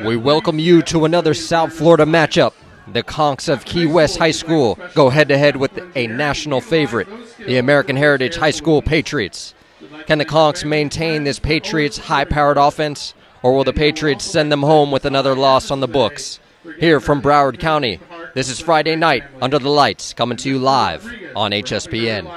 We welcome you to another South Florida matchup. The Conchs of Key West High School go head-to-head with a national favorite, the American Heritage High School Patriots. Can the Conchs maintain this Patriots high-powered offense, or will the Patriots send them home with another loss on the books? Here from Broward County, this is Friday night under the lights, coming to you live on Hspn.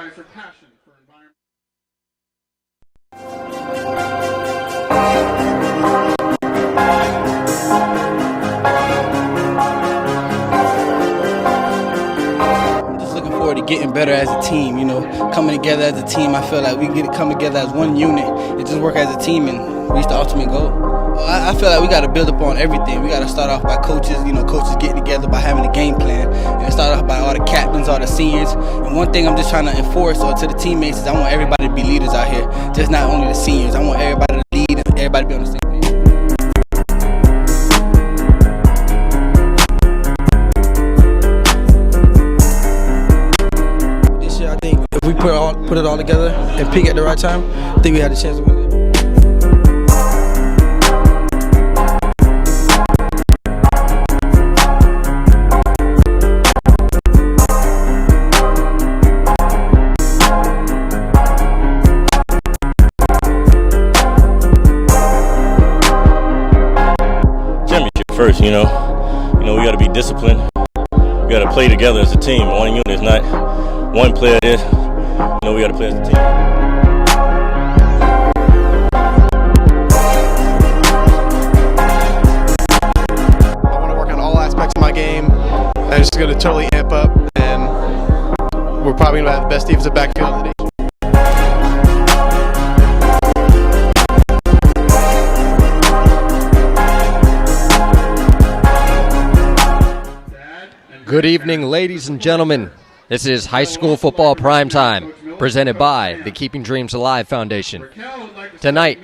To getting better as a team, coming together as a team. I feel like we come together as one unit and just work as a team and reach the ultimate goal. I feel like we got to build up on everything. We got to start off by coaches, coaches getting together by having a game plan, and start off by all the captains, all the seniors. And one thing I'm just trying to enforce to the teammates is I want everybody to be leaders out here, just not only the seniors. I want everybody to lead and everybody to be on the same page. If we put it all together and peak at the right time, I think we had a chance to win it. Championship first, we got to be disciplined. We got to play together as a team. One unit is not one player. We got to play as a team. I want to work on all aspects of my game. I'm just going to totally amp up, and we're probably going to have the best defensive backfield in the nation. Good evening, ladies and gentlemen. This is High School Football Primetime, presented by the Keeping Dreams Alive Foundation. Tonight,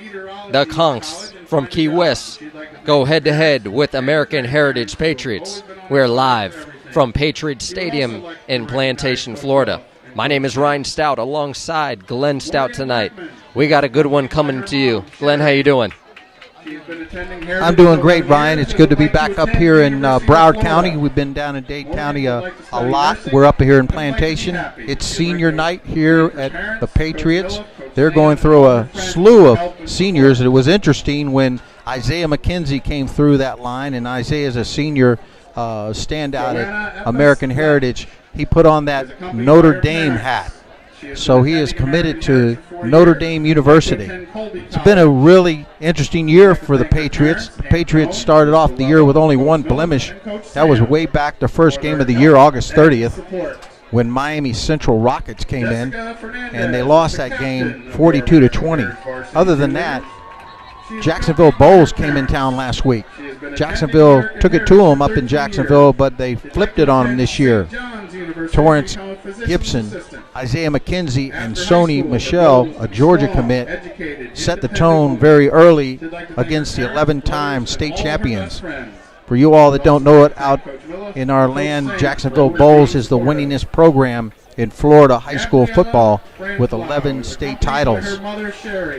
the Conchs from Key West go head-to-head with American Heritage Patriots. We're live from Patriot Stadium in Plantation, Florida. My name is Ryan Stout, alongside Glenn Stout tonight. We got a good one coming to you. Glenn, how you doing? I'm doing great, Ryan. It's good to be back up here in Broward County. We've been down in Dade County a lot. We're up here in Plantation. It's senior night here at the Patriots. They're going through a slew of seniors. It was interesting when Isaiah McKenzie came through that line, and Isaiah is a senior standout at American Heritage. He put on that Notre Dame hat. So he is committed to Notre Dame University. It's been a really interesting year for the Patriots. The Patriots started off the year with only one blemish. That was way back the first game of the year, August 30th, when Miami Central Rockets came in, and they lost that game 42-20. Other than that, Jacksonville Bulls came in town last week. Jacksonville took it to them up in Jacksonville, but they flipped it on them this year. Torrance, Gibson, Isaiah McKenzie, and Sony Michel, a Georgia commit, set the tone very early against the 11-time state champions. For you all that don't know it, out in our land, Jacksonville Bulls is the winningest program in Florida high school football with 11 state titles.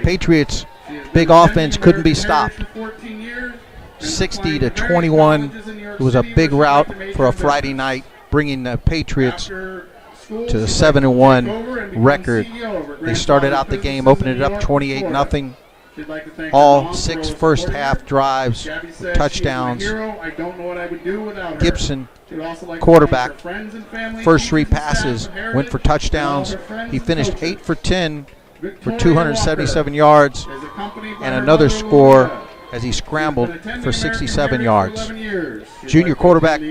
Patriots' big offense couldn't be stopped. 60-21. It was a big rout for a Friday night, bringing the Patriots to the 7-1 record. They started out the game, opening it up 28-0. All 6 first-half drives, touchdowns. Gibson, quarterback, first 3 passes went for touchdowns. He finished 8 for 10 for 277 yards and another score as he scrambled for 67 yards. Junior quarterback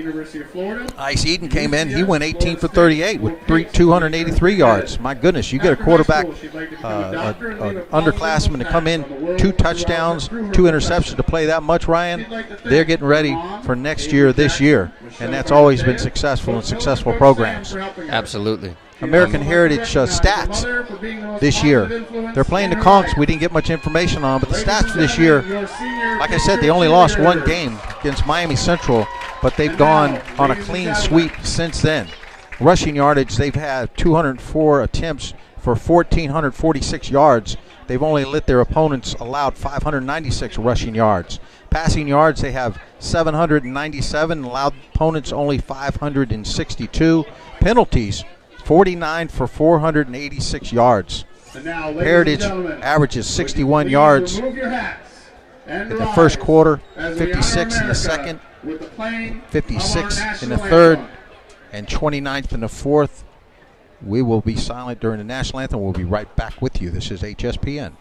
Ice Eden came in. He went 18 for 38 with 283 yards. My goodness, you get a quarterback, an underclassman to come in, 2 touchdowns, 2 interceptions to play that much, Ryan. They're getting ready for next year, this year, and that's always been successful in successful programs. Absolutely. American Heritage stats this year. They're playing the Conchs. We didn't get much information on, but the stats for this year, like I said, they only lost 1 game against Miami Central, but they've gone on a clean sweep since then. rushing yardage. They've had 204 attempts for 1,446 yards. They've only let their opponents allowed 596 rushing yards. Passing yards, they have 797, allowed opponents only 562. Penalties, 49 for 486 yards. Heritage averages 61 yards in the first quarter, 56 in the second, 56 in the third, and 29th in the fourth. We will be silent during the national anthem. We'll be right back with you. This is HSPN.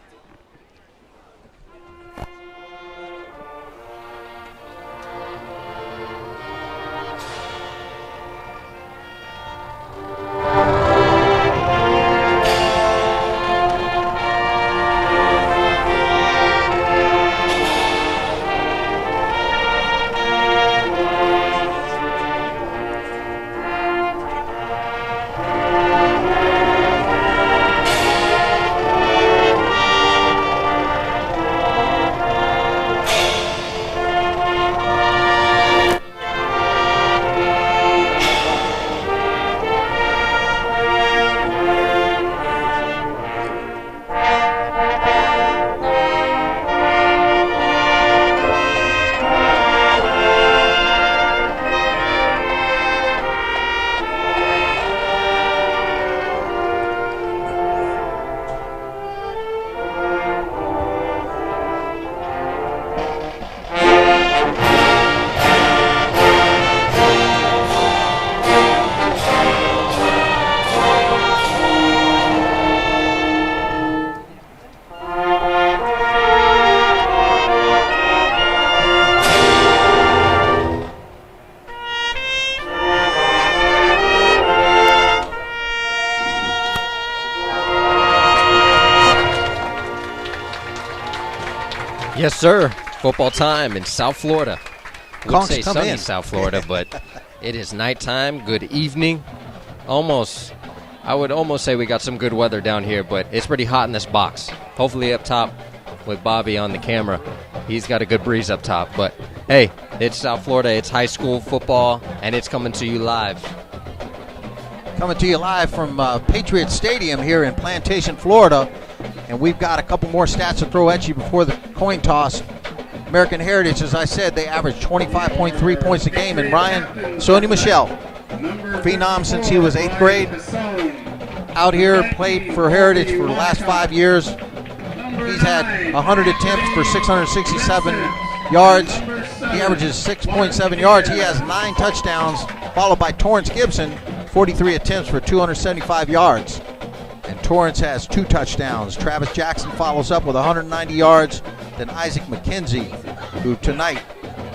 Yes, sir. Football time in South Florida. Would say come sunny in. South Florida, but it is nighttime. Good evening. I would almost say we got some good weather down here, but it's pretty hot in this box. Hopefully up top with Bobby on the camera, he's got a good breeze up top. But hey, it's South Florida. It's high school football, and it's coming to you live. Coming to you live from Patriots Stadium here in Plantation, Florida. And we've got a couple more stats to throw at you before the coin toss. American Heritage, as I said, they average 25.3 points a game. And Ryan, Sony Michel, phenom since he was 8th grade, out here, played for Heritage for the last 5 years. He's had 100 attempts for 667 yards. He averages 6.7 yards. He has 9 touchdowns, followed by Torrance Gibson, 43 attempts for 275 yards. And Torrance has 2 touchdowns. Travis Jackson follows up with 190 yards. Then Isaac McKenzie, who tonight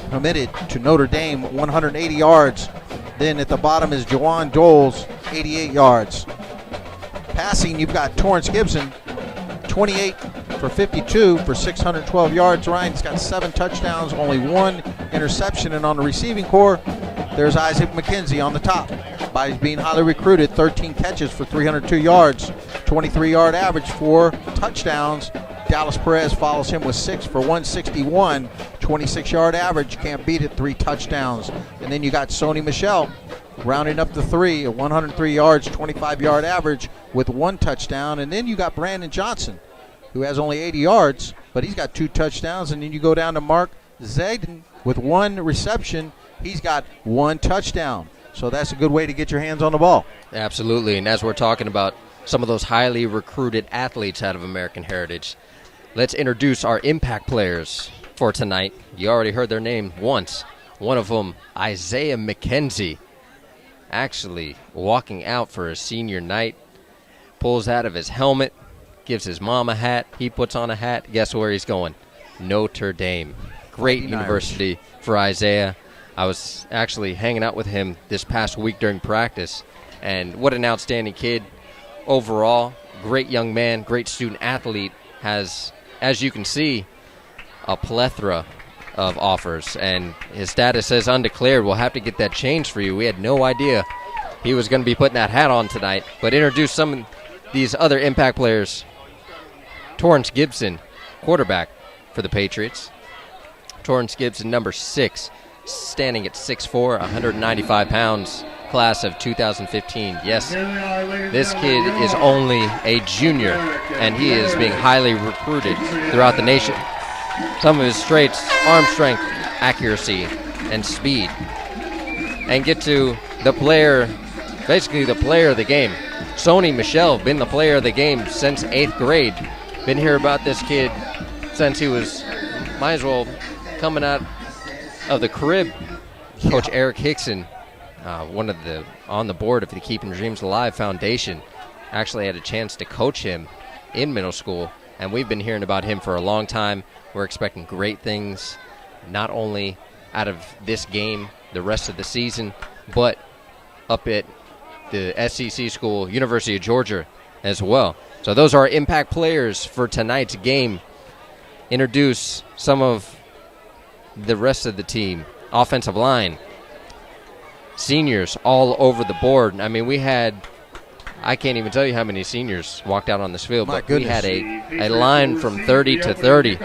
committed to Notre Dame, 180 yards. Then at the bottom is Jawan Doles, 88 yards. Passing, you've got Torrance Gibson, 28 for 52 for 612 yards. Ryan's got 7 touchdowns, only 1 interception. And on the receiving corps, there's Isaac McKenzie on the top. By being highly recruited, 13 catches for 302 yards, 23-yard average, 4 touchdowns. Dallas Perez follows him with 6 for 161, 26-yard average. Can't beat it, 3 touchdowns. And then you got Sony Michel rounding up the 3 at 103 yards, 25-yard average with 1 touchdown. And then you got Brandon Johnson, who has only 80 yards, but he's got 2 touchdowns. And then you go down to Mark Zayden with 1 reception. He's got 1 touchdown. So that's a good way to get your hands on the ball. Absolutely. And as we're talking about some of those highly recruited athletes out of American Heritage, let's introduce our impact players for tonight. You already heard their name once. One of them, Isaiah McKenzie, actually walking out for his senior night, pulls out of his helmet, gives his mom a hat. He puts on a hat. Guess where he's going? Notre Dame. Great university for Isaiah. I was actually hanging out with him this past week during practice, and what an outstanding kid overall. Great young man, great student athlete, has, as you can see, a plethora of offers, and his status says undeclared. We'll have to get that changed for you. We had no idea he was going to be putting that hat on tonight. But introduce some of these other impact players. Torrance Gibson, quarterback for the Patriots. Torrance Gibson, number 6, standing at 6'4", 195 pounds, class of 2015. Yes, this kid is only a junior, and he is being highly recruited throughout the nation. Some of his traits, arm strength, accuracy, and speed. And get to the player, basically the player of the game. Sony Michel, been the player of the game since 8th grade. Been hearing about this kid since he was, might as well, coming out of the crib. Coach Eric Hickson, one of the on the board of the Keeping Dreams Alive Foundation, actually had a chance to coach him in middle school, and we've been hearing about him for a long time. We're expecting great things, not only out of this game, the rest of the season, but up at the SEC school, University of Georgia, as well. So those are our impact players for tonight's game. Introduce some of the rest of the team. Offensive line, seniors all over the board. I mean, we had, I can't even tell you how many seniors walked out on this field, but we had a line from 30 to 30.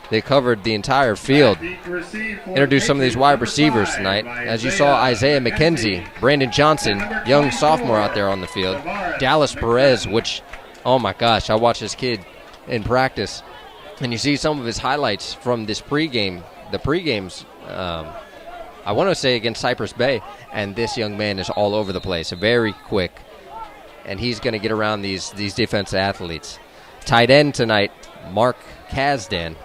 They covered the entire field. Introduce some of these wide receivers tonight. As you saw, Isaiah McKenzie, Brandon Johnson, young sophomore out there on the field. Dallas Perez, which, oh my gosh, I watched this kid in practice. And you see some of his highlights from this pregame, the pregames, I want to say against Cypress Bay, and this young man is all over the place, very quick, and he's going to get around these defensive athletes. Tight end tonight, Mark Kazdan.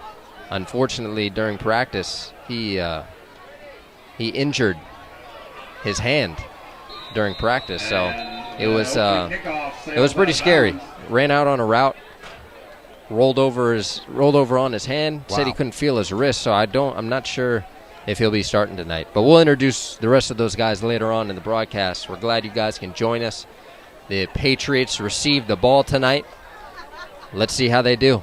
Unfortunately, during practice, he injured his hand during practice, so it was pretty scary. Ran out on a route, rolled over on his hand. Wow. Said he couldn't feel his wrist, so I'm not sure if he'll be starting tonight. But we'll introduce the rest of those guys later on in the broadcast. We're glad you guys can join us. The Patriots received the ball tonight. Let's see how they do.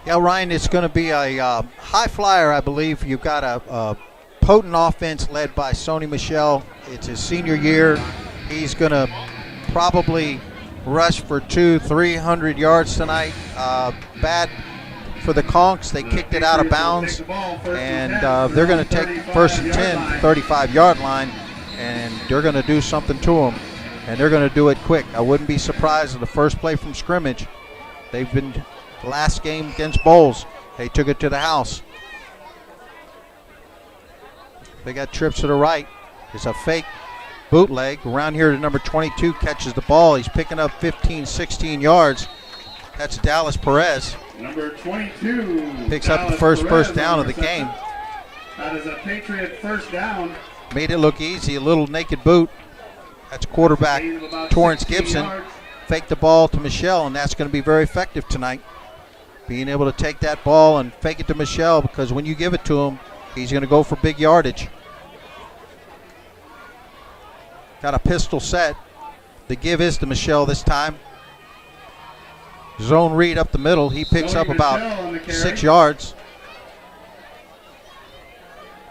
Yeah, Ryan, it's going to be a high flyer, I believe. You've got a potent offense led by Sony Michel. It's his senior year. He's going to probably rush for 200-300 yards tonight. Bad for the Conchs. They kicked it out of bounds, and they're going to take first and 10, 35-yard line, and they're going to do something to them, and they're going to do it quick. I wouldn't be surprised if the first play from scrimmage, they've been last game against Bowles, they took it to the house. They got trips to the right. It's a fake bootleg. Around here to number 22 catches the ball. He's picking up 15, 16 yards. That's Dallas Perez. Number 22 picks up the first down of the game. That is a Patriot first down. Made it look easy. A little naked boot. That's quarterback Torrance Gibson. Faked the ball to Michel, and that's going to be very effective tonight. Being able to take that ball and fake it to Michel, because when you give it to him, he's going to go for big yardage. Got a pistol set. The give is to Michel this time. Zone read up the middle. He picks up about 6 yards.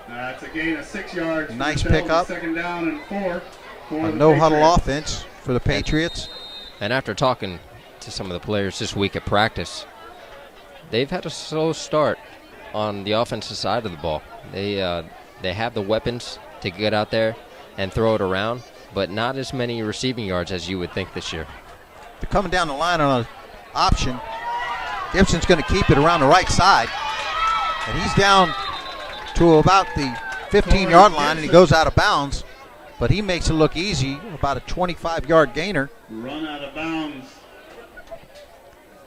That's a gain of 6 yards. Nice pickup. Second down and 4. A no-huddle offense for the Patriots. And after talking to some of the players this week at practice, they've had a slow start on the offensive side of the ball. They have the weapons to get out there and throw it around, but not as many receiving yards as you would think this year. They're coming down the line on an option. Gibson's going to keep it around the right side, and he's down to about the 15-yard line, and he goes out of bounds, but he makes it look easy, about a 25-yard gainer. Run out of bounds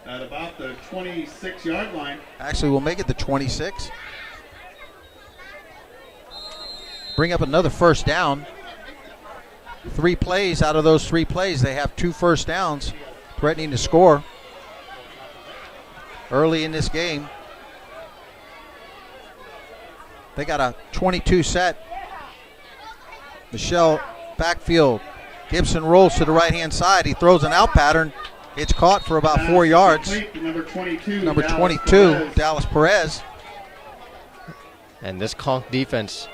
at about the 26-yard line. Actually, we'll make it the 26. Bring up another first down. 3 plays. Out of those 3 plays, they have 2 first downs, threatening to score early in this game. They got a 22 set. Michel backfield. Gibson rolls to the right-hand side. He throws an out pattern. It's caught for about 4 yards. Number 22, Dallas Perez. And this Conch defense,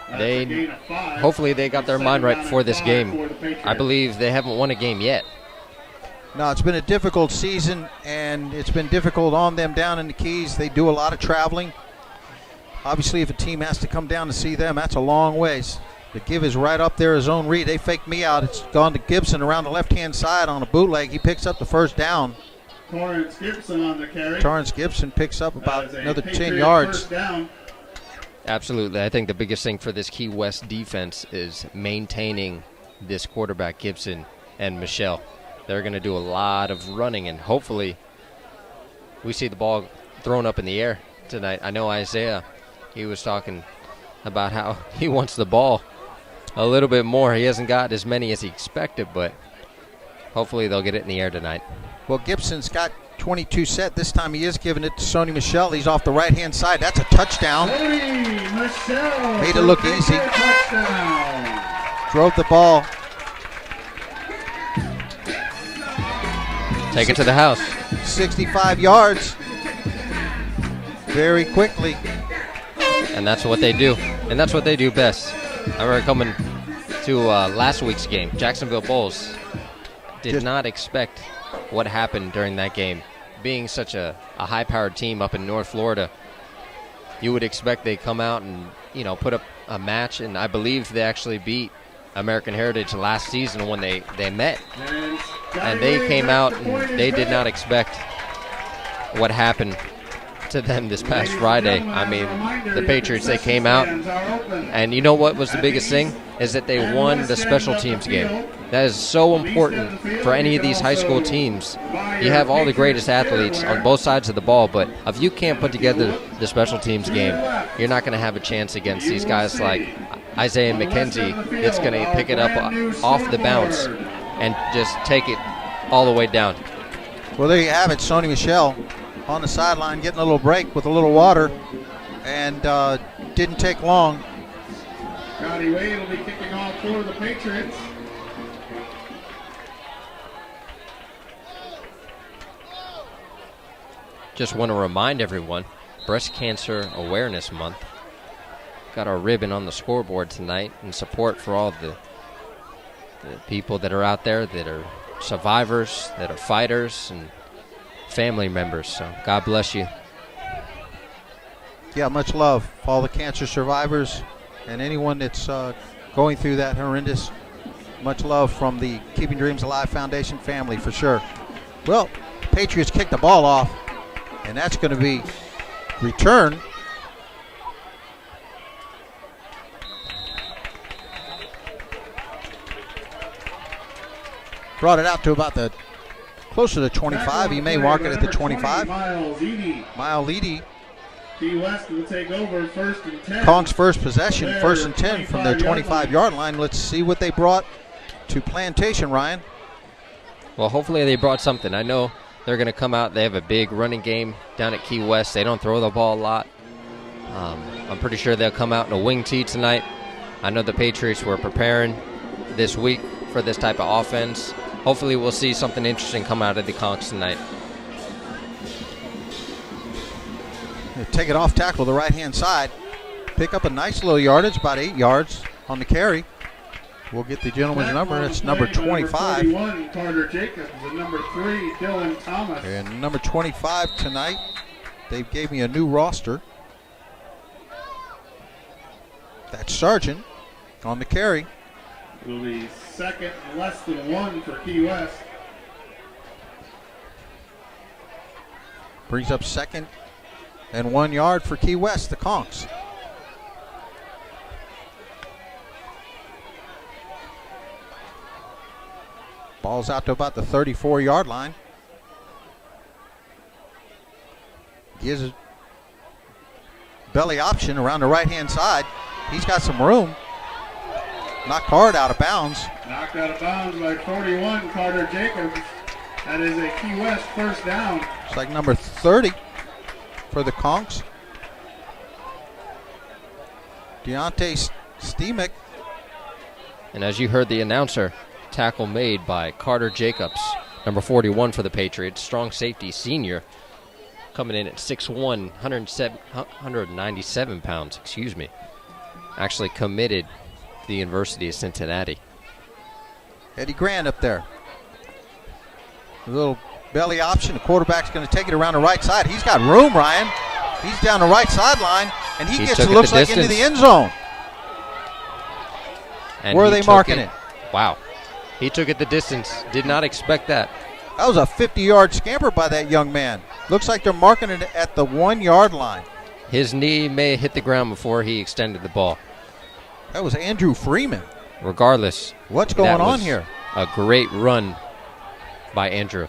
hopefully they got their mind right for this game. I believe they haven't won a game yet. No, it's been a difficult season, and it's been difficult on them down in the Keys. They do a lot of traveling. Obviously, if a team has to come down to see them, that's a long ways. The give is right up there, his own read. They faked me out. It's gone to Gibson around the left-hand side on a bootleg. He picks up the first down. Torrance Gibson on the carry. Torrance Gibson picks up about another 10 Patriot yards. first down. Absolutely. I think the biggest thing for this Key West defense is maintaining this quarterback, Gibson and Michel. They're going to do a lot of running, and hopefully we see the ball thrown up in the air tonight. I know Isaiah, he was talking about how he wants the ball a little bit more. He hasn't got as many as he expected, but hopefully they'll get it in the air tonight. Well, Gibson's got 22 set. This time he is giving it to Sony Michel. He's off the right-hand side. That's a touchdown. Sony Michel Made it look for easy. touchdown. Drove the ball. Take it to the house. 65 yards. Very quickly. And that's what they do. And that's what they do best. I remember coming to last week's game, Jacksonville Bulls did not expect what happened during that game. Being such a high-powered team up in North Florida, you would expect they come out and, put up a match, and I believe they actually beat American Heritage last season when they met. And they came out and they did not expect what happened to them this past Friday. I mean, the Patriots, they came out, and you know what was the biggest thing? Is that they won the special teams game. That is so important for any of these high school teams. You have all the greatest athletes on both sides of the ball, but if you can't put together the special teams game, you're not going to have a chance against these guys like Isaiah McKenzie. It's going to pick it up off the bounce and just take it all the way down. Well, there you have it. Sony Michel on the sideline getting a little break with a little water, and didn't take long. Scotty Wade will be kicking off for the Patriots. Just want to remind everyone, Breast Cancer Awareness Month. Got our ribbon on the scoreboard tonight in support for all the people that are out there that are survivors, that are fighters, and family members. So God bless you. Yeah, much love for all the cancer survivors and anyone that's going through that horrendous. Much love from the Keeping Dreams Alive Foundation family for sure. Well, the Patriots kicked the ball off, and that's going to be returned. Brought it out to about the closer to 25. He may mark it at the 25. Miles Eady. Key West will take over first and 10. Conchs first possession, first and 10 from their 25-yard line. Let's see what they brought to Plantation, Ryan. Well, hopefully they brought something. I know they're going to come out. They have a big running game down at Key West. They don't throw the ball a lot. I'm pretty sure they'll come out in a wing tee tonight. I know the Patriots were preparing this week for this type of offense. Hopefully we'll see something interesting come out of the Conchs tonight. Take it off tackle the right-hand side. Pick up a nice little yardage, about 8 yards on the carry. We'll get the gentleman's number. It's number 25. Number 31, Carter Jacobs, and number 3, Dylan Thomas. And number 25 tonight, they gave me a new roster. That's Sargent on the carry. Will be second, less than 1 for Key West. Brings up second and 1 yard for Key West, the Conchs. Ball's out to about the 34-yard line. Gives a belly option around the right-hand side. He's got some room. Knocked hard out of bounds. Knocked out of bounds by 41, Carter Jacobs. That is a Key West first down. It's like number 30 for the Conchs. Deontay Steemick. And as you heard the announcer, tackle made by Carter Jacobs, number 41 for the Patriots. Strong safety senior, coming in at 6'1", 197 pounds, excuse me. Actually committed to the University of Cincinnati. Eddie Grant up there. A little belly option. The quarterback's going to take it around the right side. He's got room, Ryan. He's down the right sideline, and he gets, it looks like, into the end zone. And where are they marking it? Wow. He took it the distance. Did not expect that. That was a 50-yard scamper by that young man. Looks like they're marking it at the 1-yard line. His knee may have hit the ground before he extended the ball. That was Andrew Freeman. Regardless, what's going on here? A great run by Andrew.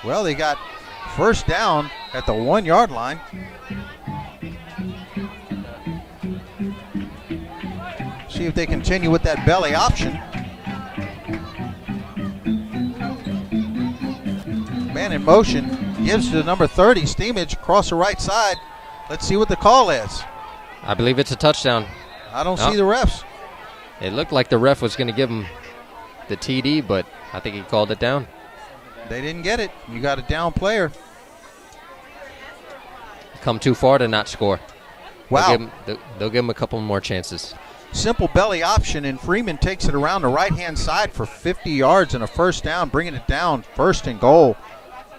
Well, they got first down at the 1-yard line. See if they continue with that belly option. Man in motion, gives to number 30, Steamage, across the right side. Let's see what the call is. I believe it's a touchdown. I don't see the refs. It looked like the ref was going to give him the TD, but I think he called it down. They didn't get it. You got a down player. Come too far to not score. Wow. They'll give him a couple more chances. Simple belly option, and Freeman takes it around the right-hand side for 50 yards and a first down, bringing it down first and goal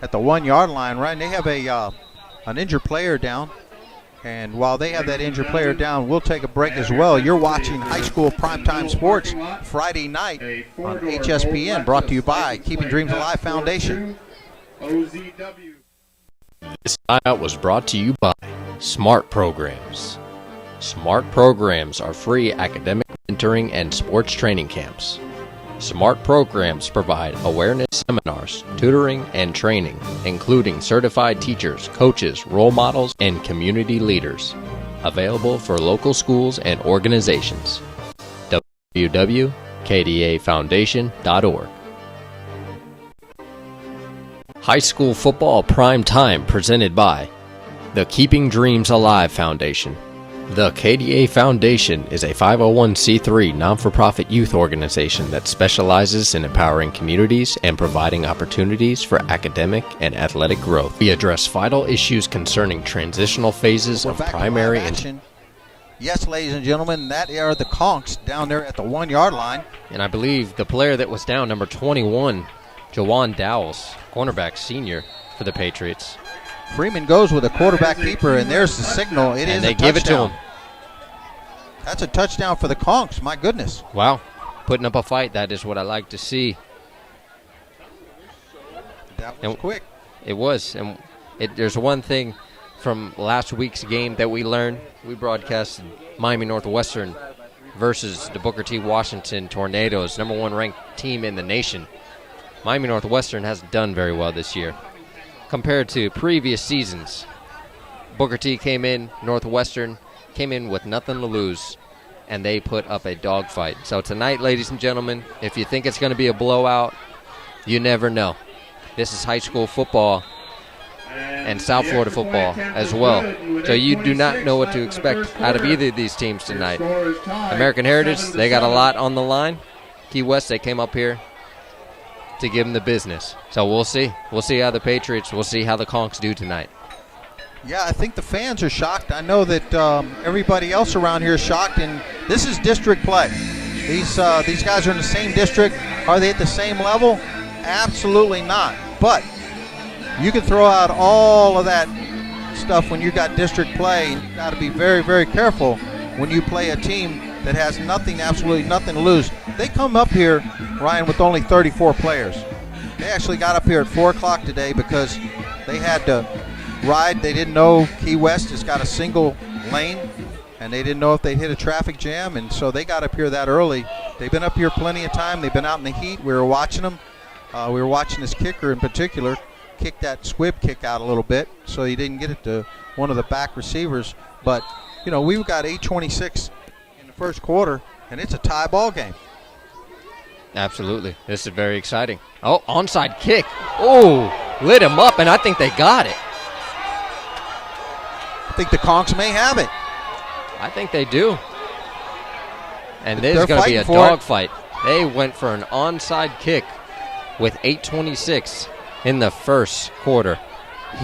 at the 1-yard line. Right, they have an injured player down, and while they have that injured player down, we'll take a break as well. You're watching High School Primetime Sports Friday night on Hspn, brought to you by Keeping Dreams Alive Foundation. This tryout was brought to you by Smart Programs. Smart Programs are free academic mentoring and sports training camps. Smart Programs provide awareness seminars, tutoring, and training, including certified teachers, coaches, role models, and community leaders. Available for local schools and organizations. www.kdafoundation.org. High School Football Prime Time presented by the Keeping Dreams Alive Foundation. The KDA Foundation is a 501c3 non-for-profit youth organization that specializes in empowering communities and providing opportunities for academic and athletic growth. We address vital issues concerning transitional phases of primary and... Yes, ladies and gentlemen, that are the Conchs down there at the 1-yard line. And I believe the player that was down, number 21, Jawan Dowles, cornerback senior for the Patriots. Freeman goes with a quarterback keeper, and there's the signal. It is a touchdown. And they give it to him. That's a touchdown for the Conchs. My goodness. Wow. Putting up a fight. That is what I like to see. That was quick. It was. And there's one thing from last week's game that we learned. We broadcasted Miami Northwestern versus the Booker T. Washington Tornadoes, number 1 ranked team in the nation. Miami Northwestern hasn't done very well this year compared to previous seasons. Booker T came in, Northwestern came in with nothing to lose, and they put up a dogfight. So tonight, ladies and gentlemen, if you think it's going to be a blowout, you never know. This is high school football and South Florida football as well. So you do not know what to expect out of either of these teams tonight. American Heritage, they got a lot on the line. Key West, they came up here to give them the business. So we'll see. We'll see how the Patriots, we'll see how the Conchs do tonight. Yeah, I think the fans are shocked. I know that everybody else around here is shocked, and this is district play. These guys are in the same district. Are they at the same level? Absolutely not. But you can throw out all of that stuff when you got district play. You got to be very, very careful when you play a team that has nothing, absolutely nothing to lose. They come up here, Ryan, with only 34 players. They actually got up here at 4 o'clock today because they had to ride. They didn't know Key West has got a single lane, and they didn't know if they'd hit a traffic jam, and so they got up here that early. They've been up here plenty of time. They've been out in the heat. We were watching them. We were watching this kicker in particular kick that squib kick out a little bit, so he didn't get it to one of the back receivers. But, you know, we've got 8:26 in the first quarter, and it's a tie ball game. Absolutely. This is very exciting. Oh, onside kick. Oh, lit him up, and I think they got it. I think the Conchs may have it. I think they do. And this is going to be a dogfight. They went for an onside kick with 8:26 in the first quarter.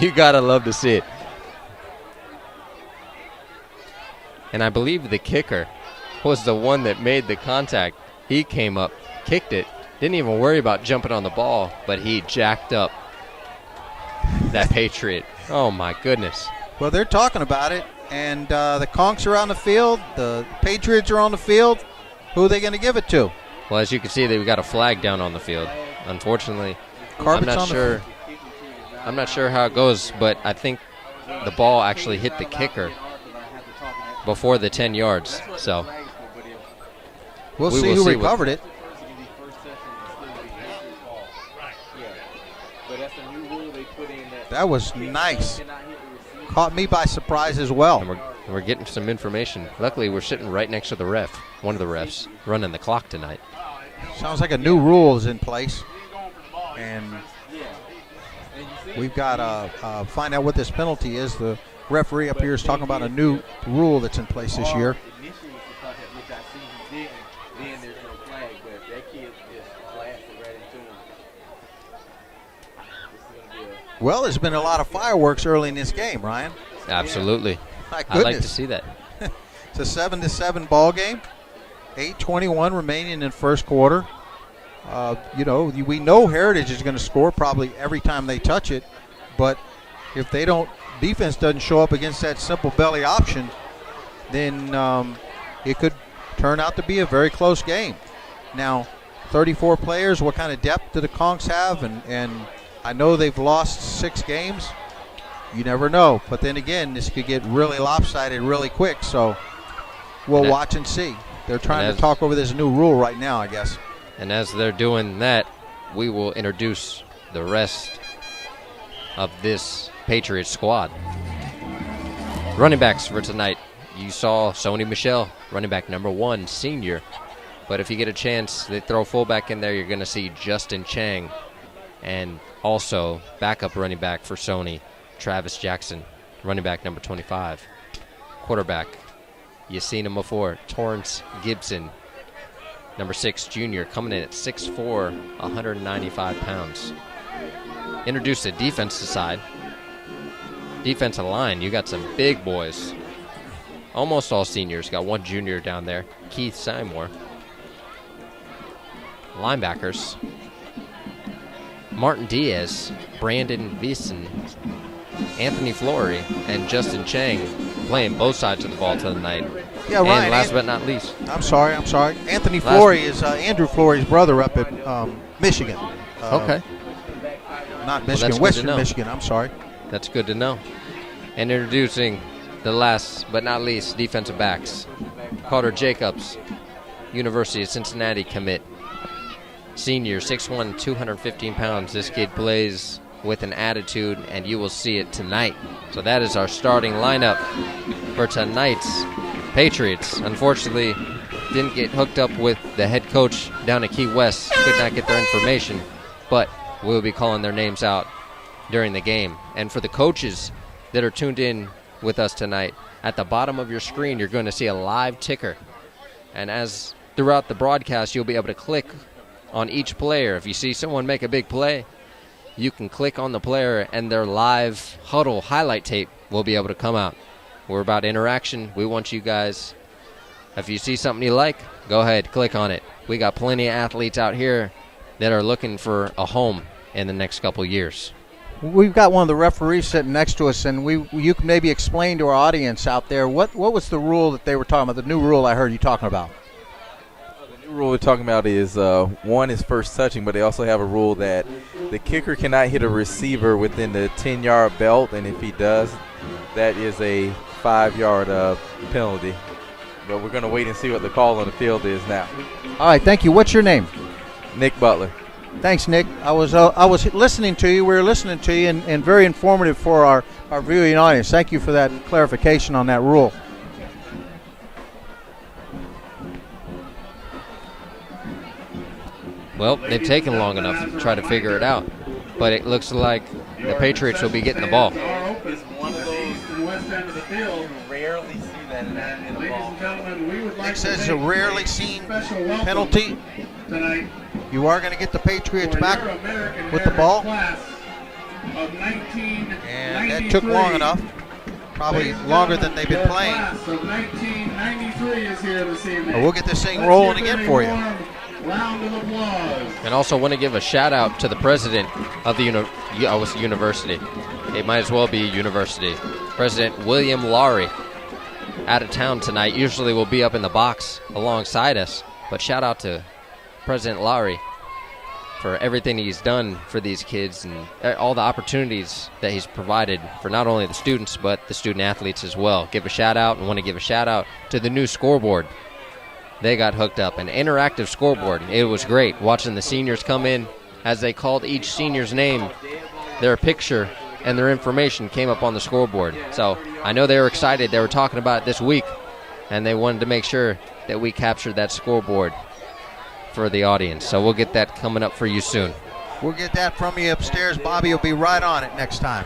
You got to love to see it. And I believe the kicker was the one that made the contact. He came up, kicked it, didn't even worry about jumping on the ball, but he jacked up that Patriot. Oh, my goodness. Well, they're talking about it, and the Conchs are on the field. The Patriots are on the field. Who are they going to give it to? Well, as you can see, we got a flag down on the field. Unfortunately, Carpet's I'm not on the sure. I'm not sure how it goes, but I think the ball actually hit the kicker before the 10 yards. So we'll see who recovered it. That was nice. Caught me by surprise as well. And we're getting some information. Luckily, we're sitting right next to the ref, one of the refs, running the clock tonight. Sounds like a new rule is in place. And we've got to find out what this penalty is. The referee up here is talking about a new rule that's in place this year. Well, there's been a lot of fireworks early in this game, Ryan. Absolutely. My I'd like to goodness. see that. It's a 7-7 ball game. 8:21 remaining in first quarter. We know Heritage is going to score probably every time they touch it, but if defense doesn't show up against that simple belly option, then it could turn out to be a very close game. Now, 34 players, what kind of depth do the Conchs have? And I know they've lost 6 games. You never know. But then again, this could get really lopsided really quick, so we'll watch and see. They're trying to talk over this new rule right now, I guess. And as they're doing that, we will introduce the rest of this Patriots squad. Running backs for tonight. You saw Sony Michel, running back number 1, senior. But if you get a chance, they throw fullback in there, you're going to see Justin Chang. And also backup running back for Sony, Travis Jackson, running back number 25. Quarterback, you've seen him before, Torrance Gibson, number 6, junior, coming in at 6'4", 195 pounds. Introduce the defensive side. Defensive line, you got some big boys. Almost all seniors. Got one junior down there, Keith Seymour. Linebackers, Martin Diaz, Brandon Beeson, Anthony Flory, and Justin Chang playing both sides of the ball tonight. Yeah, Ryan. And last but not least. I'm sorry. Anthony Flory is Andrew Flory's brother up at Michigan. Okay. Not Michigan, Western Michigan. I'm sorry. That's good to know. And introducing the last but not least defensive backs. Carter Jacobs, University of Cincinnati commit. Senior, 6'1", 215 pounds. This kid plays with an attitude, and you will see it tonight. So that is our starting lineup for tonight's Patriots. Unfortunately, didn't get hooked up with the head coach down at Key West. Could not get their information, but we'll be calling their names out during the game. And for the coaches that are tuned in with us tonight, at the bottom of your screen, you're going to see a live ticker. And as throughout the broadcast, you'll be able to click on each player. If you see someone make a big play, you can click on the player and their live huddle highlight tape will be able to come out. We're about interaction. We want you guys, if you see something you like, go ahead, click on it. We got plenty of athletes out here that are looking for a home in the next couple years. We've got one of the referees sitting next to us, and you can maybe explain to our audience out there what was the rule that they were talking about, the new rule I heard you talking about. The new rule we're talking about is one is first touching, but they also have a rule that the kicker cannot hit a receiver within the 10-yard belt, and if he does, that is a 5-yard penalty. But we're going to wait and see what the call on the field is now. All right, thank you. What's your name? Nick Butler. Thanks, Nick. I was listening to you. We were listening to you, and very informative for our viewing audience. Thank you for that clarification on that rule. Well, they've taken long enough to try to figure it out, but it looks like the Patriots will be getting the ball. It's one of those in the west end of the field. Rarely see that in the ball. Ladies and gentlemen, we would like Nick says it's a rarely seen special welcome penalty. tonight. You are going to get the Patriots for back your American with the ball. class of 1993. And that took long enough. Probably longer than they've been playing. Class of 1993 is here this evening. But we'll get this thing rolling again for you. Round of applause. And also want to give a shout out to the president of the university. It might as well be university. President William Laurie, out of town tonight. Usually will be up in the box alongside us, But shout out to President Lowry for everything he's done for these kids and all the opportunities that he's provided for not only the students but the student athletes as well. Give a shout out, and want to give a shout out to the new scoreboard. They got hooked up, an interactive scoreboard. It was great watching the seniors come in. As they called each senior's name, their picture and their information came up on the scoreboard. So I know they were excited. They were talking about it this week, and they wanted to make sure that we captured that scoreboard for the audience. So we'll get that coming up for you soon. We'll get that from you upstairs. Bobby will be right on it next time.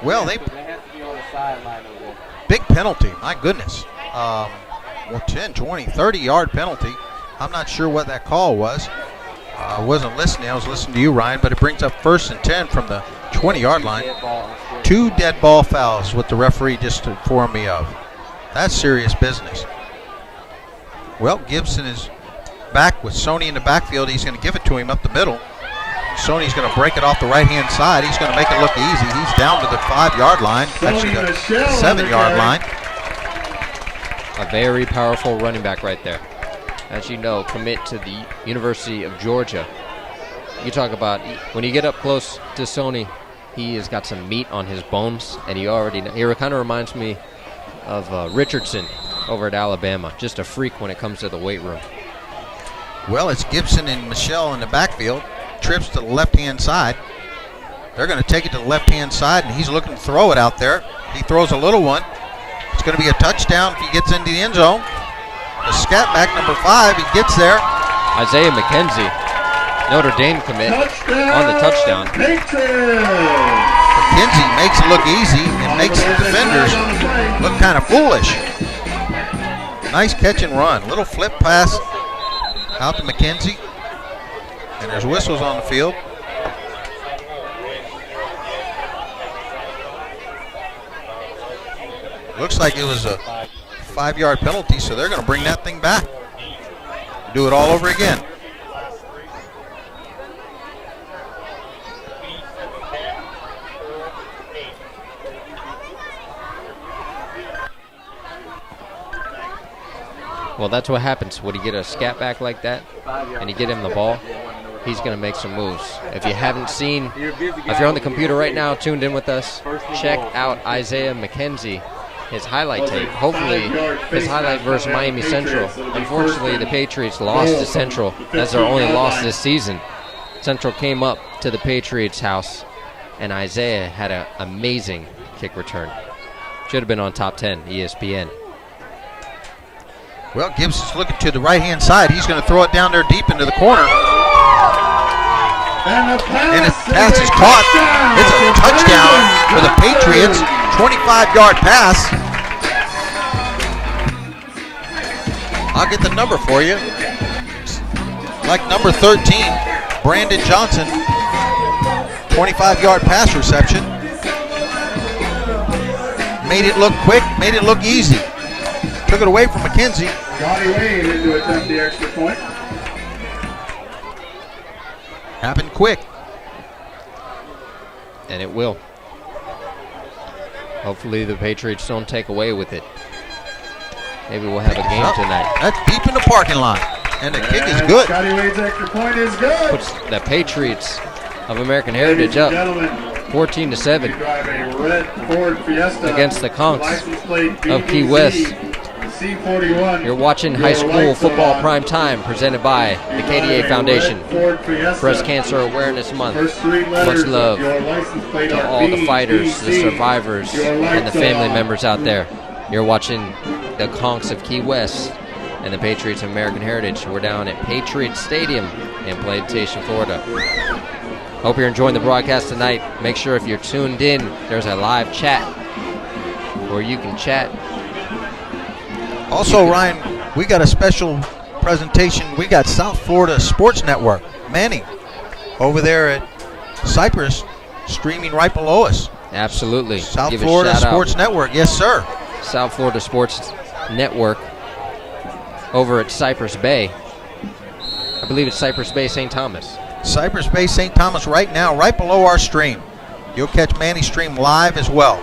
Well, they have to be on the sideline over there. Big penalty, my goodness. 10, 20, 30-yard penalty. I'm not sure what that call was. I wasn't listening. I was listening to you, Ryan, but it brings up 1st and 10 from the 20-yard line. 2 dead ball fouls, what the referee just informed me of. That's serious business. Well, Gibson is back with Sony in the backfield. He's going to give it to him up the middle. Sony's going to break it off the right-hand side. He's going to make it look easy. He's down to the 5-yard line, actually the 7-yard line. A very powerful running back right there. As you know, commit to the University of Georgia. You talk about when you get up close to Sony, he has got some meat on his bones, and he kind of reminds me of Richardson over at Alabama. Just a freak when it comes to the weight room. Well, it's Gibson and Michel in the backfield. Trips to the left-hand side. They're going to take it to the left-hand side, and he's looking to throw it out there. He throws a little one. It's going to be a touchdown if he gets into the end zone. The scat back, number 5, he gets there. Isaiah McKenzie, Notre Dame commit, on the touchdown. McKenzie makes it look easy and makes the defenders look kind of foolish. Nice catch and run. Little flip pass out to McKenzie. And there's whistles on the field. Looks like it was a 5-yard penalty, so they're going to bring that thing back. Do it all over again. Well, that's what happens when you get a scat back like that and you get him the ball. He's going to make some moves. If you haven't seen, if you're on the computer right now, tuned in with us, check out Isaiah McKenzie, his highlight tape. Hopefully, his highlight versus Miami Central. Unfortunately, the Patriots lost to Central. That's their only loss this season. Central came up to the Patriots' house, and Isaiah had an amazing kick return. Should have been on top 10, ESPN. Well, Gibson's looking to the right-hand side. He's going to throw it down there deep into the corner. And the pass is caught. It's a touchdown for the Patriots. 25-yard pass. I'll get the number for you. Like number 13, Brandon Johnson. 25-yard pass reception. Made it look quick, made it look easy. Took it away from McKenzie. Johnny Wayne in to attempt the extra point. Happened quick. And it will. Hopefully the Patriots don't take away with it. Maybe we'll have a game tonight. That's deep in the parking lot. And the kick is good. Johnny Wayne's extra point is good. Puts the Patriots of American Heritage up 14-7 against the Conchs of Key West. You're watching High School Football Prime Time, presented by the KDA Foundation. Breast Cancer Awareness Month. Much love to all the fighters, the survivors, and the family members out there. You're watching the Conchs of Key West and the Patriots of American Heritage. We're down at Patriots Stadium in Plantation, Florida. Hope you're enjoying the broadcast tonight. Make sure if you're tuned in, there's a live chat where you can chat. Also, Ryan, we got a special presentation. We got South Florida Sports Network, Manning, over there at Cypress, streaming right below us. Absolutely. South Florida Sports Network, yes, sir. South Florida Sports Network over at Cypress Bay. I believe it's Cypress Bay, St. Thomas. Cypress Bay, St. Thomas right now, right below our stream. You'll catch Manny's stream live as well.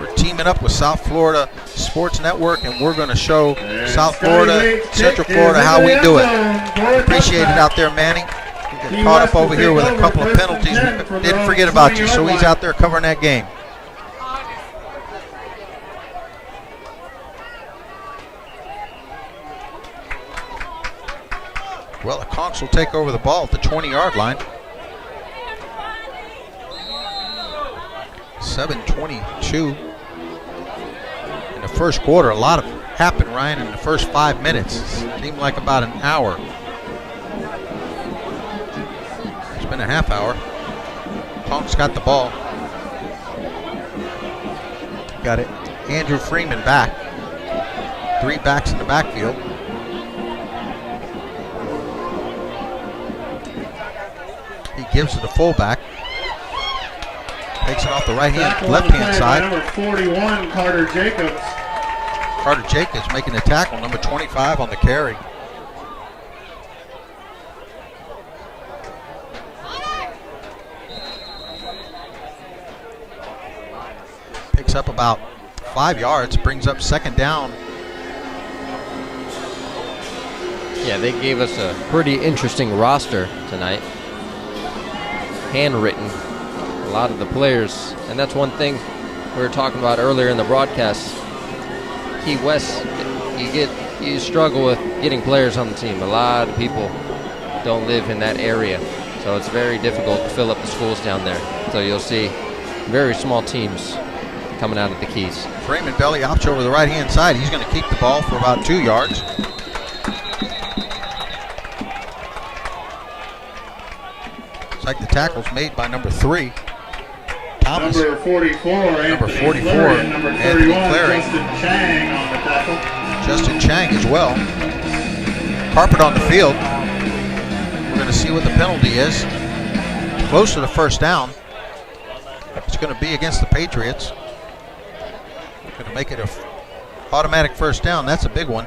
We're teaming up with South Florida Sports Network, and we're going to show South Florida, Central Florida how we do it. Appreciate it out there, Manny. We got caught up over here with a couple of penalties. We didn't forget about you, so he's out there covering that game. Well, the Conchs will take over the ball at the 20-yard line. 7:22 in the first quarter. A lot happened, Ryan, in the first 5 minutes. Seemed like about an hour. It's been a half hour. Conchs got the ball. Got it. Andrew Freeman back. 3 backs in the backfield. He gives it to fullback. Takes it off the left-hand side. Number 41, Carter Jacobs. Carter Jacobs making the tackle, number 25 on the carry. Picks up about 5 yards, brings up second down. Yeah, they gave us a pretty interesting roster tonight. Handwritten. A lot of the players, and that's one thing we were talking about earlier in the broadcast. Key West, you struggle with getting players on the team. A lot of people don't live in that area, so it's very difficult to fill up the schools down there. So you'll see very small teams coming out of the Keys. Freeman belly option over the right-hand side. He's going to keep the ball for about 2 yards. Looks like the tackle's made by number 3. Thomas. Number 44, Number 44, and number 31, Clary. Justin Chang on the tackle. Justin Chang as well. Carpet on the field. We're going to see what the penalty is. Close to the first down. It's going to be against the Patriots. Going to make it an automatic first down. That's a big one.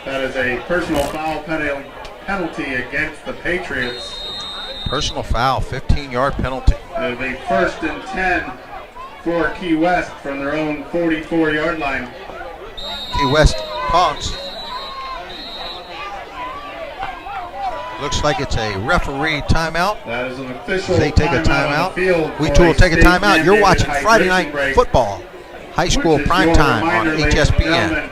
That is a personal foul penalty against the Patriots. Personal foul, 15-yard penalty. It'll be 1st and 10 for Key West from their own 44-yard line. Key West Conchs. Looks like it's a referee timeout. That is an official They take a timeout. timeout. We too will take a timeout. You're watching Friday Night Football, high school prime time on HSPN.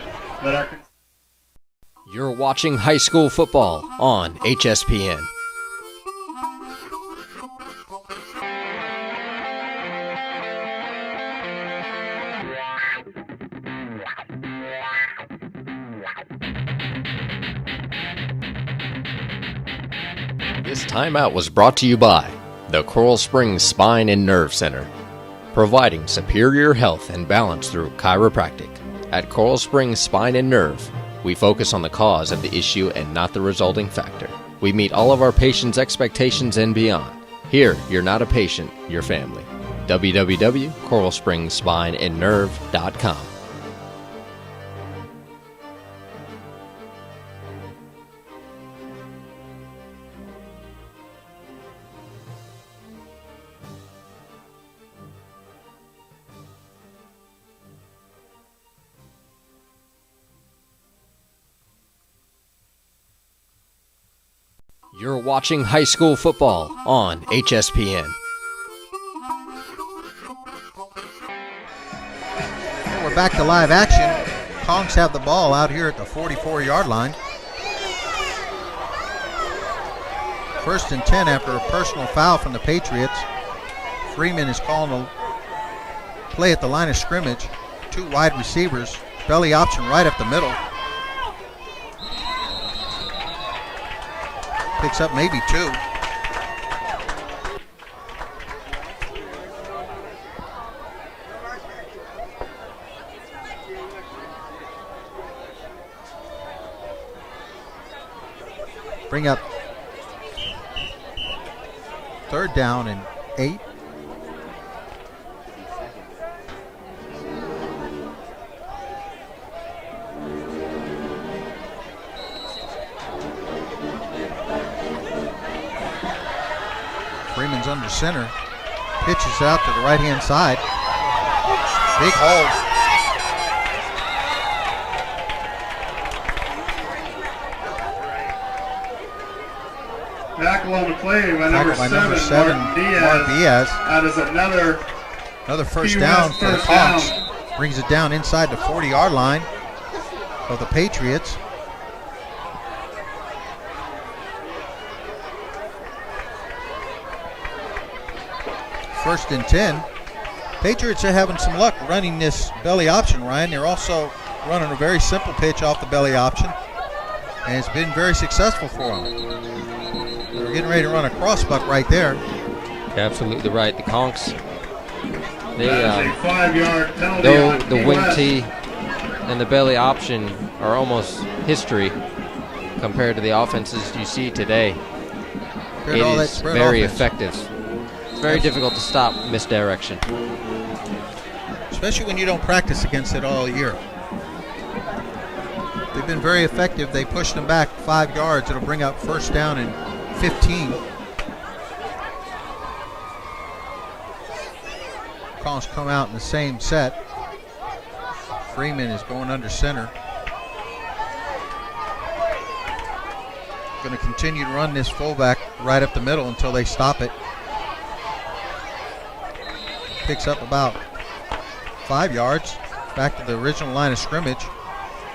You're watching high school football on HSPN. This timeout was brought to you by the Coral Springs Spine and Nerve Center, providing superior health and balance through chiropractic. At Coral Springs Spine and Nerve, we focus on the cause of the issue and not the resulting factor. We meet all of our patients' expectations and beyond. Here, you're not a patient, you're family. www.coralspringsspineandnerve.com. You're watching high school football on HSPN. And we're back to live action. Conchs have the ball out here at the 44-yard line. 1st and 10 after a personal foul from the Patriots. Freeman is calling a play at the line of scrimmage. 2 wide receivers. Belly option right up the middle. Picks up maybe 2. Bring up 3rd down and 8. Freeman's under center. Pitches out to the right-hand side. Big hole. Tackle on the play by Tackle by number 7, Mark Diaz. That is another first Key down West for the first Conchs. down. Brings it down inside the 40-yard line of the Patriots. First and 10. Patriots are having some luck running this belly option, Ryan. They're also running a very simple pitch off the belly option, and it's been very successful for them. They're getting ready to run a crossbuck right there. You're absolutely right. The Conchs, they That is a 5-yard penalty though on the Key wing West. tee and the belly option are almost history compared to the offenses you see today. Compared It to all that is spread very offense. effective. It's very difficult to stop misdirection. Especially when you don't practice against it all year. They've been very effective. They pushed them back 5 yards. It'll bring up first down and 15. Calls come out in the same set. Freeman is going under center. Going to continue to run this fullback right up the middle until they stop it. Picks up about 5 yards back to the original line of scrimmage.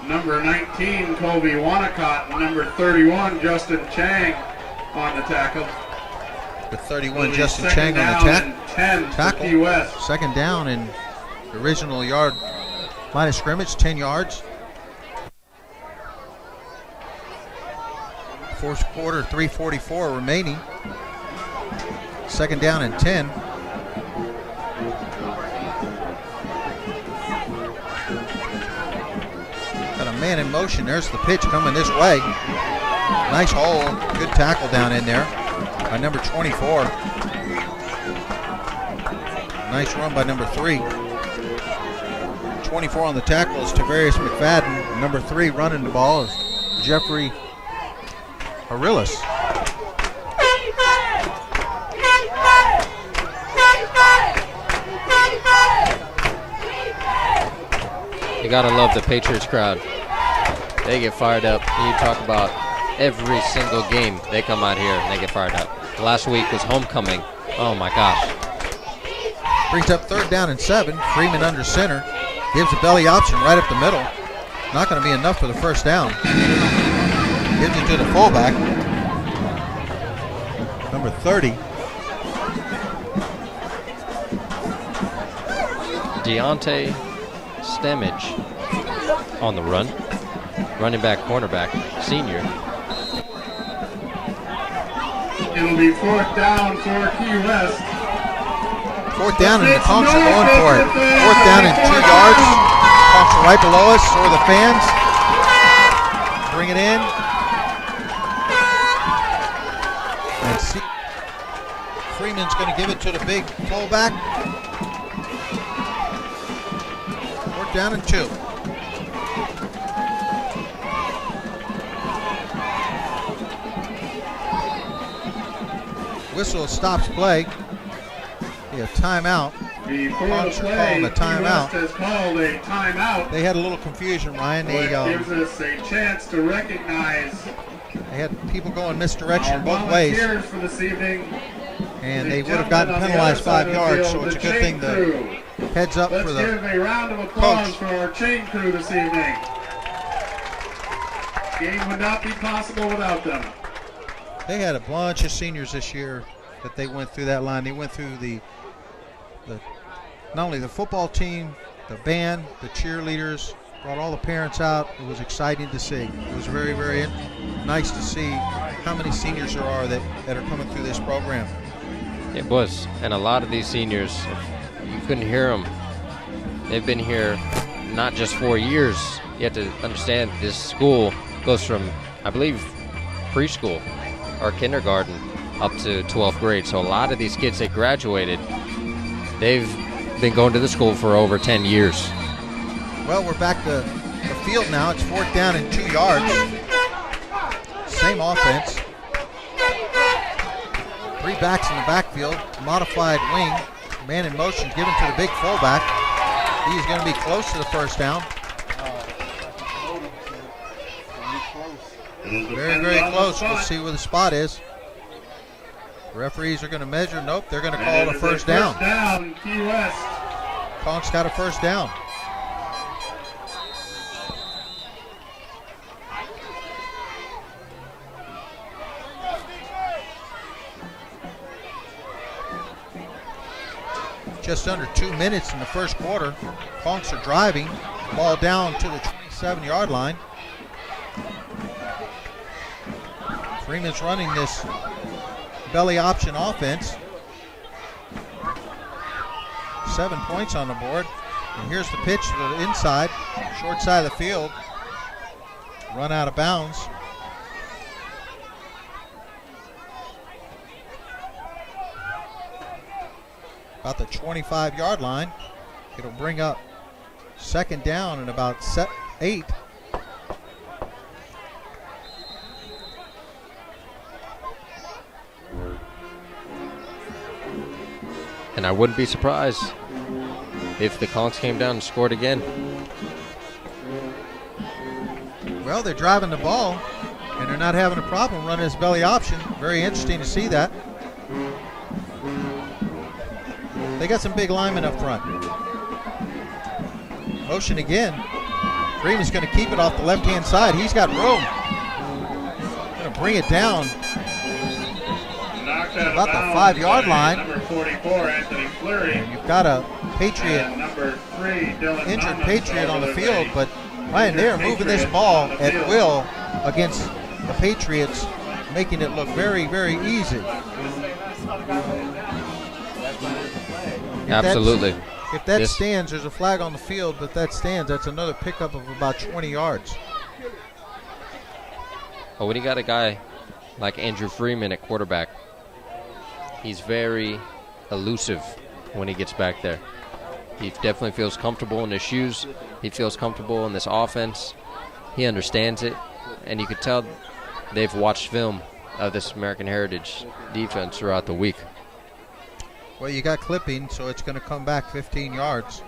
Number 19, Colby Wanacott, and number 31, Justin Chang on the tackle. With 31, It'll be Justin second Chang on the down and 10 for tackle. Key West. Second down and the original line of scrimmage, 10 yards. Fourth quarter, 3:44 remaining. Second down and 10. Got a man in motion. There's the pitch coming this way. Nice hole. Good tackle down in there by number 24. Nice run by number 3. 24 on the tackle is Tavarius McFadden. Number 3 running the ball is Jeffrey Arillis. You gotta love the Patriots crowd. They get fired up. You talk about every single game they come out here and they get fired up. Last week was homecoming. Oh my gosh. Brings up third down and 7. Freeman under center. Gives a belly option right up the middle. Not going to be enough for the first down. Gives it to the fullback. Number 30. Deontay Stemage on the run. Running back, cornerback, senior. It'll be fourth down for Key West. Fourth down and the Conchs are going for it. Fourth down and 2 yards. Conchs are right below us, so are the fans. Bring it in. And see, Freeman's going to give it to the big fullback. Fourth down and 2. Whistle stops play. A timeout. Before Conchs the are calling play, a timeout. Key West has called a timeout. They had a little confusion, Ryan. Which gives us a chance to recognize They had people going misdirection our both ways, volunteers for this evening. and The they would have gotten gentlemen on the penalized other side 5 of the yards, field, so it's a the good chain thing to crew. heads up Let's for give the a round of applause coach. for our chain crew this evening. Game would not be possible without them. They had a bunch of seniors this year that they went through that line. They went through the not only the football team, the band, the cheerleaders, brought all the parents out. It was exciting to see. It was very, very nice to see how many seniors there are that are coming through this program. It was, and a lot of these seniors, you couldn't hear them. They've been here not just 4 years. You have to understand this school goes from, I believe, preschool or kindergarten up to 12th grade. So a lot of these kids that graduated, they've been going to the school for over 10 years. Well, we're back to the field now. It's fourth down and 2 yards. Same offense. 3 backs in the backfield. Modified wing. Man in motion given to the big fullback. He's going to be close to the first down. Very, very close. We'll see where the spot is. Referees are going to measure. Nope, they're going to call it a first down. First down, Key West. Conchs got a first down. Just under 2 minutes in the first quarter. Conchs are driving. Ball down to the 27-yard line. Freeman's running this belly option offense. 7 points on the board. And here's the pitch to the inside, short side of the field. Run out of bounds. About the 25-yard line. It'll bring up second down and about 8. And I wouldn't be surprised if the Conchs came down and scored again. Well, they're driving the ball, and they're not having a problem running this belly option. Very interesting to see that. They got some big linemen up front. Motion again. Freeman's going to keep it off the left-hand side. He's got room. Going to bring it down about the 5-yard line. Number 44, Anthony Fleury. And you've got a Patriot, And number 3, Dylan injured Thomas Patriot on the over field, there. but Ryan, they're moving this ball at will against the Patriots, making it look very, very easy. Absolutely. If that Yes. stands, there's a flag on the field, but that stands, that's another pickup of about 20 yards. But when you got a guy like Andrew Freeman at quarterback, he's very elusive when he gets back there. He definitely feels comfortable in his shoes. He feels comfortable in this offense. He understands it, and you could tell they've watched film of this American Heritage defense throughout the week. Well, you got clipping, so it's going to come back 15 yards.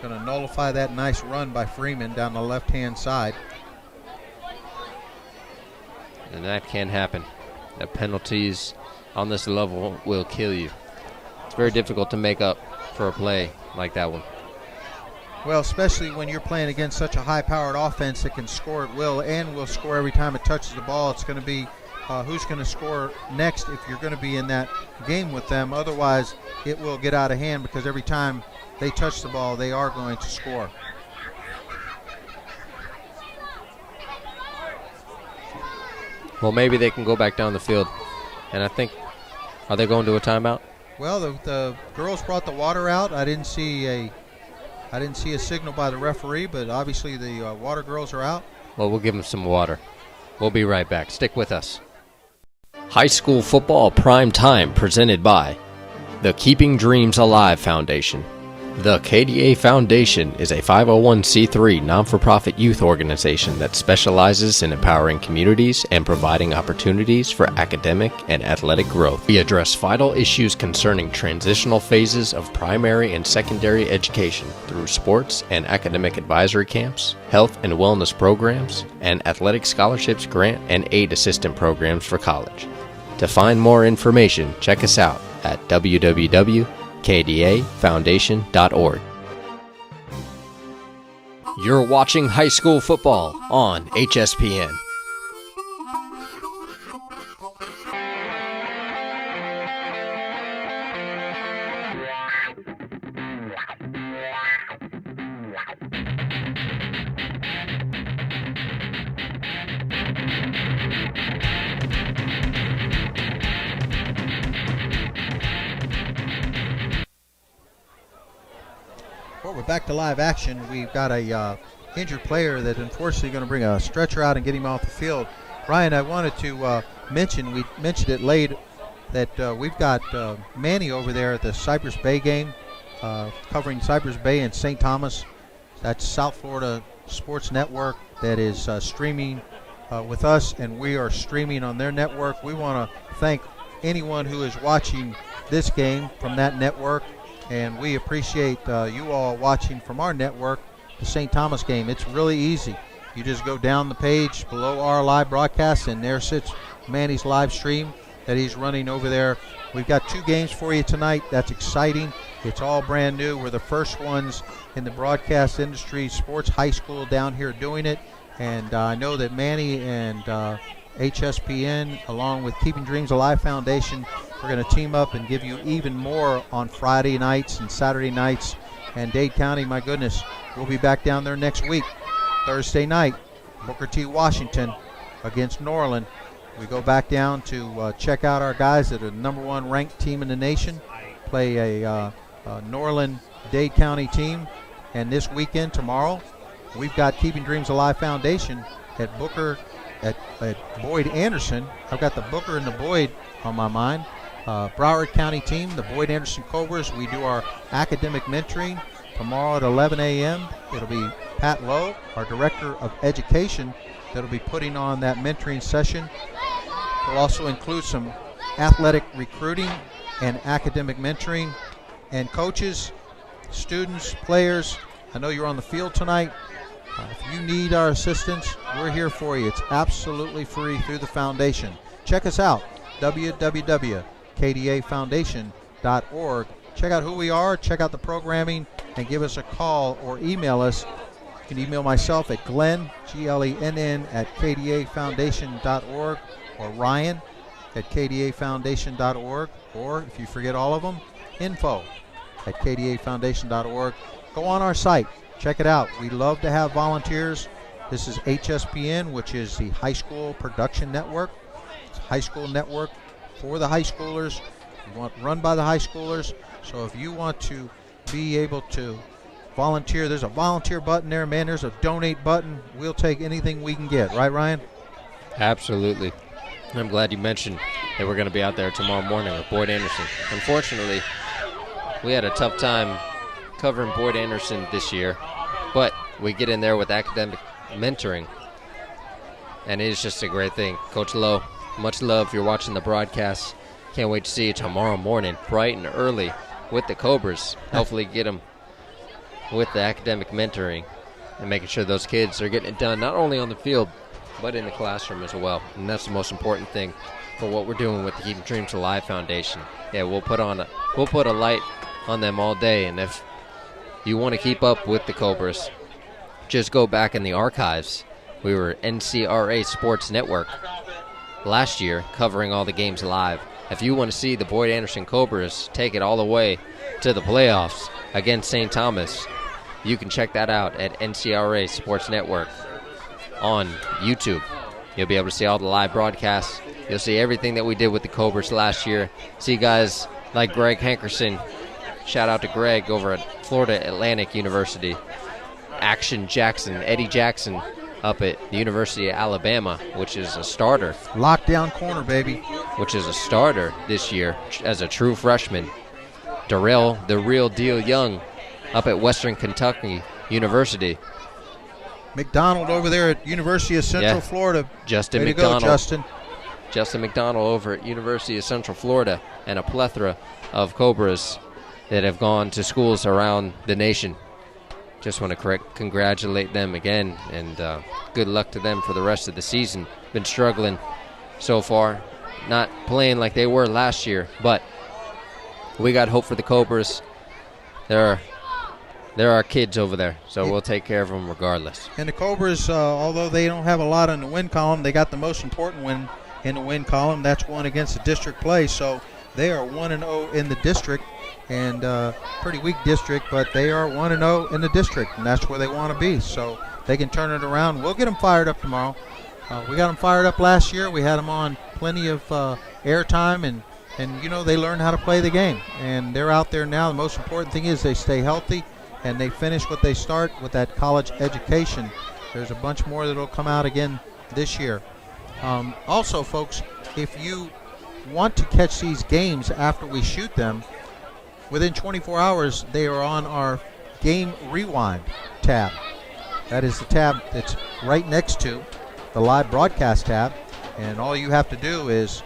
Going to nullify that nice run by Freeman down the left-hand side. And that can happen. The penalties on this level will kill you. It's very difficult to make up for a play like that one. Well, especially when you're playing against such a high-powered offense that can score at will and will score every time it touches the ball. It's going to be who's going to score next if you're going to be in that game with them. Otherwise, it will get out of hand because every time they touch the ball, they are going to score. Well, maybe they can go back down the field. And I think, are they going to a timeout? Well, the girls brought the water out. I didn't see a signal by the referee, but obviously the water girls are out. Well, we'll give them some water. We'll be right back. Stick with us. High school football prime time presented by the Keeping Dreams Alive Foundation. The KDA Foundation is a 501c3 non-for-profit youth organization that specializes in empowering communities and providing opportunities for academic and athletic growth. We address vital issues concerning transitional phases of primary and secondary education through sports and academic advisory camps, health and wellness programs, and athletic scholarships, grant and aid assistant programs for college. To find more information, check us out at www.kdafoundation.org. You're watching high school football on Hspn. Well, we're back to live action. We've got a injured player that unfortunately going to bring a stretcher out and get him off the field. Ryan, I wanted to mention, we mentioned it late, that we've got Manny over there at the Cypress Bay game, covering Cypress Bay and St. Thomas. That's South Florida Sports Network that is streaming with us, and we are streaming on their network. We want to thank anyone who is watching this game from that network. and we appreciate you all watching from our network the St. Thomas game. It's really easy. You just go down the page below our live broadcast, and there sits Manny's live stream that he's running over there. We've got 2 games for you tonight. That's exciting. It's all brand new. We're the first ones in the broadcast industry, sports high school down here doing it. And I know that Manny and Hspn, along with Keeping Dreams Alive Foundation, we're going to team up and give you even more on Friday nights and Saturday nights. And Dade County, my goodness, we'll be back down there next week. Thursday night, Booker T. Washington against Norland. We go back down to check out our guys that are the #1 ranked team in the nation, play a Norland Dade County team. And this weekend, tomorrow, we've got Keeping Dreams Alive Foundation at Booker, at Boyd Anderson. I've got the Booker and the Boyd on my mind. Broward County team, the Boyd Anderson Cobras. We do our academic mentoring tomorrow at 11 a.m. It'll be Pat Lowe, our Director of Education, that'll be putting on that mentoring session. We'll also include some athletic recruiting and academic mentoring. And coaches, students, players, I know you're on the field tonight. If you need our assistance, we're here for you. It's absolutely free through the foundation. Check us out, www.kdafoundation.org. Check out who we are, check out the programming, and give us a call or email us. You can email myself at Glenn, Glenn, at kdafoundation.org, or Ryan at kdafoundation.org, or if you forget all of them, info at kdafoundation.org. Go on our site, check it out. We love to have volunteers. This is Hspn, which is the High School Production Network. It's a high school network for the high schoolers. Run by the high schoolers. So if you want to be able to volunteer, there's a volunteer button there, man. There's a donate button. We'll take anything we can get. Right, Ryan? Absolutely. I'm glad you mentioned that we're going to be out there tomorrow morning with Boyd Anderson. Unfortunately, we had a tough time covering Boyd Anderson this year, but we get in there with academic mentoring, and it is just a great thing. Coach Lowe, much love if you're watching the broadcast. Can't wait to see you tomorrow morning, bright and early, with the Cobras. Hopefully get them with the academic mentoring and making sure those kids are getting it done, not only on the field, but in the classroom as well. And that's the most important thing for what we're doing with the Keeping Dreams Alive Foundation. Yeah, we'll put a light on them all day. And if you want to keep up with the Cobras, just go back in the archives. We were NCRA Sports Network last year covering all the games live. If you want to see the Boyd Anderson Cobras take it all the way to the playoffs against St. Thomas, you can check that out at NCRA Sports Network on YouTube. You'll be able to see all the live broadcasts. You'll see everything that we did with the Cobras last year. See guys like Greg Hankerson. Shout out to Greg over at Florida Atlantic University. Action Jackson, Eddie Jackson, up at the University of Alabama, which is a starter. Lockdown corner, baby. Which is a starter this year as a true freshman. Darrell, the real deal Young, up at Western Kentucky University. McDonald over there at University of Central Florida. Justin Way McDonald. to go, Justin. Justin McDonald over at University of Central Florida, and a plethora of Cobras that have gone to schools around the nation. Just want to congratulate them again, and good luck to them for the rest of the season. Been struggling so far, not playing like they were last year, but we got hope for the Cobras. There are kids over there, so we'll take care of them regardless. And the Cobras, although they don't have a lot in the win column, they got the most important win in the win column. That's one against the district play, so they are 1-0 in the district, and pretty weak district, but they are 1-0 in the district, and that's where they want to be. So they can turn it around. We'll get them fired up tomorrow. We got them fired up last year. We had them on plenty of airtime, and they learned how to play the game, and they're out there now. The most important thing is they stay healthy, and they finish what they start with that college education. There's a bunch more that will come out again this year. Also, folks, if you want to catch these games after we shoot them, within 24 hours, they are on our Game Rewind tab. That is the tab that's right next to the live broadcast tab, and all you have to do is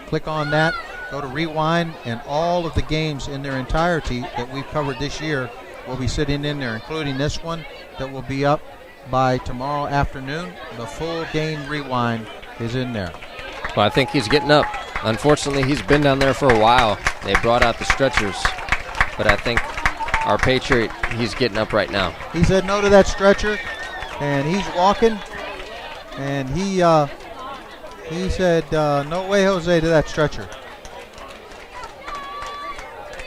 click on that, go to rewind, and all of the games in their entirety that we've covered this year will be sitting in there, including this one that will be up by tomorrow afternoon. The full game rewind is in there. Well, I think he's getting up. Unfortunately, he's been down there for a while. They brought out the stretchers, but I think our Patriot, he's getting up right now. He said no to that stretcher, and he's walking, and he said no way, Jose, to that stretcher.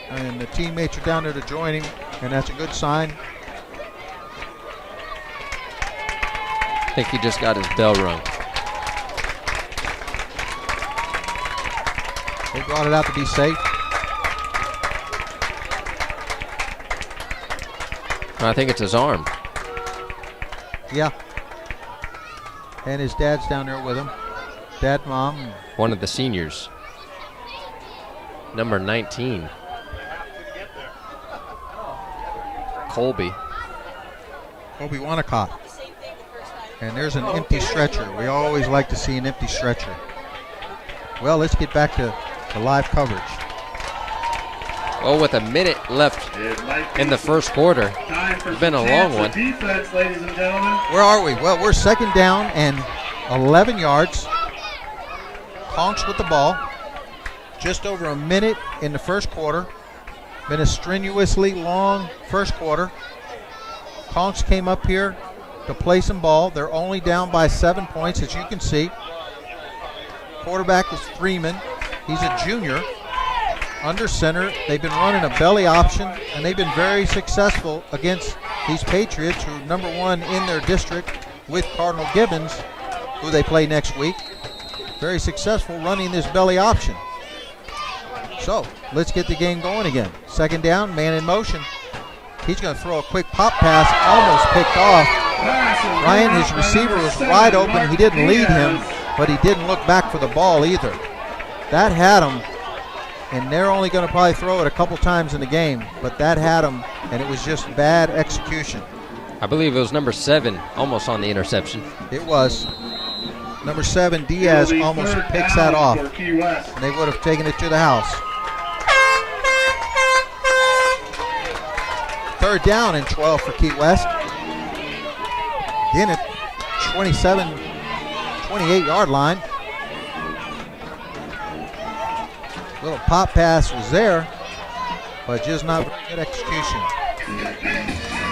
And the teammates are down there to join him, and that's a good sign. I think he just got his bell rung. They brought it out to be safe. I think it's his arm. Yeah. And his dad's down there with him. Dad, mom. One of the seniors. Number 19. Colby Wanacott. And there's an empty stretcher. We always like to see an empty stretcher. Well, let's get back to the live coverage. Well, with a minute left in the first quarter, it's been a long one. Defense, ladies and gentlemen. Where are we? Well, we're second down and 11 yards. Conchs with the ball. Just over a minute in the first quarter. Been a strenuously long first quarter. Conchs came up here to play some ball. They're only down by 7 points, as you can see. Quarterback is Freeman. He's a junior. Under center, they've been running a belly option, and they've been very successful against these Patriots, who are number one in their district with Cardinal Gibbons, who they play next week. Very successful running this belly option. So let's get the game going again. Second down, man in motion. He's going to throw a quick pop pass, almost picked off. Ryan, his receiver, was wide open. He didn't lead him, but he didn't look back for the ball either. That had him, and they're only going to probably throw it a couple times in the game, but that had him, and it was just bad execution. I believe it was number 7, almost on the interception. It was. Number 7, Diaz, almost picks that off, and they would have taken it to the house. Third down and 12 for Key West. Again at 27, 28-yard line. Little pop pass was there, but just not very good execution.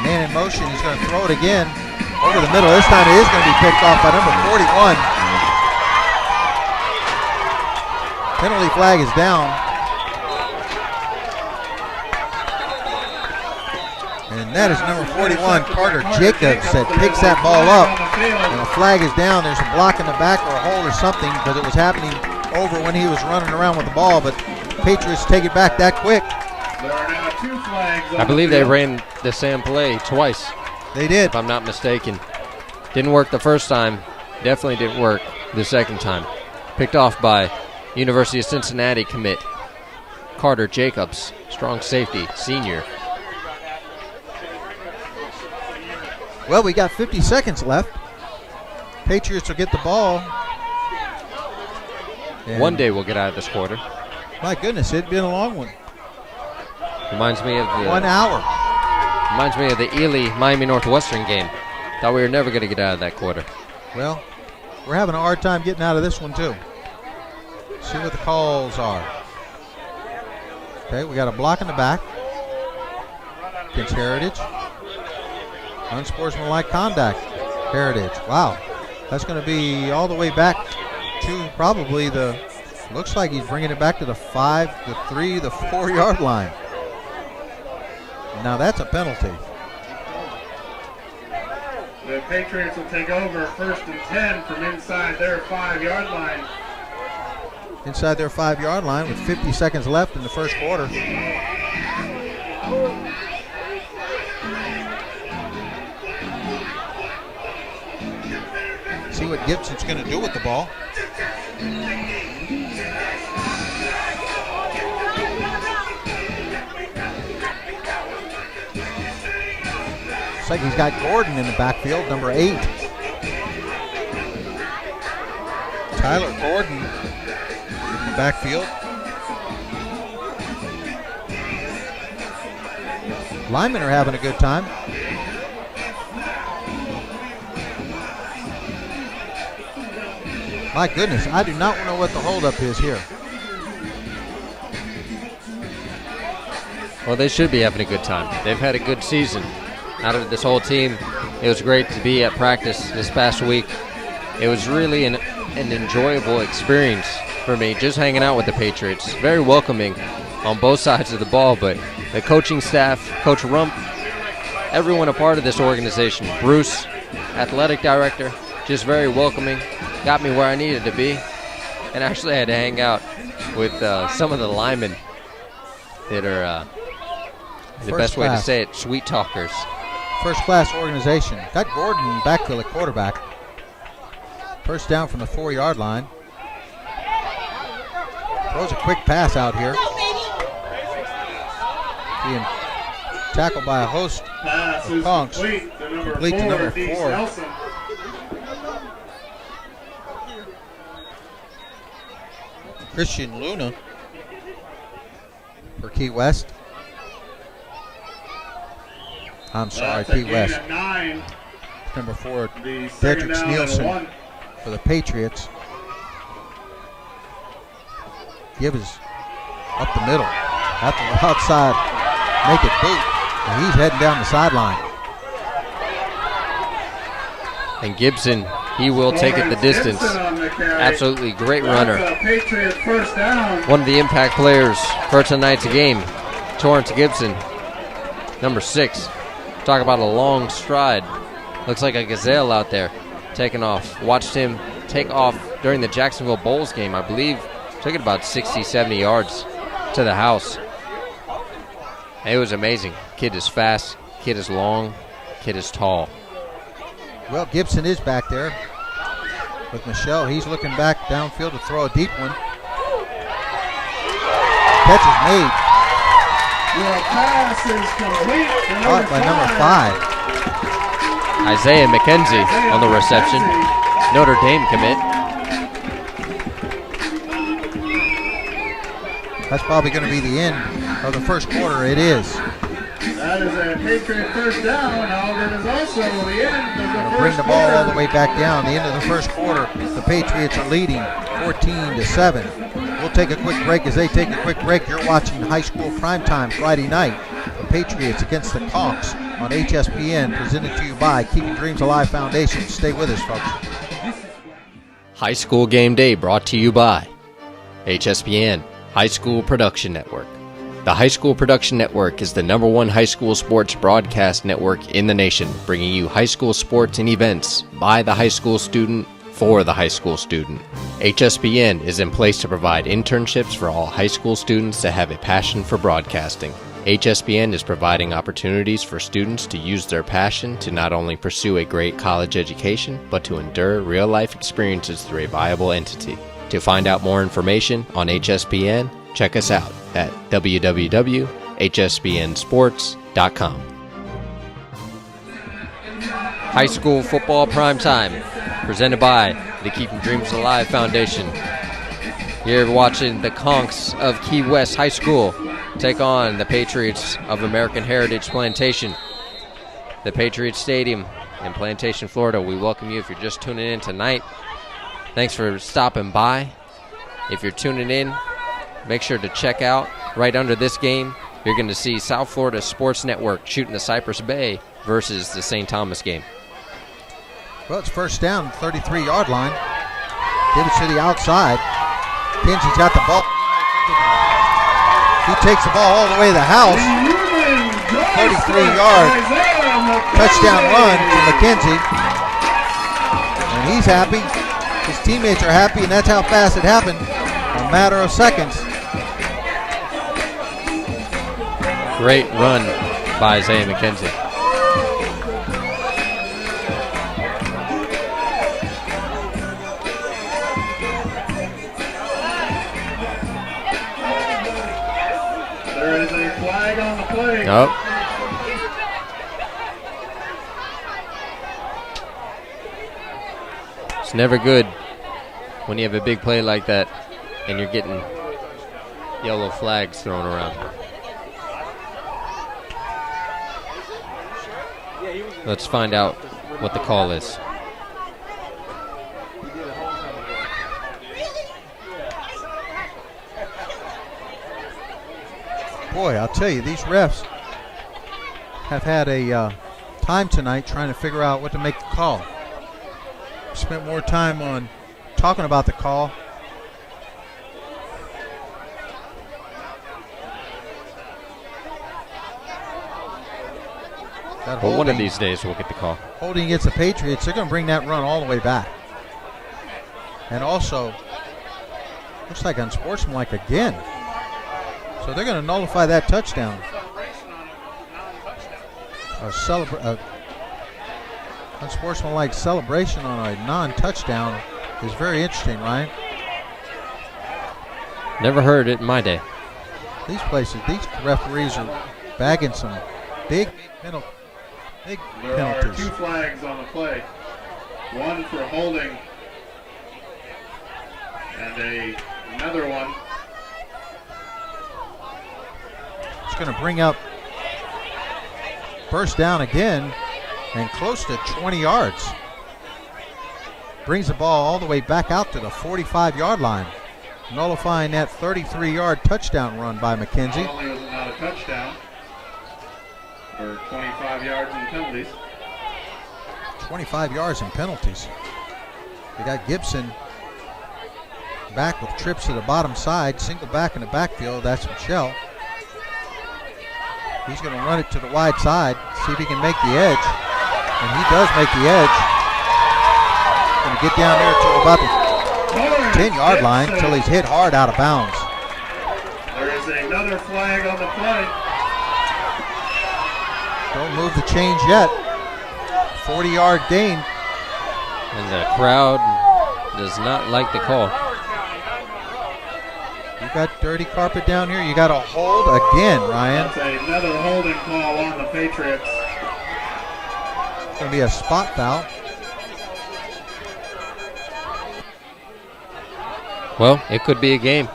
Man in motion, he's going to throw it again over the middle. This time it is going to be picked off by number 41. Penalty flag is down. And that is number 41, Carter Jacobs, that picks that ball up. And a flag is down. There's a block in the back or a hold or something, because it was happening over when he was running around with the ball, but Patriots take it back that quick. There are now 2 flags. I believe they ran the same play twice, They did. if I'm not mistaken. Didn't work the first time. Definitely didn't work the second time. Picked off by University of Cincinnati commit Carter Jacobs, strong safety, senior. Well, we got 50 seconds left. Patriots will get the ball. And One day we'll get out of this quarter. my goodness, it'd been a long one. Reminds me of the 1 hour. Reminds me of the Ely Miami Northwestern game. Thought we were never going to get out of that quarter. Well, we're having a hard time getting out of this one, too. See what the calls are. Okay, we got a block in the back against Heritage. Unsportsmanlike conduct, Heritage. Wow, that's going to be all the way back to probably the, looks like he's bringing it back to the 5, the 3, the 4-yard line. Now that's a penalty. The Patriots will take over 1st and 10 from inside their 5-yard line. Inside their 5-yard line with 50 seconds left in the first quarter. See what Gibson's going to do with the ball. Looks like he's got Gordon in the backfield, number 8. Tyler Gordon in the backfield. Linemen are having a good time. My goodness, I do not know what the holdup is here. Well, they should be having a good time. They've had a good season out of this whole team. It was great to be at practice this past week. It was really an enjoyable experience for me, just hanging out with the Patriots. Very welcoming on both sides of the ball, but the coaching staff, Coach Rump, everyone a part of this organization, Bruce, athletic director, just very welcoming. Got me where I needed to be, and actually I had to hang out with some of the linemen that are, the best way to say it, sweet talkers. First class organization. Got Gordon back to the quarterback. First down from the 4-yard line. Throws a quick pass out here. Being tackled by a host of Conchs. Complete to number 4. Christian Luna for Key West. I'm sorry, Key West. Number 4, Dedrick Nielsen for the Patriots. Gibbs up the middle. At the outside, make it boot. And he's heading down the sideline. And Gibson, he will take it the distance. Absolutely great runner. One of the impact players for tonight's game, Torrance Gibson, number 6. Talk about a long stride. Looks like a gazelle out there taking off. Watched him take off during the Jacksonville Bowls game. I believe took it about 60, 70 yards to the house. It was amazing. Kid is fast, kid is long, kid is tall. Well, Gibson is back there with Michel. He's looking back downfield to throw a deep one. Catch is made. Your pass is complete. Caught by number 5. Isaiah McKenzie on the reception. Notre Dame commit. That's probably going to be the end of the first quarter. It is. That is a Patriot first down. However, it is also the end of the first Bring the ball quarter. all the way back down. The end of the first quarter. The Patriots are leading 14-7. We'll take a quick break. As they take a quick break, you're watching High School Primetime Friday night. The Patriots against the Conchs on Hspn, presented to you by Keeping Dreams Alive Foundation. Stay with us, folks. High School Game Day brought to you by HSPN, High School Production Network. The High School Production Network is the #1 high school sports broadcast network in the nation, bringing you high school sports and events by the high school student for the high school student. HSPN is in place to provide internships for all high school students that have a passion for broadcasting. HSPN is providing opportunities for students to use their passion to not only pursue a great college education, but to endure real-life experiences through a viable entity. To find out more information on HSPN, check us out at www.hspnsports.com. High School Football Primetime, presented by the Keeping Dreams Alive Foundation. You're watching the Conchs of Key West High School take on the Patriots of American Heritage Plantation. The Patriots Stadium in Plantation, Florida. We welcome you if you're just tuning in tonight. Thanks for stopping by. If you're tuning in, make sure to check out right under this game. You're going to see South Florida Sports Network shooting the Cypress Bay versus the St. Thomas game. Well, it's first down, 33-yard line. Give it to the outside. Kenzie's got the ball. He takes the ball all the way to the house. 33-yard touchdown run for McKenzie. And he's happy. His teammates are happy, and that's how fast it happened. A matter of seconds. Great run by Isaiah McKenzie. There is a flag on the play. Oh. It's never good when you have a big play like that and you're getting yellow flags thrown around. Let's find out what the call is. Boy, I'll tell you, these refs have had a time tonight trying to figure out what to make the call. Spent more time on talking about the call. Well, one of these days we'll get the call. Holding against the Patriots, they're going to bring that run all the way back. And also, looks like unsportsmanlike again. So they're going to nullify that touchdown. Unsportsmanlike celebration on a non-touchdown is very interesting, Ryan. Never heard it in my day. These referees are bagging some big penalties. There are 2 flags on the play. One for holding and another one. It's going to bring up first down again and close to 20 yards. Brings the ball all the way back out to the 45-yard line, nullifying that 33-yard touchdown run by McKenzie. Not only was it not a touchdown, for 25 yards in penalties. 25 yards in penalties. They got Gibson back with trips to the bottom side, single back in the backfield. That's Michel. He's going to run it to the wide side, see if he can make the edge. And he does make the edge. Going to get down there to about the 10-yard line until he's hit hard out of bounds. There is another flag on the play. Don't move the chains yet. 40-yard gain. And the crowd does not like the call. You got dirty carpet down here. You got a hold again, Ryan. That's another holding call on the Patriots. It's going to be a spot foul. Well, it could be a game.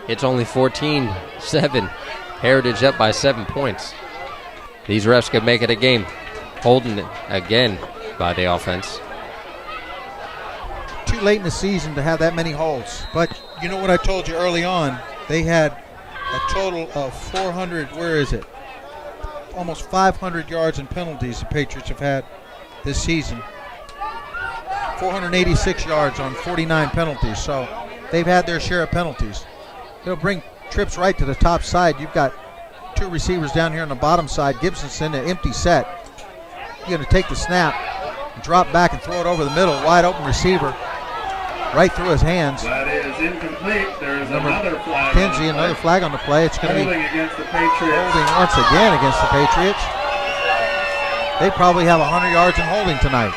It's only 14-7. Heritage up by 7 points. These refs could make it a game. Holding it again by the offense. Too late in the season to have that many holds. But you know what I told you early on? They had a total of 400, where is it? Almost 500 yards in penalties the Patriots have had this season. 486 yards on 49 penalties. So they've had their share of penalties. They'll bring trips right to the top side. You've got 2 receivers down here on the bottom side. Gibson's in an empty set. You're going to take the snap, drop back and throw it over the middle. Wide open receiver right through his hands. That is incomplete. There is another flag. Kenzie, another flag on the play. It's going to be against the Patriots. Holding once again against the Patriots. They probably have 100 yards in holding tonight.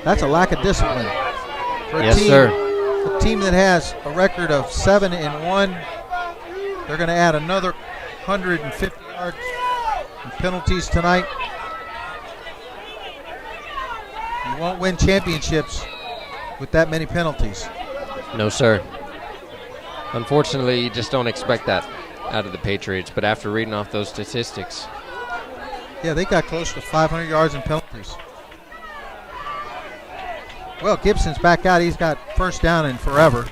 That's a lack of discipline. For yes, team, sir. A team that has a record of 7-1, they're going to add another 150 yards in penalties tonight. You won't win championships with that many penalties. No, sir. Unfortunately, you just don't expect that out of the Patriots. But after reading off those statistics. Yeah, they got close to 500 yards in penalties. Well, Gibson's back out. He's got first down in forever.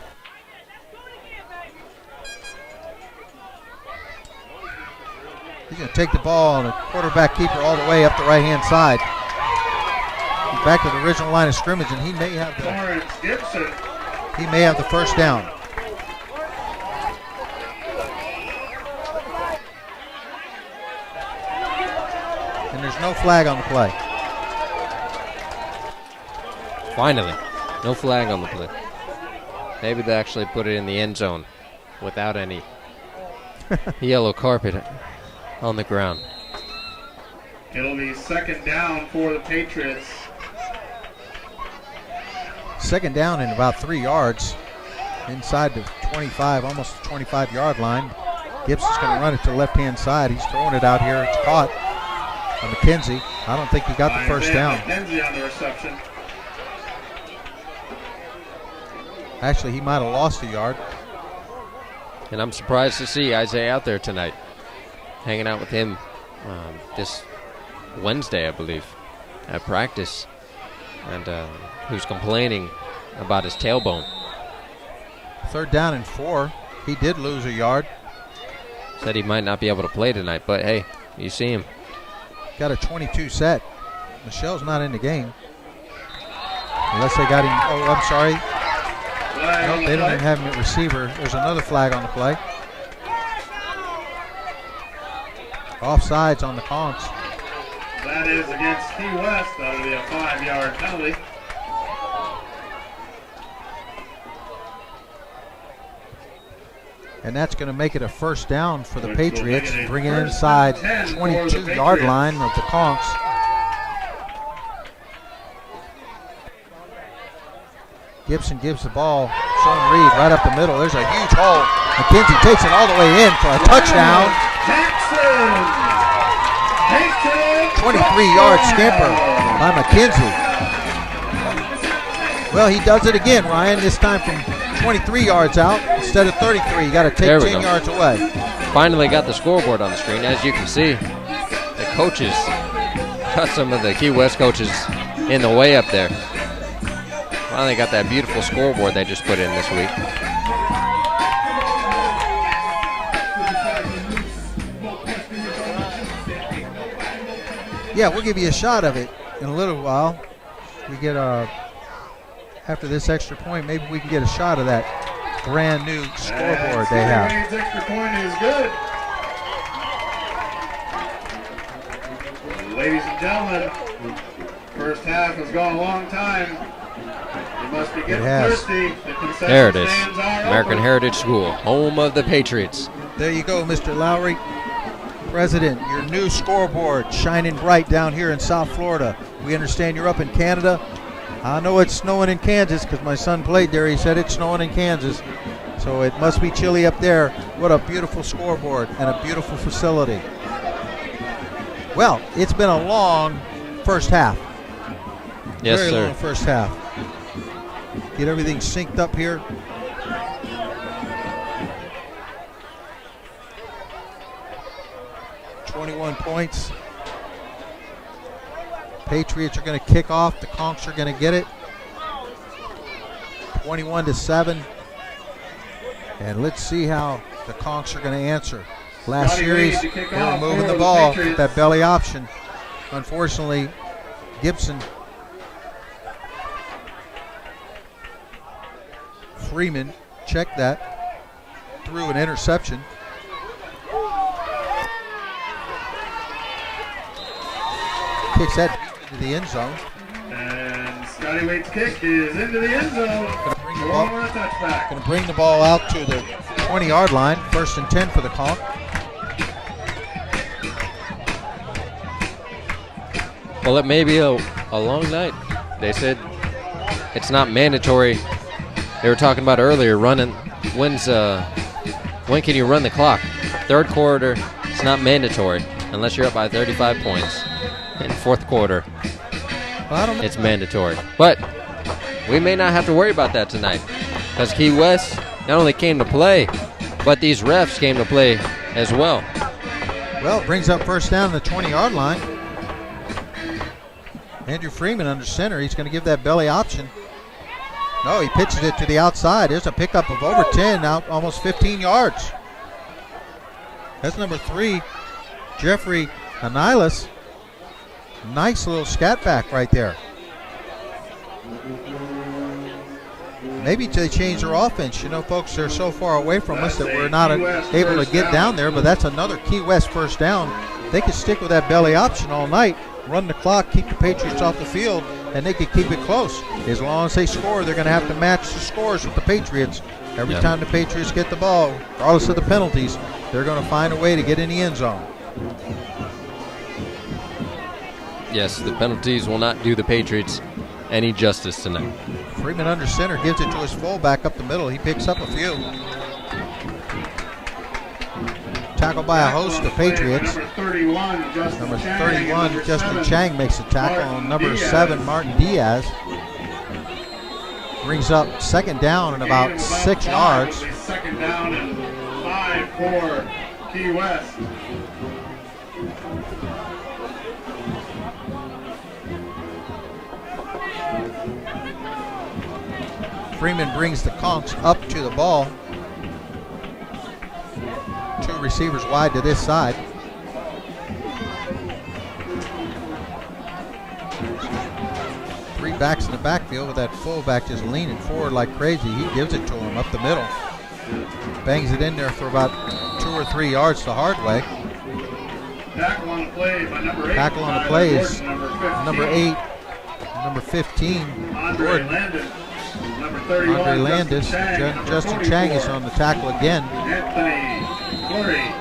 He's going to take the ball and a quarterback keeper all the way up the right-hand side. He's back to the original line of scrimmage, and he may have the first down. And there's no flag on the play. Finally, no flag on the play. Maybe they actually put it in the end zone without any yellow carpet on the ground. It'll be second down for the Patriots. Second down in about 3 yards inside the 25, almost the 25-yard line. Gibson's going to run it to the left-hand side. He's throwing it out here. It's caught by McKenzie. I don't think he got the first down. McKenzie on the reception. Actually, he might have lost a yard. And I'm surprised to see Isaiah out there tonight, hanging out with him this Wednesday, I believe, at practice. And he was complaining about his tailbone. 3rd down and 4. He did lose a yard. Said he might not be able to play tonight, but hey, you see him. Got a 22 set. Michel's not in the game. Unless they got him. Oh, I'm sorry. Nope, they don't even have him at receiver. There's another flag on the play. Offsides on the Conchs. That is against Key West. That'll be a 5-yard penalty. And that's going to make it a 1st down for the Patriots. Bring it inside 22-yard line of the Conchs. Gibson gives the ball. Sean Reed right up the middle. There's a huge hole. McKenzie takes it all the way in for a touchdown. 23-yard scamper by McKenzie. Well, he does it again, Ryan, this time from 23 yards out instead of 33. You got to take 10 yards away. Finally got the scoreboard on the screen. As you can see, the coaches got some of the Key West coaches in the way up there. Finally got that beautiful scoreboard they just put in this week. Yeah, we'll give you a shot of it in a little while. We get after this extra point, maybe we can get a shot of that brand new scoreboard they have. Extra point is good. Ladies and gentlemen, first half has gone a long time. You must be getting thirsty. There it is. American Heritage School, home of the Patriots. There you go, Mr. Lowry. President, your new scoreboard shining bright down here in South Florida. We understand you're up in Canada. I know it's snowing in Kansas because my son played there. He said it's snowing in Kansas. So it must be chilly up there. What a beautiful scoreboard and a beautiful facility. Well, it's been a long first half. Yes, Very sir. long first half. Get everything synced up here. Points. Patriots are going to kick off. The Conchs are going to get it. 21-7. And let's see how the Conchs are going to answer. Last series, they were moving the ball with that belly option. Unfortunately, Gibson, Freeman, check that, threw an interception. Kicks that into the end zone. And Scotty Waite's kick is into the end zone. Going to bring the ball out to the 20-yard line. 1st and 10 for the Conch. Well, it may be a long night. They said it's not mandatory. They were talking about earlier running. When can you run the clock? 3rd quarter, it's not mandatory unless you're up by 35 points. In 4th quarter, it's mandatory. But we may not have to worry about that tonight because Key West not only came to play, but these refs came to play as well. Well, it brings up 1st down the 20-yard line. Andrew Freeman under center. He's going to give that belly option. No, he pitches it to the outside. There's a pickup of over 10, out almost 15 yards. That's number 3, Jeffrey Anilis. Nice little scat back right there. Maybe they change their offense. You know, folks, they're so far away from us that we're not able to get down there, but that's another Key West 1st down. They could stick with that belly option all night, run the clock, keep the Patriots off the field, and they could keep it close. As long as they score, they're going to have to match the scores with the Patriots. Every time the Patriots get the ball, regardless of the penalties, they're going to find a way to get in the end zone. Yes, the penalties will not do the Patriots any justice tonight. Freeman under center gives it to his fullback up the middle. He picks up a few. Tackled by a host of Patriots. Number 31, Justin Chang makes a tackle on number 7, Martin Diaz. Brings up 2nd down and about 6 yards. 2nd down and 5 for Key West. Freeman brings the Conchs up to the ball. 2 receivers wide to this side. Three backs in the backfield with that fullback just leaning forward like crazy. He gives it to him up the middle. Bangs it in there for about 2 or 3 yards the hard way. Tackle on the play by number 8. Tackle on the play is number 8, number 15, Andre Gordon. Landis. Number 31, Andre Landis. Justin Chang is on the tackle again. Anthony Fleury.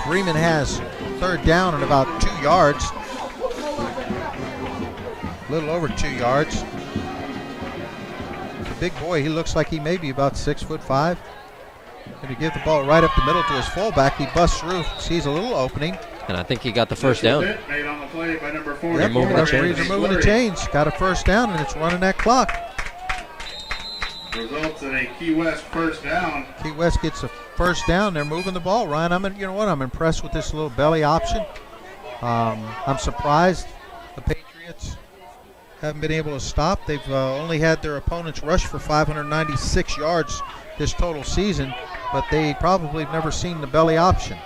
Freeman has 3rd down and about 2 yards. A little over 2 yards. The big boy, he looks like he may be about 6'5". Going to give the ball right up the middle to his fullback. He busts through, sees a little opening. And I think he got the first down. Made on the play by number 4. Yep, moving the referees chains. are moving the chains. Got a first down, and it's running that clock. Results in a Key West first down. Key West gets a first down. They're moving the ball, Ryan. You know what? I'm impressed with this little belly option. I'm surprised the Patriots haven't been able to stop. They've only had their opponents rush for 596 yards this total season, but they probably have never seen the belly option.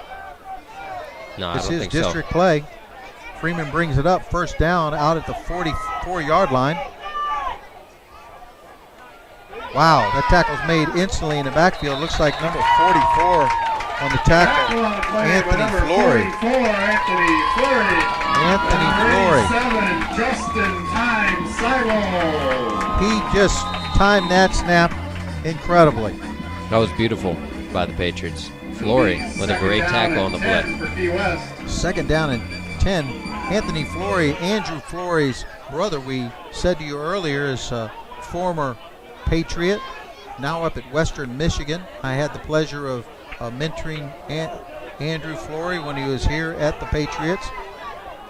No, This I don't is think district so. play. Freeman brings it up, first down out at the 44-yard line. Wow, that tackle's made instantly in the backfield. Looks like number 44 on the tackle, On the play by Anthony number Fleury. 44, Anthony Fleury. Anthony Number Fleury. 87, Justin Time Silo. He just timed that snap incredibly. That was beautiful by the Patriots. Flory with a great tackle on the play. 10 for Key West. 2nd down and 10. Anthony Fleury, Andrew Fleury's brother, we said to you earlier, is a former Patriot, now up at Western Michigan. I had the pleasure of mentoring Andrew Fleury when he was here at the Patriots.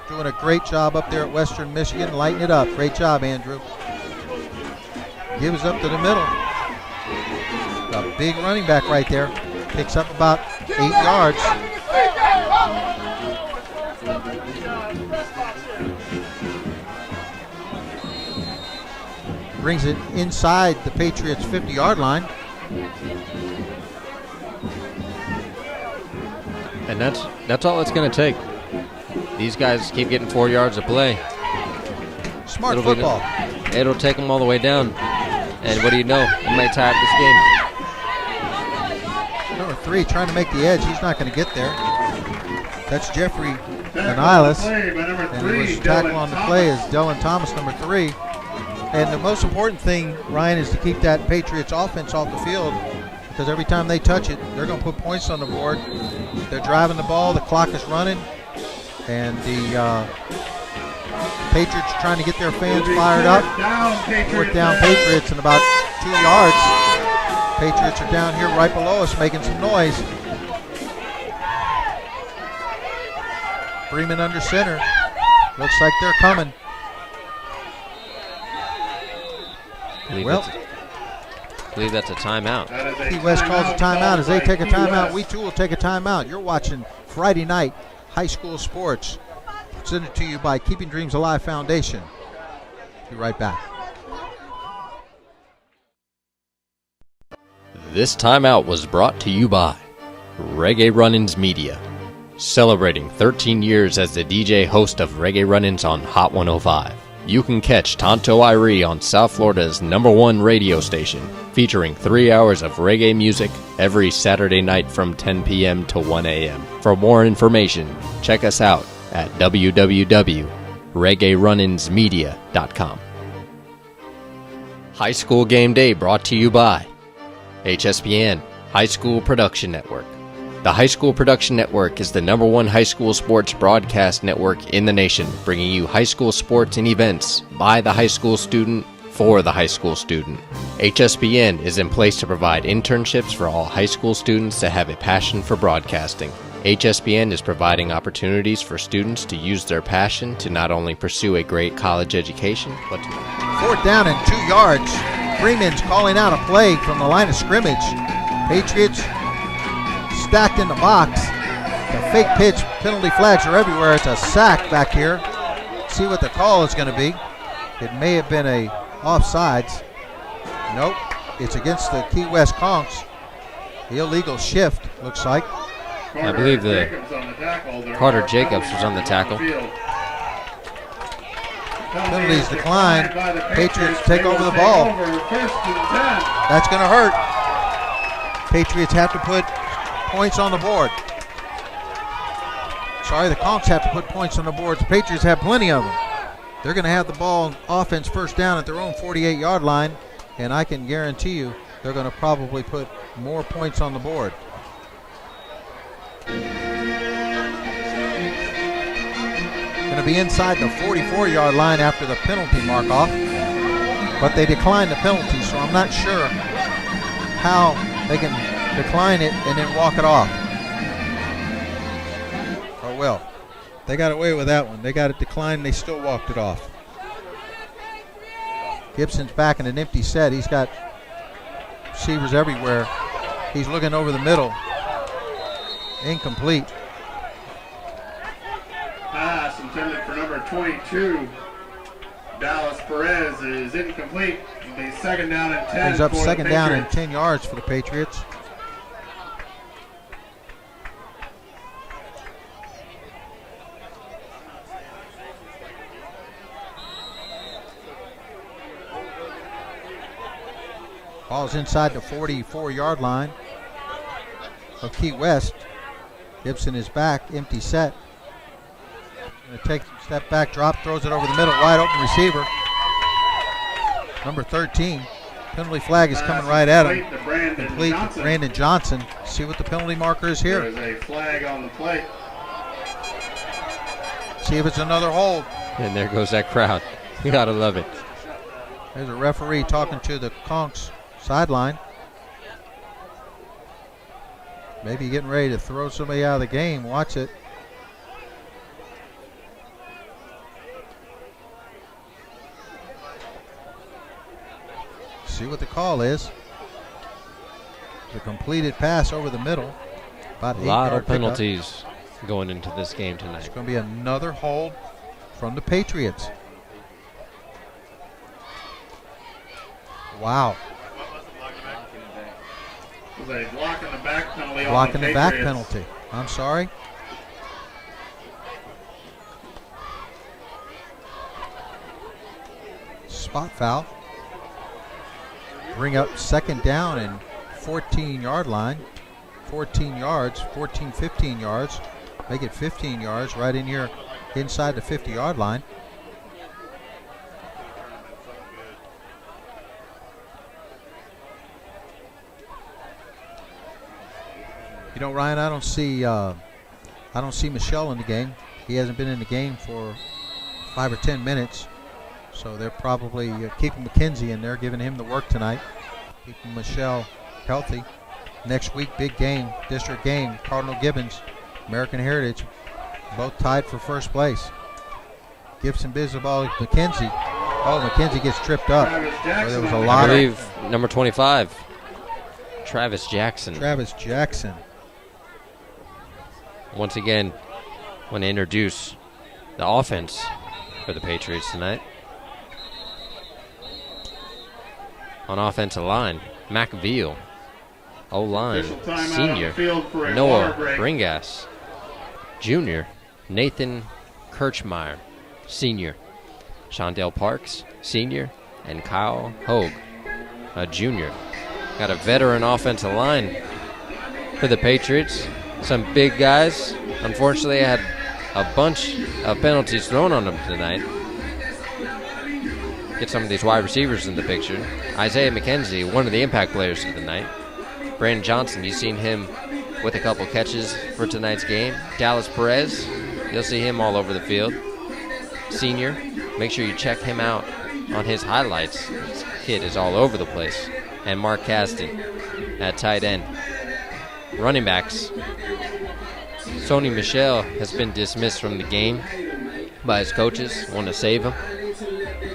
Doing a great job up there at Western Michigan, lighting it up. Great job, Andrew. Gives up to the middle. A big running back right there. Picks up about 8 yards. Brings it inside the Patriots' 50-yard line. And that's all it's going to take. These guys keep getting 4 yards of play. Smart football. It'll take them all the way down. And what do you know? It might tie up this game. Number 3 trying to make the edge. He's not going to get there. That's Jeffrey Anilis. And it was tackle on the play is Dylan Thomas, number 3. And the most important thing, Ryan, is to keep that Patriots offense off the field, because every time they touch it, they're going to put points on the board. They're driving the ball, the clock is running, and the Patriots are trying to get their fans fired up. 4th down Patriots and about 2 yards. Patriots are down here right below us making some noise. Freeman under center. Looks like they're coming. I believe that's a timeout. Key West calls a timeout. As they take a timeout, we too will take a timeout. You're watching Friday Night High School Sports, presented to you by Keeping Dreams Alive Foundation. Be right back. This timeout was brought to you by Reggae Run-Ins Media, celebrating 13 years as the DJ host of Reggae Run-Ins on Hot 105. You can catch Tonto Irie on South Florida's #1 radio station, featuring 3 hours of reggae music every Saturday night from 10 p.m. to 1 a.m. For more information, check us out at www.reggaerunninsmedia.com. High School Game Day brought to you by Hspn, High School Production Network. The High School Production Network is the #1 high school sports broadcast network in the nation, bringing you high school sports and events by the high school student for the high school student. Hspn is in place to provide internships for all high school students that have a passion for broadcasting. Hspn is providing opportunities for students to use their passion to not only pursue a great college education, but to... 4th down and 2 yards. Freeman's calling out a play from the line of scrimmage. Patriots stacked in the box. The fake pitch, penalty flags are everywhere. It's a sack back here. See what the call is going to be. It may have been a offsides. Nope, it's against the Key West Conchs. The illegal shift, looks like. I believe the Carter Jacobs was on the tackle. Penalties declined. Patriots take over the ball. That's going to hurt. Patriots have to put points on the board. Sorry, the Conchs have to put points on the board. The Patriots have plenty of them. They're going to have the ball offense first down at their own 48-yard line, and I can guarantee you they're going to probably put more points on the board. Going to be inside the 44-yard line after the penalty mark-off, but they declined the penalty, so I'm not sure how they can decline it and then walk it off. Oh well, they got away with that one. They got it declined, they still walked it off. Gibson's back in an empty set. He's got receivers everywhere. He's looking over the middle. Incomplete. Pass intended for number 22. Dallas Perez is incomplete. The 2nd down and 10. Brings up 2nd down and 10 yards for the Patriots. Ball's inside the 44-yard line of Key West. Gibson is back, empty set. Going to take a step back, drop, throws it over the middle, wide open receiver. Number 13. Penalty flag is coming right at him. Complete to Brandon Johnson. See what the penalty marker is here. There is a flag on the plate. See if it's another hold. And there goes that crowd. You gotta love it. There's a referee talking to the Conchs sideline. Maybe getting ready to throw somebody out of the game. Watch it. See what the call is. The completed pass over the middle. About a lot of penalties going into this game tonight. It's going to be another hold from the Patriots. Wow. It was a block in the back penalty. Block in the back penalty. I'm sorry. Spot foul. Bring up 2nd down and 14-yard line. 14 yards, 14, 15 yards. Make it 15 yards right in here inside the 50-yard line. You know, Ryan, I don't see Michel in the game. He hasn't been in the game for 5 or 10 minutes. So they're probably keeping McKenzie in there, giving him the work tonight, keeping Michel healthy. Next week, big game, district game, Cardinal Gibbons, American Heritage, both tied for first place. Gibson bids the ball, McKenzie. Oh, McKenzie gets tripped up. There was a lot. I believe number 25, Travis Jackson. Travis Jackson. Once again, want to introduce the offense for the Patriots tonight. On offensive line, McVeal. O-line, senior, Noah Bringas. Junior, Nathan Kirchmeyer, senior. Shondell Parks, senior. And Kyle Hogue, a junior. Got a veteran offensive line for the Patriots. Some big guys. Unfortunately, had a bunch of penalties thrown on them tonight. Get some of these wide receivers in the picture. Isaiah McKenzie, one of the impact players of the night. Brandon Johnson, you've seen him with a couple catches for tonight's game. Dallas Perez, you'll see him all over the field. Senior, make sure you check him out on his highlights. This kid is all over the place. And Mark Caston at tight end. Running backs, Sony Michel has been dismissed from the game by his coaches, want to save him.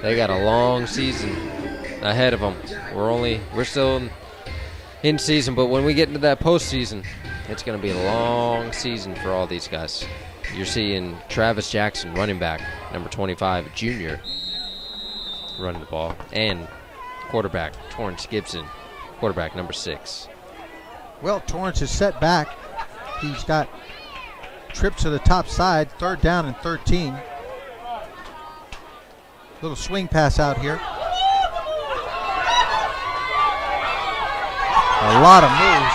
They got a long season ahead of them. We're still in season, but when we get into that postseason, it's going to be a long season for all these guys. You're seeing Travis Jackson, running back, number 25, junior, running the ball, and quarterback Torrance Gibson, quarterback number 6. Well, Torrance is set back. He's got trips to the top side, 3rd down and 13. Little swing pass out here. A lot of moves.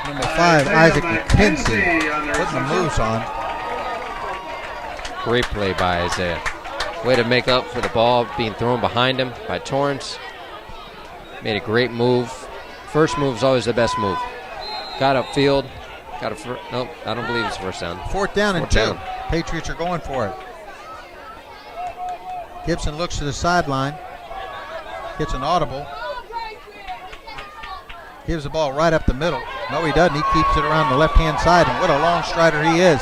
Number 5, Isaac McKenzie, putting the moves on. Great play by Isaiah. Way to make up for the ball being thrown behind him by Torrance. Made a great move. First move is always the best move. Got upfield. Nope, I don't believe it's first down. 4th down and 2. Patriots are going for it. Gibson looks to the sideline. Gets an audible. Gives the ball right up the middle. No, he doesn't. He keeps it around the left-hand side, and what a long strider he is.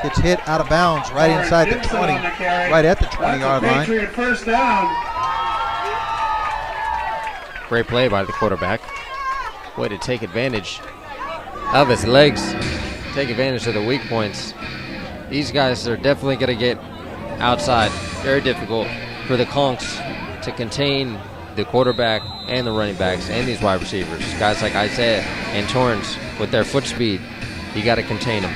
Gets hit out of bounds right inside the 20, right at the 20-yard line. First down. Great play by the quarterback. Way to take advantage of his legs. Take advantage of the weak points. These guys are definitely going to get outside. Very difficult for the Conchs to contain the quarterback and the running backs and these wide receivers. Guys like Isaiah and Torrance with their foot speed, you got to contain them.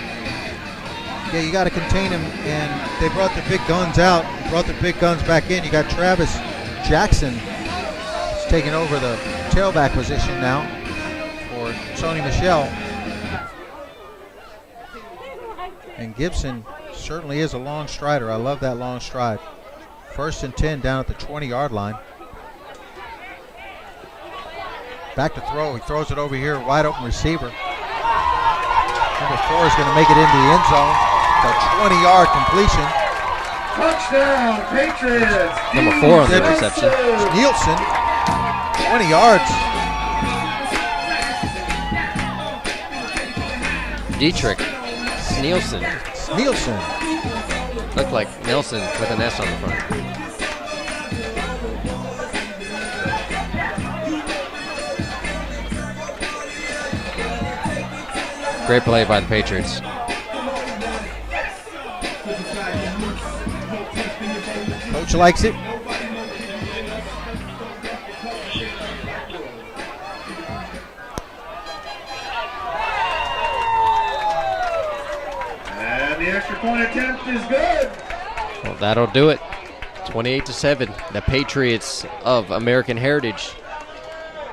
Yeah, you got to contain them, and they brought the big guns out, brought the big guns back in. You got Travis Jackson taking over the tailback position now for Sony Michel. And Gibson certainly is a long strider. I love that long stride. 1st and 10 down at the 20-yard line. Back to throw. He throws it over here, wide open receiver. Number 4 is going to make it into the end zone. The 20-yard completion. Touchdown, Patriots. Number 4 on the interception. Nielsen, 20 yards. Dietrich Nielsen. Nielsen. Looked like Nelson with an S on the front. Great play by the Patriots. Coach likes it. And the extra point attempt is good. Well, that'll do it. 28-7. The Patriots of American Heritage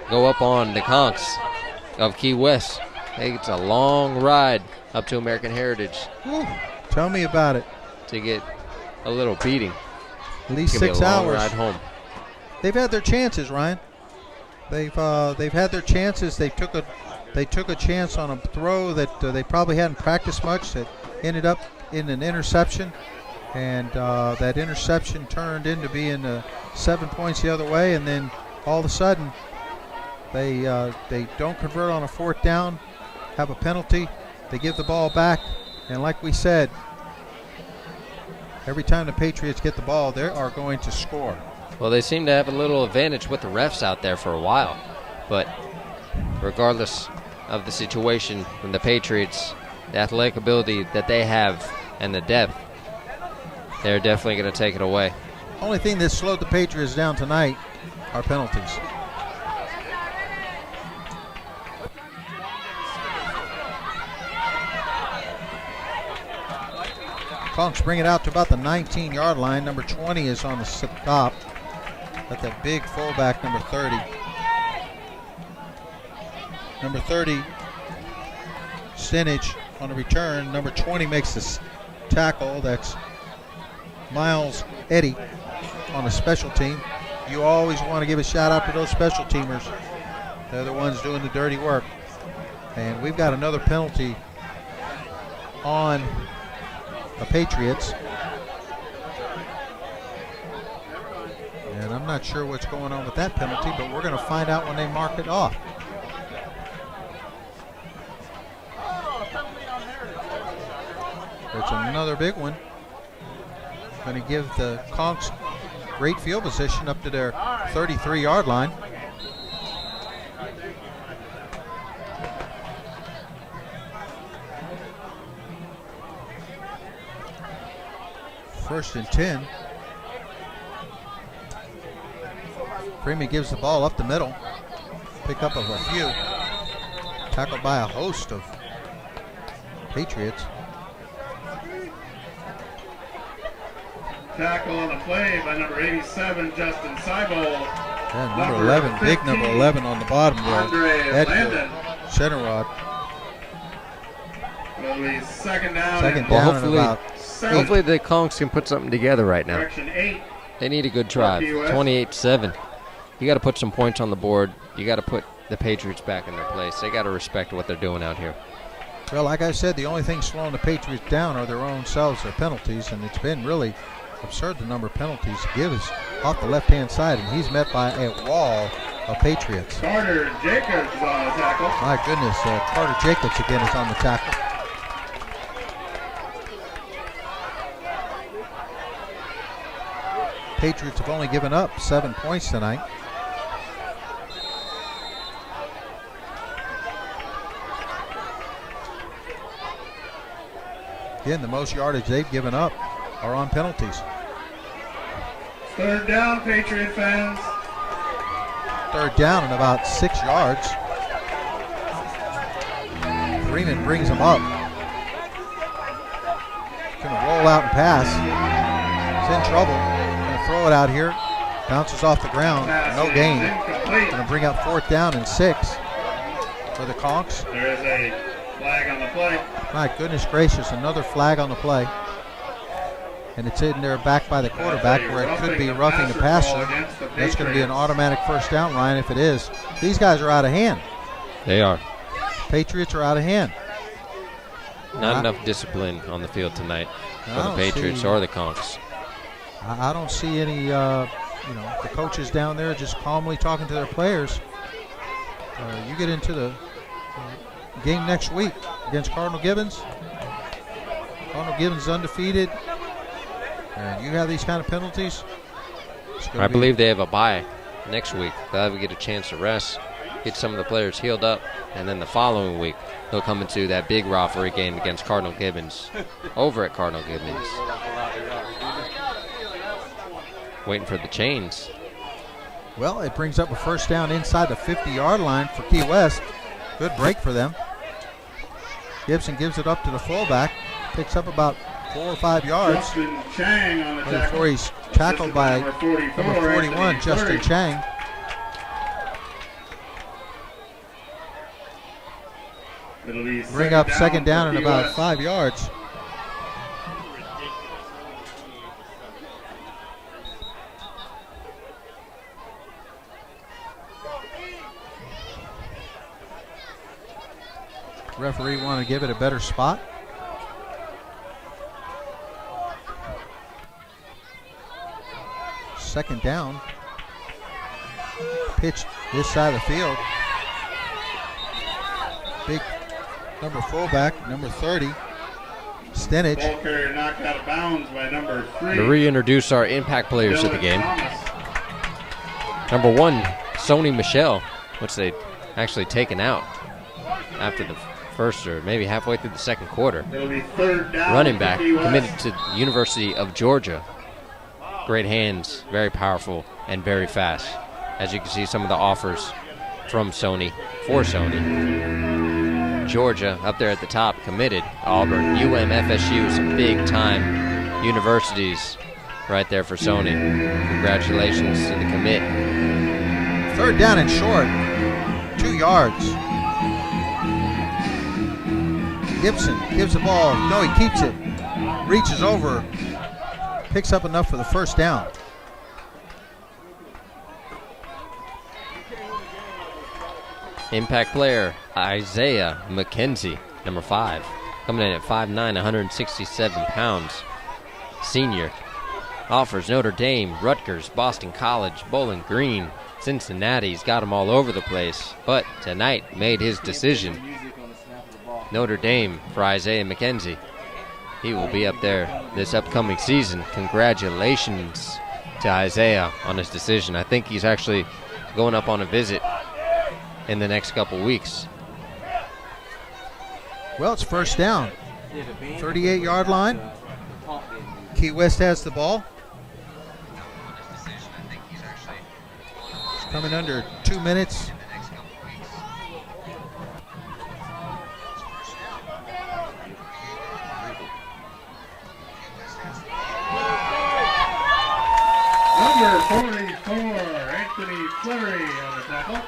go up on the Conchs of Key West. It's a long ride up to American Heritage. Whew. Tell me about it. To get a little beating. At least It's gonna 6 be a long hours. ride home. They've had their chances, Ryan. They've had their chances. They took a chance on a throw that they probably hadn't practiced much. That ended up in an interception, and that interception turned into being 7 points the other way. And then all of a sudden, they don't convert on a 4th down, have a penalty. They give the ball back, and like we said, every time the Patriots get the ball, they are going to score. Well, they seem to have a little advantage with the refs out there for a while. But regardless of the situation from the Patriots, the athletic ability that they have and the depth, they're definitely going to take it away. Only thing that slowed the Patriots down tonight are penalties. Conchs bring it out to about the 19-yard line. Number 20 is on the stop. Got that big fullback, number 30. Number 30, Sinich on the return. Number 20 makes the tackle. That's Miles Eddy on a special team. You always want to give a shout out to those special teamers. They're the ones doing the dirty work. And we've got another penalty on the Patriots. And I'm not sure what's going on with that penalty, but we're going to find out when they mark it off. It's another big one. Going to give the Conchs great field position up to their 33-yard line. First and 10. Freeman gives the ball up the middle. Pick up of a few. Tackled by a host of Patriots. Tackle on the play by number 87, Justin Seibold. Yeah, number 11, 15, big number 11 on the bottom there. Center rod. Will be second down. Second down and about hopefully the Conchs can put something together right now. Direction 8. They need a good drive. 28-7. You got to put some points on the board. You got to put the Patriots back in their place. They got to respect what they're doing out here. Well, like I said, the only thing slowing the Patriots down are their own selves, their penalties, and it's been really absurd the number of penalties he gives off the left-hand side, and he's met by a wall of Patriots. Carter Jacobs is on the tackle. My goodness, Carter Jacobs again is on the tackle. Patriots have only given up 7 points tonight. Again, the most yardage they've given up are on penalties. Third down, Patriot fans. Third down and about 6 yards. Freeman brings him up. Going to roll out and pass. He's in trouble. Going to throw it out here. Bounces off the ground. No gain. Going to bring up fourth down and 6 for the Conchs. There is a flag on the play. My goodness gracious, another flag on the play. And it's in there back by the quarterback where it could be roughing the passer. That's going to be an automatic first down, Ryan, if it is. These guys are out of hand. They are. Patriots are out of hand. Not enough discipline on the field tonight for the Patriots or the Conchs. I don't see any, the coaches down there just calmly talking to their players. You get into the game next week against Cardinal Gibbons. Cardinal Gibbons is undefeated. And you have these kind of penalties. I believe they have a bye next week. They'll get a chance to rest, get some of the players healed up, and then the following week they'll come into that big rivalry game against Cardinal Gibbons over at Cardinal Gibbons. Waiting for the chains. Well, it brings up a first down inside the 50-yard line for Key West. Good break for them. Gibson gives it up to the fullback. Picks up about 4 or 5 yards. Justin Chang on the tackle. Before he's tackled by number 41, Justin Chang. It'll be Bring up second down and about 5 yards. Referee want to give it a better spot. Second down. Pitch this side of the field. Big number fullback, number 30, Stenich. Ball carrier knocked out of bounds by number 3. To reintroduce our impact players of the game. Number 1, Sony Michel, which they actually taken out after the first or maybe halfway through the second quarter. It'll be third down. Running back, committed to the University of Georgia. Great hands, very powerful, and very fast. As you can see, some of the offers from Sony, for Sony. Georgia, up there at the top, committed. Auburn, FSU, some big-time universities right there for Sony. Congratulations to the commit. Third down and short, 2 yards. Gibson gives the ball. No, he keeps it. Reaches over. Picks up enough for the first down. Impact player, Isaiah McKenzie, number 5. Coming in at 5'9", 167 pounds. Senior. Offers Notre Dame, Rutgers, Boston College, Bowling Green, Cincinnati. He's got them all over the place. But tonight made his decision. Notre Dame for Isaiah McKenzie. he will be up there this upcoming season. Congratulations to Isaiah on his decision. I think he's actually going up on a visit in the next couple weeks. Well, it's first down. 38-yard line. Key West has the ball. It's coming under 2 minutes. Number 44, Anthony Fleury on the tackle.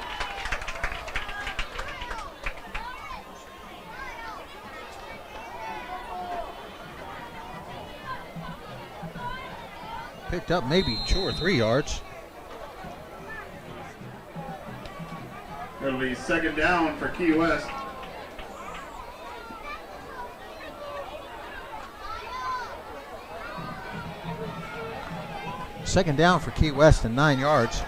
Picked up maybe 2 or 3 yards. It'll be second down for Key West. Second down for Key West and 9 yards.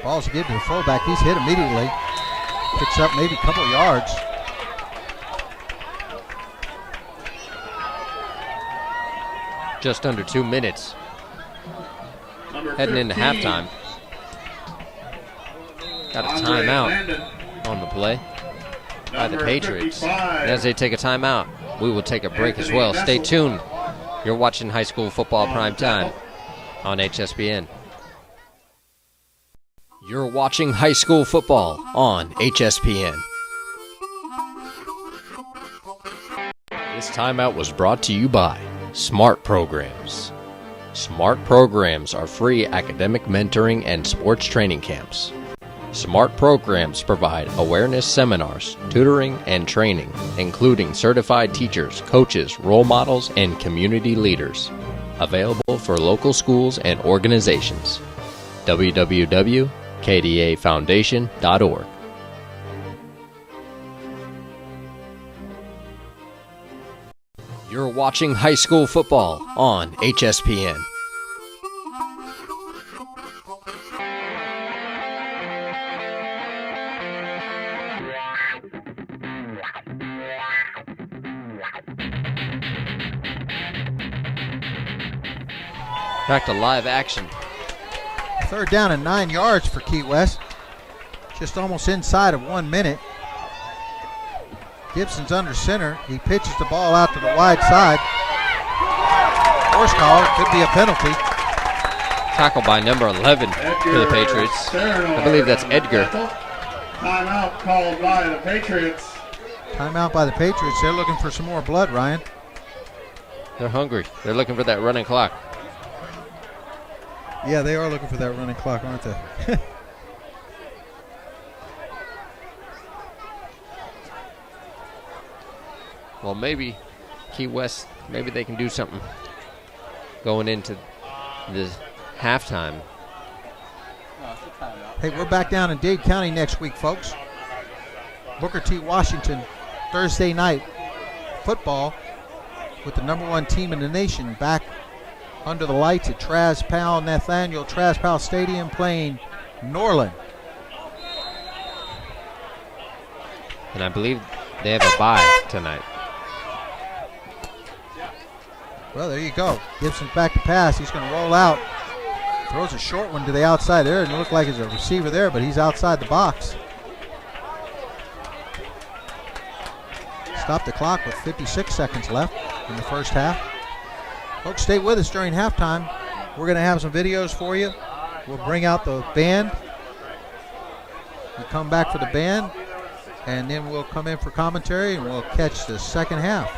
Ball's given to the fullback. He's hit immediately. Picks up maybe a couple yards. Just under 2 minutes. Heading into halftime. Got a timeout on the play by the Patriots. And as they take a timeout, we will take a break as well. Stay tuned. You're watching High School Football Prime Time on Hspn. You're watching High School Football on Hspn. This timeout was brought to you by Smart Programs. Smart Programs are free academic mentoring and sports training camps. Smart Programs provide awareness seminars, tutoring, and training, including certified teachers, coaches, role models, and community leaders. Available for local schools and organizations. www.kdafoundation.org. You're watching High School Football on Hspn. Back to live action. Third down and 9 yards for Key West. Just almost inside of 1 minute. Gibson's under center. He pitches the ball out to the wide side. Horse collar, could be a penalty. Tackle by number 11 for the Patriots. I believe that's Edgar. Timeout called by the Patriots. Timeout by the Patriots. They're looking for some more blood, Ryan. They're hungry. They're looking for that running clock. Yeah, they are looking for that running clock, aren't they? Well, maybe Key West, maybe they can do something going into the halftime. Hey, we're back down in Dade County next week, folks. Booker T. Washington, Thursday night football with the #1 team in the nation back under the lights at Nathaniel Traspal Stadium playing Norland. And I believe they have a bye tonight. Well, there you go. Gibson's back to pass. He's going to roll out. Throws a short one to the outside there. It doesn't look like there's a receiver there, but he's outside the box. Stop the clock with 56 seconds left in the first half. Folks, stay with us during halftime. We're going to have some videos for you. We'll bring out the band. We'll come back for the band, and then we'll come in for commentary, and we'll catch the second half.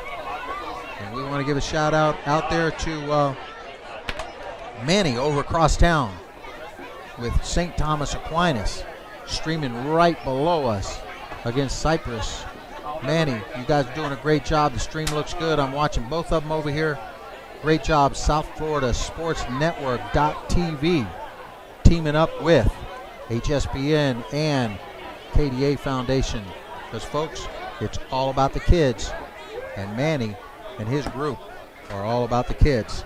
And we want to give a shout out there to Manny over across town with St. Thomas Aquinas streaming right below us against Cyprus. Manny, you guys are doing a great job. The stream looks good. I'm watching both of them over here. Great job, South Florida Sports Network.tv, teaming up with HSPN and KDA Foundation. Because, folks, it's all about the kids. And Manny and his group are all about the kids.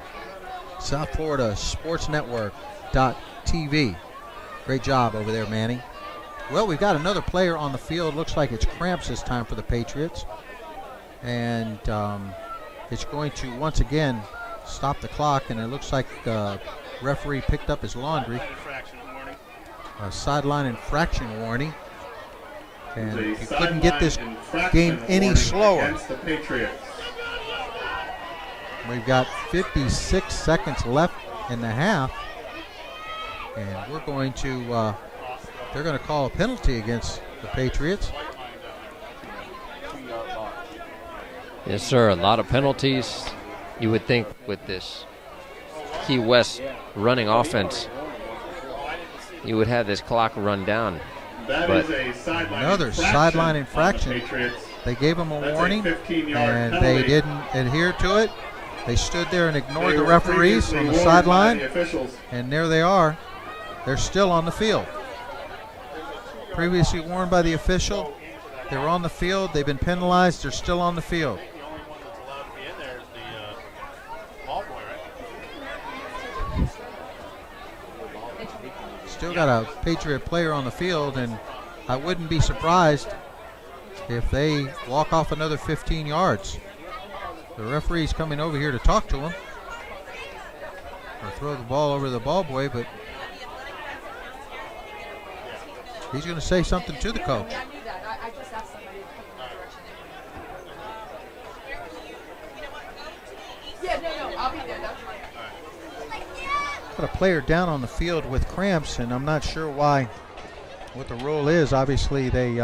South Florida Sports Network.tv. Great job over there, Manny. Well, we've got another player on the field. Looks like it's Cramps this time for the Patriots. And it's going to, once again, stop the clock. And it looks like the referee picked up his laundry. A sideline infraction warning. And you couldn't get this game any slower. We've got 56 seconds left in the half. And we're going to... they're going to call a penalty against the Patriots. Yes, sir. A lot of penalties. You would think with this Key West running offense, you would have this clock run down. But another sideline infraction. They gave them a warning, and they didn't adhere to it. They stood there and ignored the referees on the sideline, and there they are. They're still on the field. Previously warned by the official. They were on the field. They've been penalized. They're still on the field. Still got a Patriot player on the field, and I wouldn't be surprised if they walk off another 15 yards. The referee's coming over here to talk to him or throw the ball over the ball boy, but he's going to say something to the coach. Got a player down on the field with cramps, and I'm not sure why. What the rule is, obviously they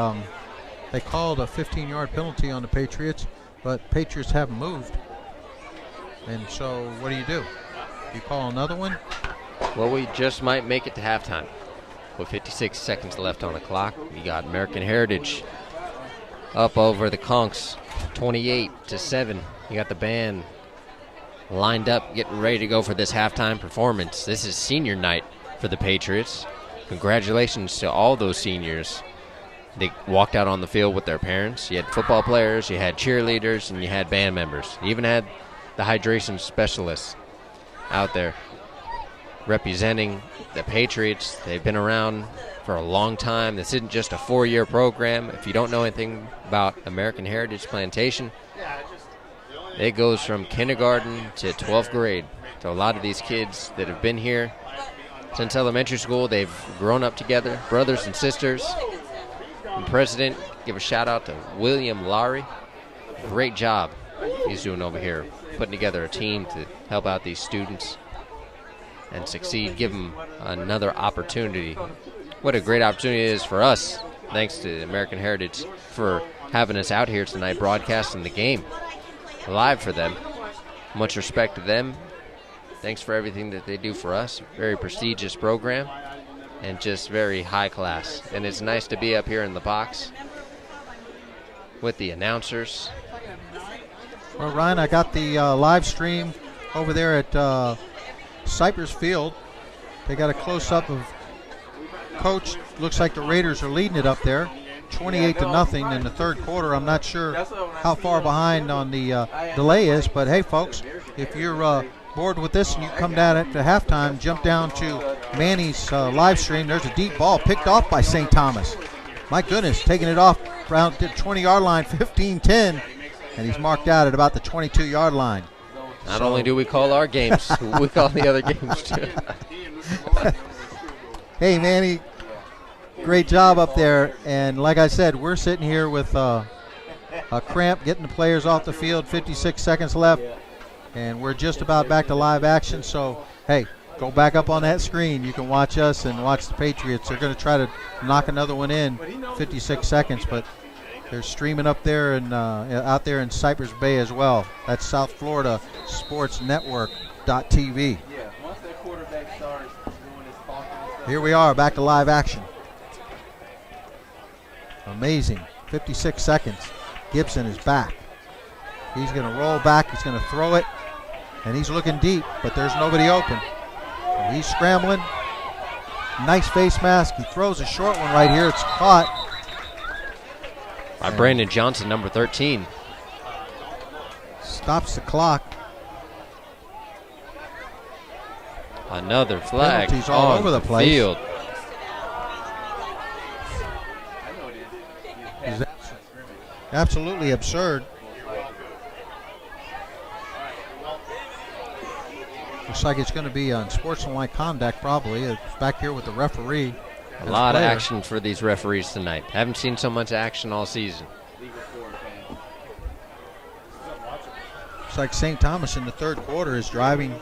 called a 15-yard penalty on the Patriots, but Patriots haven't moved. And so what do? You call another one? Well, we just might make it to halftime. With 56 seconds left on the clock, we got American Heritage up over the Conchs, 28-7. You got the band lined up, getting ready to go for this halftime performance. This is senior night for the Patriots. Congratulations to all those seniors. They walked out on the field with their parents. You had football players, you had cheerleaders, and you had band members. You even had the hydration specialists out there representing the Patriots. They've been around for a long time. This isn't just a 4-year program. If you don't know anything about American Heritage Plantation, it goes from kindergarten to 12th grade. So a lot of these kids that have been here since elementary school, they've grown up together, brothers and sisters. And President, give a shout out to William Lowry. Great job he's doing over here, putting together a team to help out these students and succeed, give them another opportunity. What a great opportunity it is for us, thanks to American Heritage for having us out here tonight broadcasting the game live for them. Much respect to them. Thanks for everything that they do for us. Very prestigious program and just very high class. And it's nice to be up here in the box with the announcers. Well, Ryan, I got the live stream over there at Cypress Field. They got a close-up of Coach. Looks like the Raiders are leading it up there, 28-0 in the third quarter. I'm not sure how far behind on the delay is, but hey, folks, if you're bored with this and you come down at the halftime, jump down to Manny's live stream. There's a deep ball picked off by St. Thomas. My goodness, taking it off around the 20-yard line, 15-10, and he's marked out at about the 22-yard line. Not only do we call our games, we call the other games too. Hey, Manny, great job up there. And like I said, we're sitting here with a cramp, getting the players off the field, 56 seconds left, and we're just about back to live action. So, hey, go back up on that screen. You can watch us and watch the Patriots. They're going to try to knock another one in, 56 seconds, but they're streaming up there and out there in Cypress Bay as well. That's South Florida Sports Network.tv. Here we are, back to live action. Amazing. 56 seconds. Gibson is back. He's going to roll back. He's going to throw it. And he's looking deep, but there's nobody open. So he's scrambling. Nice face mask. He throws a short one right here. It's caught By Brandon Johnson, number 13. Stops the clock. Another flag Penalties all on over the place. field. It's absolutely absurd. Looks like it's going to be unsportsmanlike conduct probably. It's back here with the referee. A lot of action for these referees tonight. Haven't seen so much action all season. Looks like St. Thomas in the third quarter is driving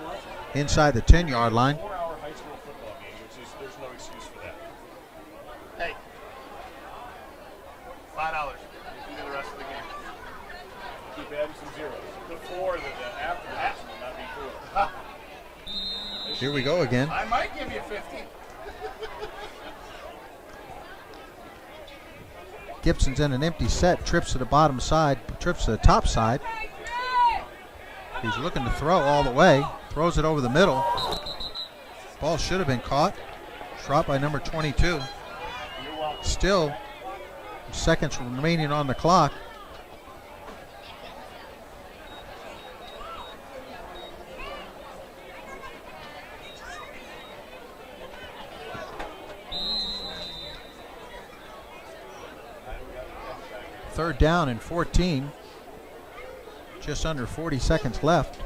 inside the 10-yard line. Hey, $5. You can do the rest of the game. Keep adding some zeros. Before the after that will not be cool. Here we go again. I might give you 50. Gibson's in an empty set, trips to the bottom side, trips to the top side. He's looking to throw all the way, throws it over the middle. Ball should have been caught. Dropped by number 22. Still seconds remaining on the clock. Third down and 14. Just under 40 seconds left.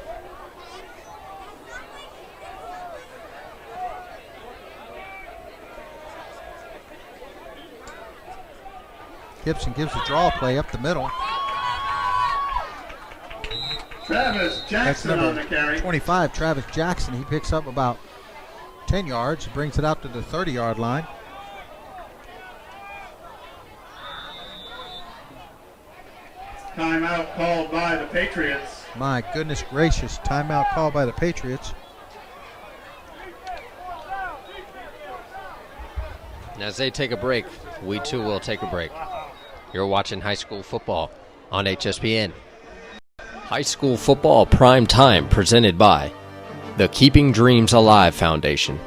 Gibson gives a draw play up the middle. Travis Jackson on the carry. 25, Travis Jackson. He picks up about 10 yards, brings it out to the 30-yard line. Timeout called by the Patriots. My goodness gracious, timeout called by the Patriots. As they take a break, we too will take a break. You're watching high school football on HSPN. High school football prime time presented by the Keeping Dreams Alive Foundation.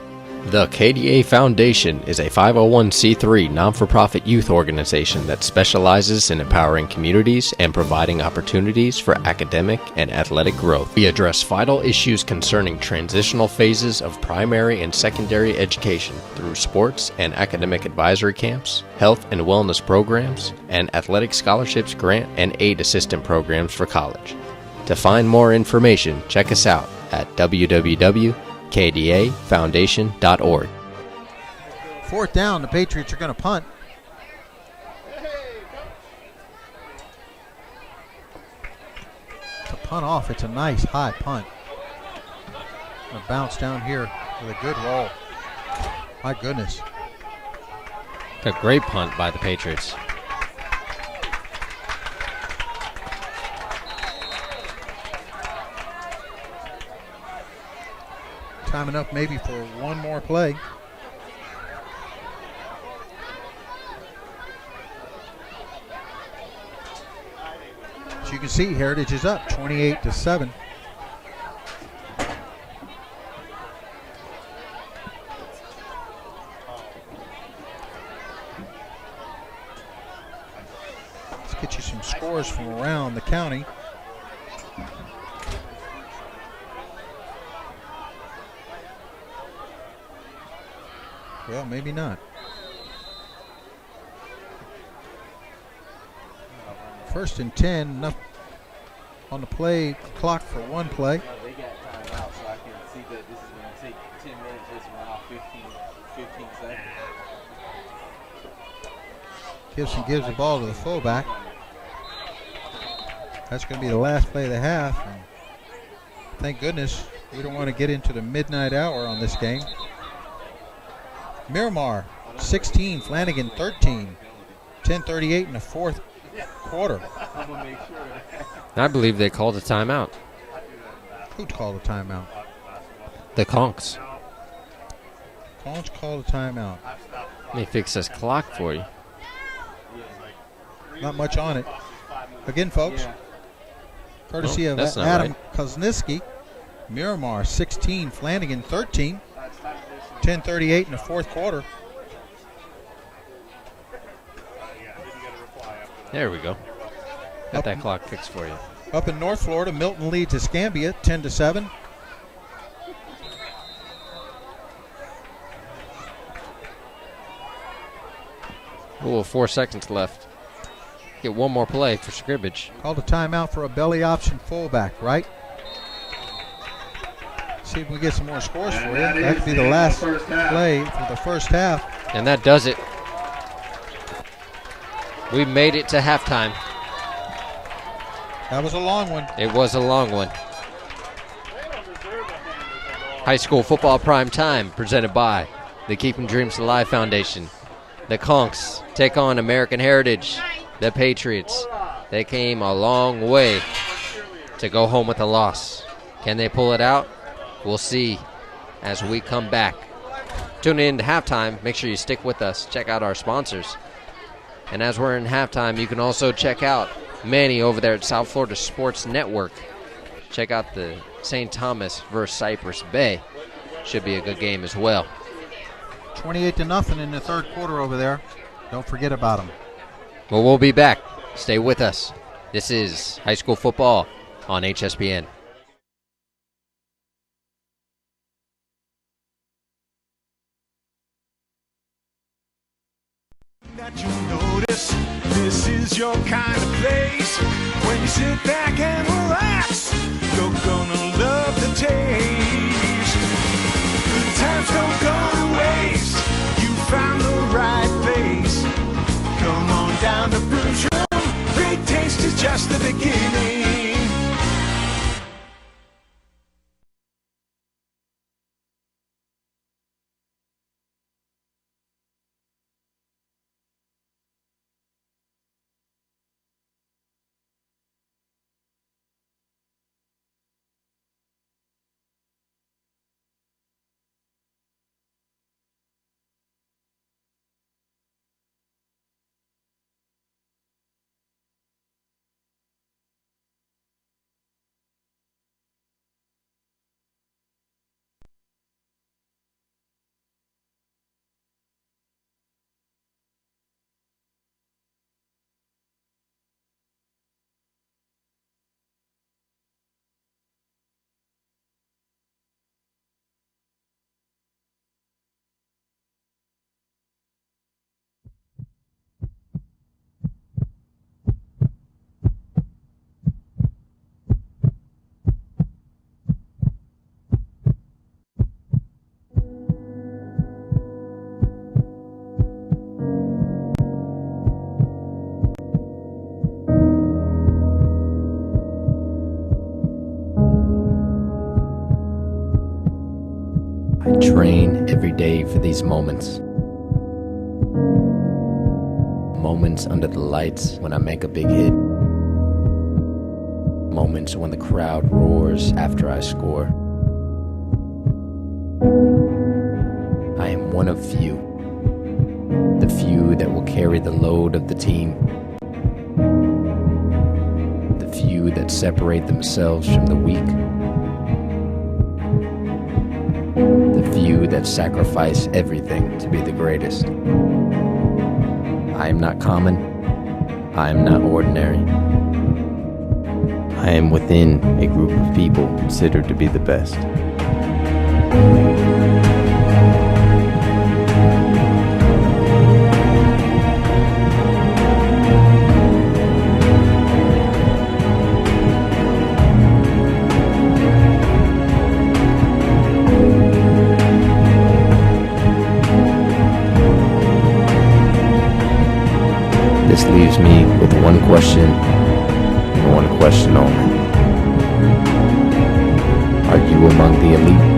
The KDA Foundation is a 501c3 non-for-profit youth organization that specializes in empowering communities and providing opportunities for academic and athletic growth. We address vital issues concerning transitional phases of primary and secondary education through sports and academic advisory camps, health and wellness programs, and athletic scholarships, grant and aid assistant programs for college. To find more information, check us out at www.kdafoundation.org. Fourth down, the Patriots are going to punt. To punt off, it's a nice high punt. Gonna bounce down here with a good roll. My goodness. A great punt by the Patriots. Time enough maybe for one more play. As you can see, Heritage is up 28-7. Let's get you some scores from around the county. Well, maybe not. First and 10, enough on the play clock for one play. They got timeout, so I can see that this is going to take 10 minutes. This went off 15 seconds. Gibson gives the ball to the fullback. That's going to be the last play of the half. And thank goodness we don't want to get into the midnight hour on this game. Miramar 16, Flanagan 13. 10:38 in the fourth quarter. I believe they called a timeout. Who called a timeout? The Conchs. Conchs called a timeout. Let me fix this clock for you. Not much on it. Again, folks, courtesy of that's not Adam right. Kozniski. Miramar 16, Flanagan 13. 10:38 in the fourth quarter. There we go. Got that clock fixed for you. Up in North Florida, Milton leads Escambia 10-7. Ooh, 4 seconds left. Get one more play for scrimmage. Called a timeout for a belly option fullback, right? See if we get some more scores for you. That could be the last play for the first half. And that does it. We made it to halftime. That was a long one. It was a long one. High school football prime time presented by the Keeping Dreams Alive Foundation. The CONCHS take on American Heritage. The Patriots, they came a long way to go home with a loss. Can they pull it out? We'll see as we come back. Tune in to halftime. Make sure you stick with us. Check out our sponsors. And as we're in halftime, you can also check out Manny over there at South Florida Sports Network. Check out the St. Thomas versus Cypress Bay. Should be a good game as well. 28-0 in the third quarter over there. Don't forget about them. Well, we'll be back. Stay with us. This is high school football on Hspn. That you notice this is your kind of place. When you sit back and relax, you're gonna love the taste. Good times don't go to waste. You found the right place. Come on down to Bruce Room. Great taste is just the beginning. I train every day for these moments. Moments under the lights when I make a big hit. Moments when the crowd roars after I score. I am one of few. The few that will carry the load of the team. The few that separate themselves from the weak. The few that sacrifice everything to be the greatest. I am not common. I am not ordinary. I am within a group of people considered to be the best. This leaves me with one question, and one question only. Are you among the elite?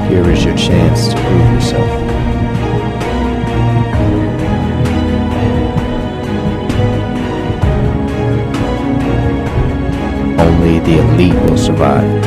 Here is your chance to prove yourself. Only the elite will survive.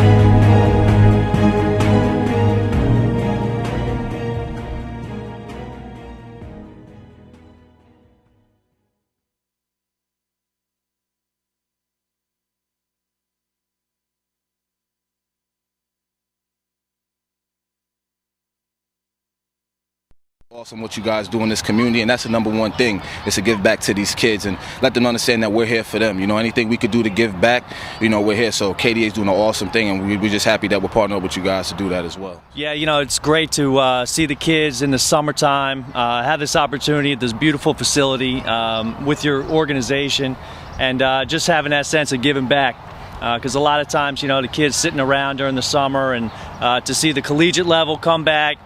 Awesome what you guys do in this community, and that's the number one thing, is to give back to these kids and let them understand that we're here for them. You know, anything we could do to give back, you know, we're here. So KDA is doing an awesome thing, and we're just happy that we're partnering with you guys to do that as well. Yeah, you know, it's great to see the kids in the summertime, have this opportunity at this beautiful facility with your organization, and just having that sense of giving back. Because a lot of times, you know, the kids sitting around during the summer, and to see the collegiate level come back,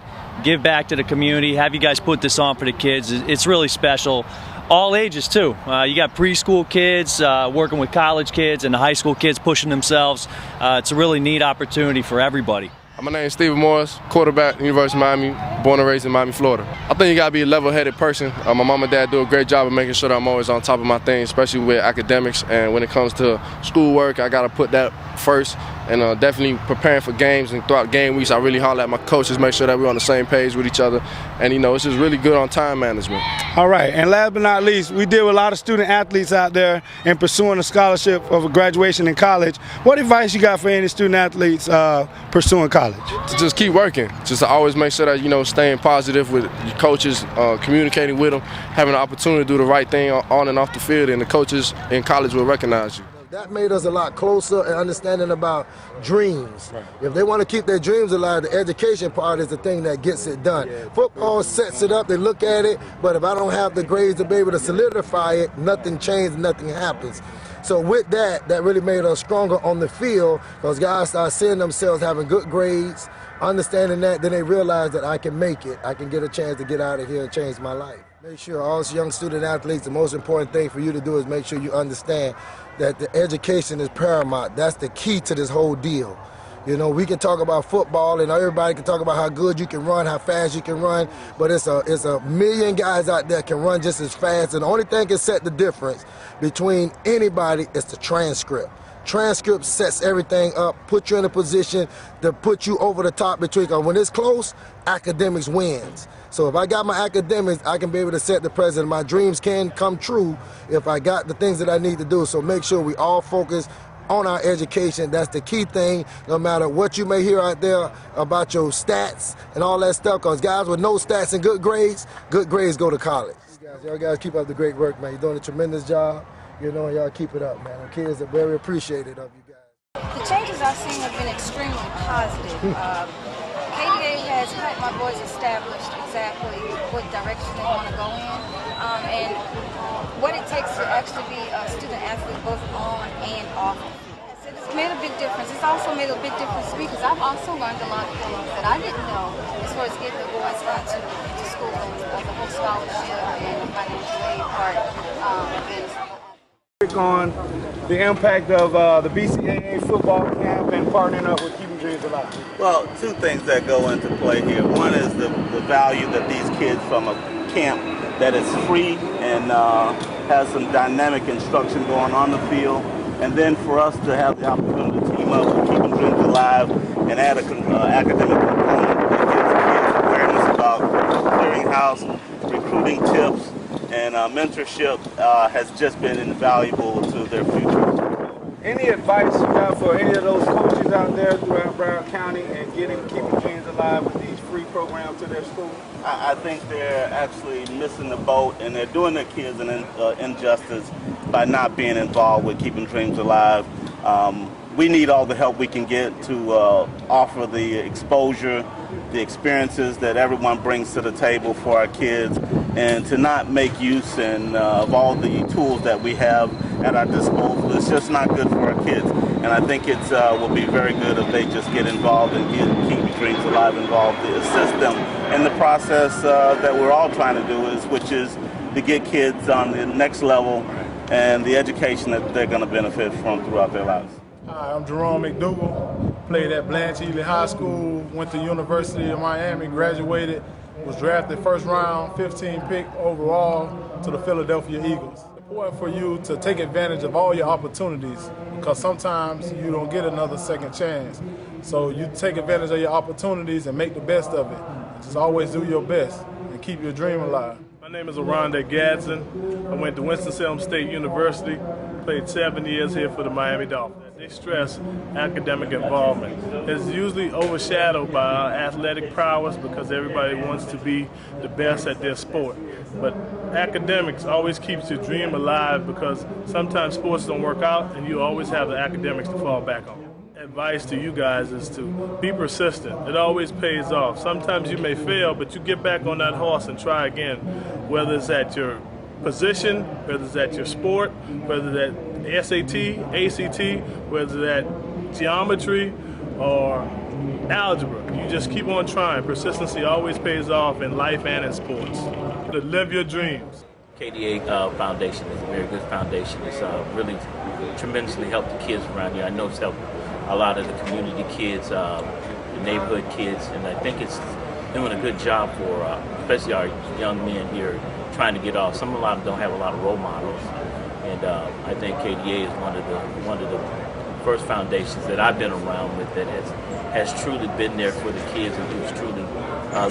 give back to the community, have you guys put this on for the kids, it's really special. All ages too. You got preschool kids working with college kids, and the high school kids pushing themselves. It's a really neat opportunity for everybody. My name is Stephen Morris, quarterback, University of Miami, born and raised in Miami, Florida. I think you gotta be a level-headed person. My mom and dad do a great job of making sure that I'm always on top of my things, especially with academics. And when it comes to schoolwork, I gotta put that first. And definitely preparing for games, and throughout game weeks, I really holler at my coaches, make sure that we're on the same page with each other. And you know, it's just really good on time management. All right, and last but not least, we deal with a lot of student athletes out there in pursuing a scholarship of a graduation in college. What advice you got for any student athletes pursuing college? To just keep working, just to always make sure that, you know, staying positive with your coaches, communicating with them, having an opportunity to do the right thing on and off the field, and the coaches in college will recognize you. That made us a lot closer and understanding about dreams. Right. If they want to keep their dreams alive, the education part is the thing that gets it done. Yeah. Football sets it up, they look at it, but if I don't have the grades to be able to solidify it, nothing changes, nothing happens. So with that, that really made us stronger on the field, because guys start seeing themselves having good grades, understanding that, then they realize that I can make it. I can get a chance to get out of here and change my life. Make sure all young student athletes, the most important thing for you to do is make sure you understand that the education is paramount. That's the key to this whole deal. You know, we can talk about football, and everybody can talk about how good you can run, how fast you can run, but it's a million guys out there can run just as fast, and the only thing can set the difference between anybody is the transcript. Transcript sets everything up, put you in a position to put you over the top between, because when it's close, academics wins. So if I got my academics, I can be able to set the precedent. My dreams can come true if I got the things that I need to do. So make sure we all focus on our education. That's the key thing, no matter what you may hear out there about your stats and all that stuff, because guys with no stats and good grades go to college. Y'all guys keep up the great work, man. You're doing a tremendous job. You know, y'all keep it up, man. The kids are very appreciative of you guys. The changes I've seen have been extremely positive. KDA has helped my boys establish exactly what direction they want to go in, and what it takes to actually be a student athlete both on and off the field. It's made a big difference. It's also made a big difference to me, because I've also learned a lot of things that I didn't know as far as getting the boys into school, and the whole scholarship and financial aid part of it. On the impact of the BCAA football camp and partnering up with Keeping Dreams Alive? Well, two things that go into play here. One is the value that these kids from a camp that is free and has some dynamic instruction going on the field. And then for us to have the opportunity to team up with Keeping Dreams Alive and add an academic component that gives kids awareness about clearinghouse, recruiting tips, and mentorship has just been invaluable to their future. Any advice you got for any of those coaches out there throughout Broward County and keeping dreams alive with these free programs to their school? I think they're actually missing the boat, and they're doing their kids an injustice by not being involved with Keeping Dreams Alive. We need all the help we can get to offer the exposure, the experiences that everyone brings to the table for our kids, and to not make use of all the tools that we have at our disposal. It's just not good for our kids. And I think it will be very good if they just get involved and Keep Dreams Alive involved to assist them in the process that we're all trying to do, which is to get kids on the next level and the education that they're going to benefit from throughout their lives. Hi, I'm Jerome McDougal, played at Blanche-Ely High School, went to University of Miami, graduated, was drafted first round, 15 pick overall to the Philadelphia Eagles. It's important for you to take advantage of all your opportunities, because sometimes you don't get another second chance. So you take advantage of your opportunities and make the best of it. Just always do your best and keep your dream alive. My name is Aronda Gadsden. I went to Winston-Salem State University, played 7 years here for the Miami Dolphins. They stress academic involvement. It's usually overshadowed by our athletic prowess because everybody wants to be the best at their sport. But academics always keeps your dream alive because sometimes sports don't work out and you always have the academics to fall back on. Advice to you guys is to be persistent. It always pays off. Sometimes you may fail, but you get back on that horse and try again, whether it's at your position, whether it's at your sport, whether it's at SAT, ACT, whether it's at geometry or algebra. You just keep on trying. Persistency always pays off in life and in sports. To live your dreams. KDA Foundation is a very good foundation. It's really tremendously helped the kids around here. I know it's helped a lot of the community kids, the neighborhood kids, and I think it's doing a good job for especially our young men here trying to get off. A lot of them don't have a lot of role models, and I think KDA is one of the first foundations that I've been around with that has truly been there for the kids and who's truly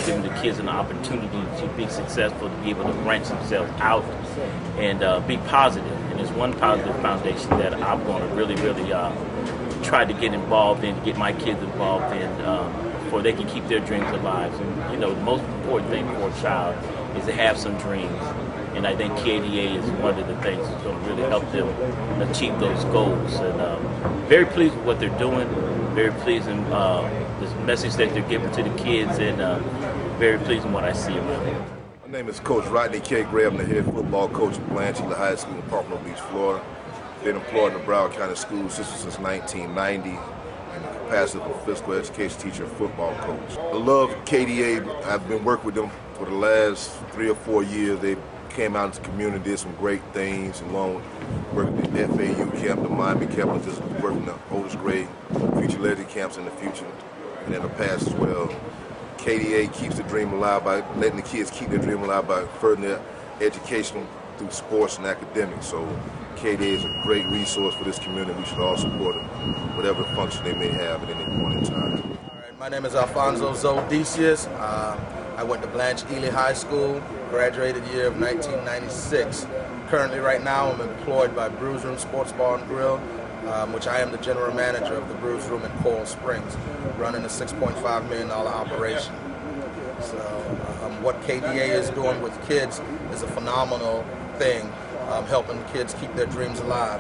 giving the kids an opportunity to be successful, to be able to branch themselves out and be positive. And it's one positive foundation that I'm going to really try to get involved in, get my kids involved in, before they can keep their dreams alive. And you know, the most important thing for a child is to have some dreams. And I think KDA is one of the things that's going to really help them achieve those goals. And very pleased with what they're doing, very pleased in the message that they're giving to the kids, and very pleased in what I see around them. My name is Coach Rodney K. Gray. I'm the head football coach at Blanchard High School in Pompano Beach, Florida. Been employed in the Broward County School System since 1990 in the capacity of a physical education teacher and football coach. I love KDA. I've been working with them for the last 3 or 4 years. They came out into the community, did some great things, along with working at the FAU camp, the Miami camp, and just working the oldest grade, future legacy camps in the future and in the past as well. KDA keeps the dream alive by letting the kids keep their dream alive by furthering their education through sports and academics. So KDA is a great resource for this community. We should all support them, whatever function they may have at any point in time. All right, my name is Alfonso Zodesius. I went to Blanche Ely High School, graduated year of 1996. Currently, right now, I'm employed by Brews Room Sports Bar and Grill, which I am the general manager of the Brews Room in Coral Springs, running a $6.5 million operation. So what KDA is doing with kids is a phenomenal thing, helping kids keep their dreams alive,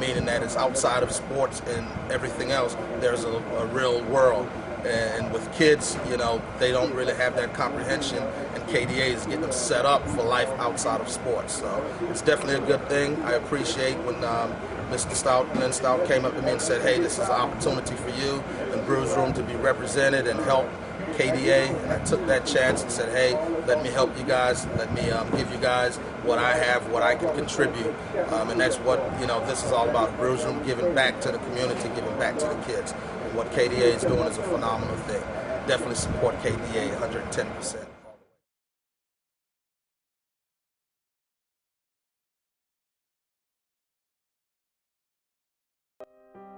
meaning that it's outside of sports and everything else, there's a real world. And with kids, you know, they don't really have that comprehension, and KDA is getting them set up for life outside of sports. So it's definitely a good thing. I appreciate when Mr. Stout, Glenn Stout, came up to me and said, hey, this is an opportunity for you and Brews Room to be represented and help KDA. And I took that chance and said, hey, let me help you guys. Let me give you guys what I have, what I can contribute. And that's what, you know, this is all about, Brews Room, giving back to the community, giving back to the kids. And what KDA is doing is a phenomenal thing. Definitely support KDA 110%.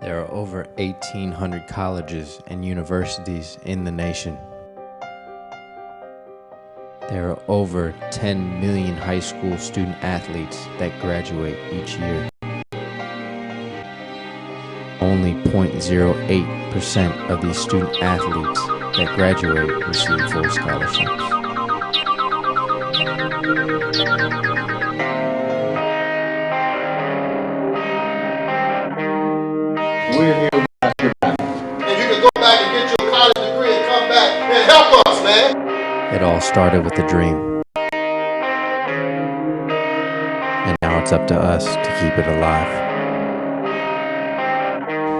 There are over 1,800 colleges and universities in the nation. There are over 10 million high school student athletes that graduate each year. Only 0.08% of these student athletes that graduate receive full scholarships. We're here with your back. And you can go back and get your college degree and come back and help us, man. It all started with a dream. And now it's up to us to keep it alive.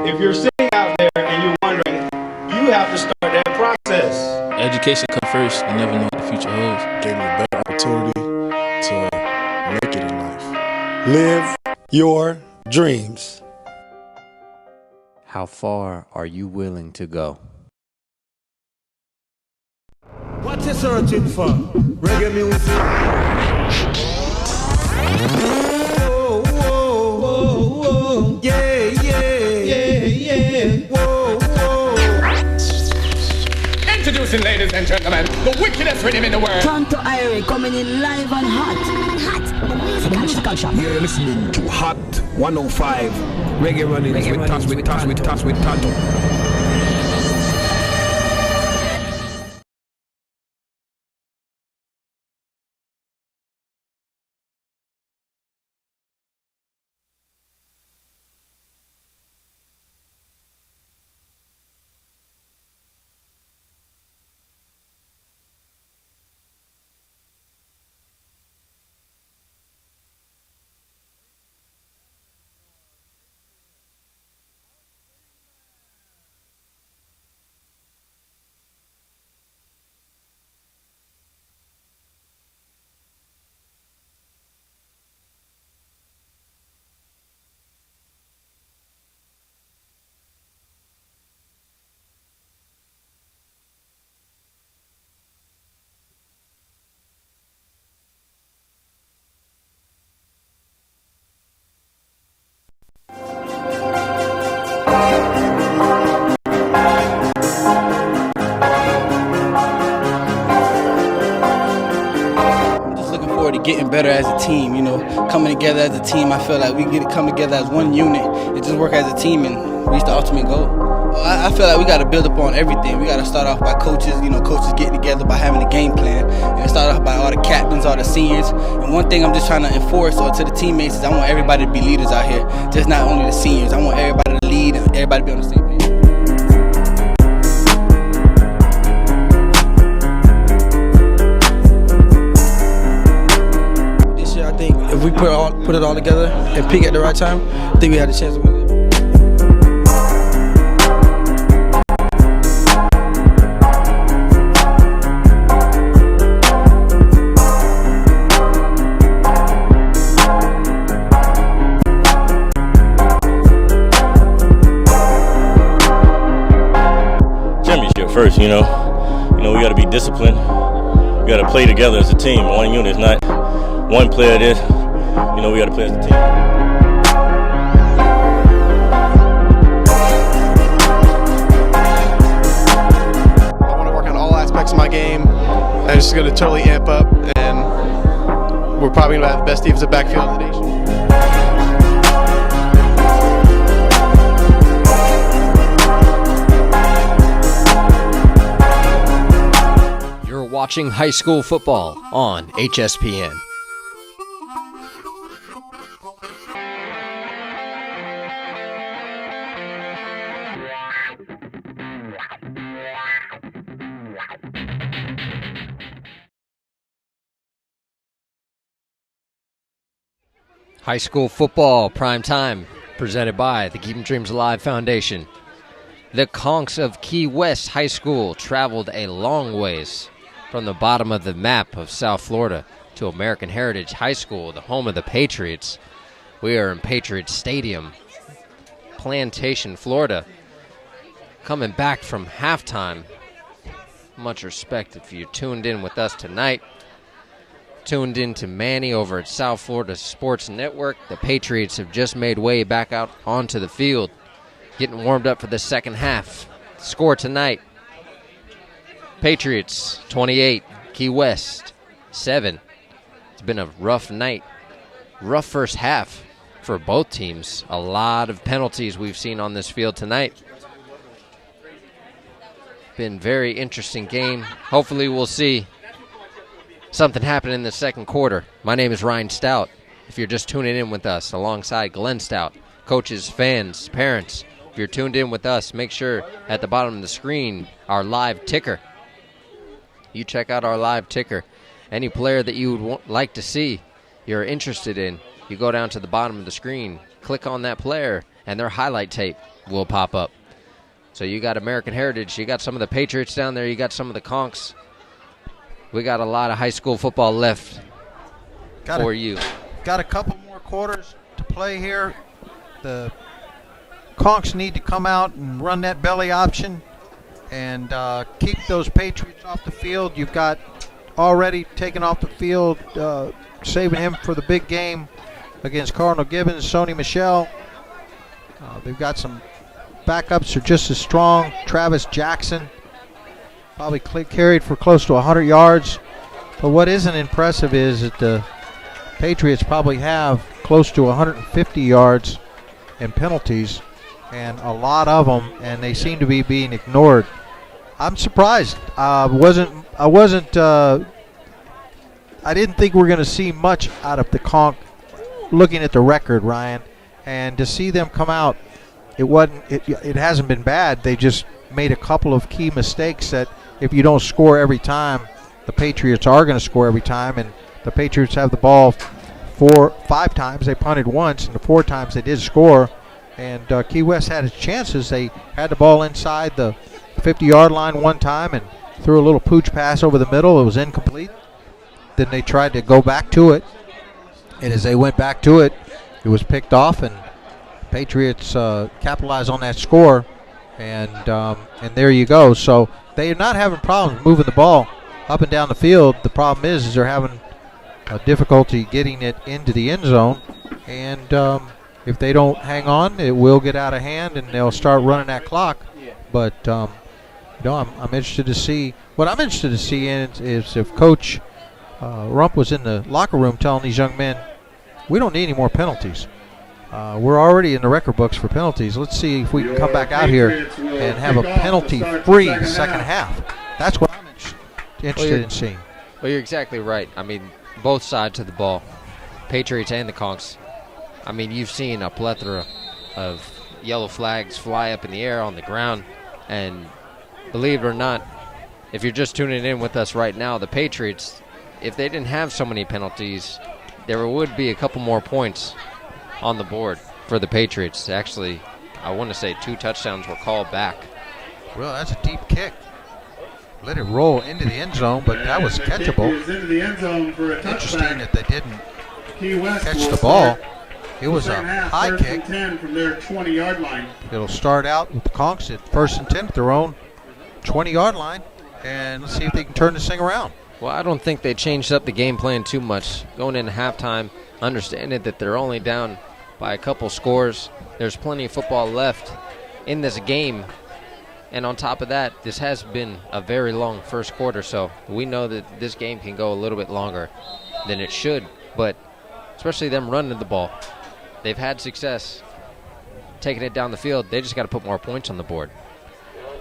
If you're sitting out there and you're wondering, you have to start that process. Education comes first. You never know what the future holds. Gave me a better opportunity to make it in life. Live your dreams. How far are you willing to go? What you searching for? Reggae music. Whoa, whoa, whoa, whoa. Yeah, yeah, yeah, yeah. Whoa, whoa. Introduce Listen, ladies and gentlemen, the wickedest rhythm in the world. Tonto Irie coming in live and hot. You're listening to Hot 105 Reggae Runnings with Tonto. Getting better as a team, coming together as a team. I feel like we get to come together as one unit and just work as a team and reach the ultimate goal. I feel like we got to build up on everything. We got to start off by coaches, coaches getting together by having a game plan, and start off by all the captains, all the seniors. And one thing I'm just trying to enforce to the teammates is I want everybody to be leaders out here, just not only the seniors. I want everybody to lead and everybody to be on the same page. If we put it all together and peak at the right time, I think we had a chance to win it. Championship first, we got to be disciplined. We got to play together as a team. One unit is not one player. This, we got to play as a team. I want to work on all aspects of my game. I'm just going to totally amp up, and we're probably going to have the best defensive backfield in the nation. You're watching high school football on Hspn. High school football prime time, presented by the Keeping Dreams Alive Foundation. The Conchs of Key West High School traveled a long ways from the bottom of the map of South Florida to American Heritage High School, the home of the Patriots. We are in Patriots Stadium, Plantation, Florida. Coming back from halftime. Much respect if you tuned in with us tonight. Tuned in to Manny over at South Florida Sports Network. The Patriots have just made way back out onto the field, getting warmed up for the second half. Score tonight: Patriots 28, Key West 7. It's been a rough night, rough first half for both teams. A lot of penalties we've seen on this field tonight. Been very interesting game. Hopefully we'll see something happen in the second quarter. My name is Ryan Stout. If you're just tuning in with us, alongside Glenn Stout, coaches, fans, parents, if you're tuned in with us, make sure at the bottom of the screen, our live ticker. You check out our live ticker. Any player that you would like to see, you're interested in, you go down to the bottom of the screen, click on that player, and their highlight tape will pop up. So you got American Heritage, you got some of the Patriots down there, you got some of the Conchs. We got a lot of high school football left for you. Got a couple more quarters to play here. The Conchs need to come out and run that belly option and keep those Patriots off the field. You've got already taken off the field, saving him for the big game against Cardinal Gibbons, Sony Michel. They've got some backups who are just as strong. Travis Jackson. Probably carried for close to 100 yards. But what isn't impressive is that the Patriots probably have close to 150 yards in penalties, and a lot of them, and they seem to be being ignored. I'm surprised. I didn't think we were going to see much out of the Conch. Looking at the record, Ryan, and to see them come out, it hasn't been bad. They just made a couple of key mistakes that if you don't score every time, the Patriots are going to score every time, and the Patriots have the ball 5 times. They punted once, and the 4 times they did score. And Key West had its chances. They had the ball inside the 50-yard line one time and threw a little pooch pass over the middle. It was incomplete. Then they tried to go back to it, and as they went back to it, it was picked off, and Patriots capitalized on that score, and there you go. So they're not having problems moving the ball up and down the field. The problem is they're having a difficulty getting it into the end zone, and if they don't hang on, it will get out of hand, and they'll start running that clock. But I'm interested to see. What I'm interested to see is if Coach Rump was in the locker room telling these young men, we don't need any more penalties. We're already in the record books for penalties. Let's see if we can come back out here and have a penalty-free second half. That's what I'm interested in seeing. Well, you're exactly right. I mean, both sides of the ball, Patriots and the Conchs. I mean, you've seen a plethora of yellow flags fly up in the air on the ground, and believe it or not, if you're just tuning in with us right now, the Patriots, if they didn't have so many penalties, there would be a couple more points on the board for the Patriots. Actually, I want to say 2 touchdowns were called back. Well, that's a deep kick. Let it roll into the end zone, but that was catchable. Interesting that they didn't catch the ball. It was a high kick. From their 20-yard line. It'll start out with the Conchs at 1st and 10 at their own 20-yard line, and let's see if they can turn this thing around. Well, I don't think they changed up the game plan too much. Going into halftime, understanding that they're only down by a couple scores. There's plenty of football left in this game. And on top of that, this has been a very long first quarter, so we know that this game can go a little bit longer than it should. But especially them running the ball, they've had success taking it down the field. They just got to put more points on the board.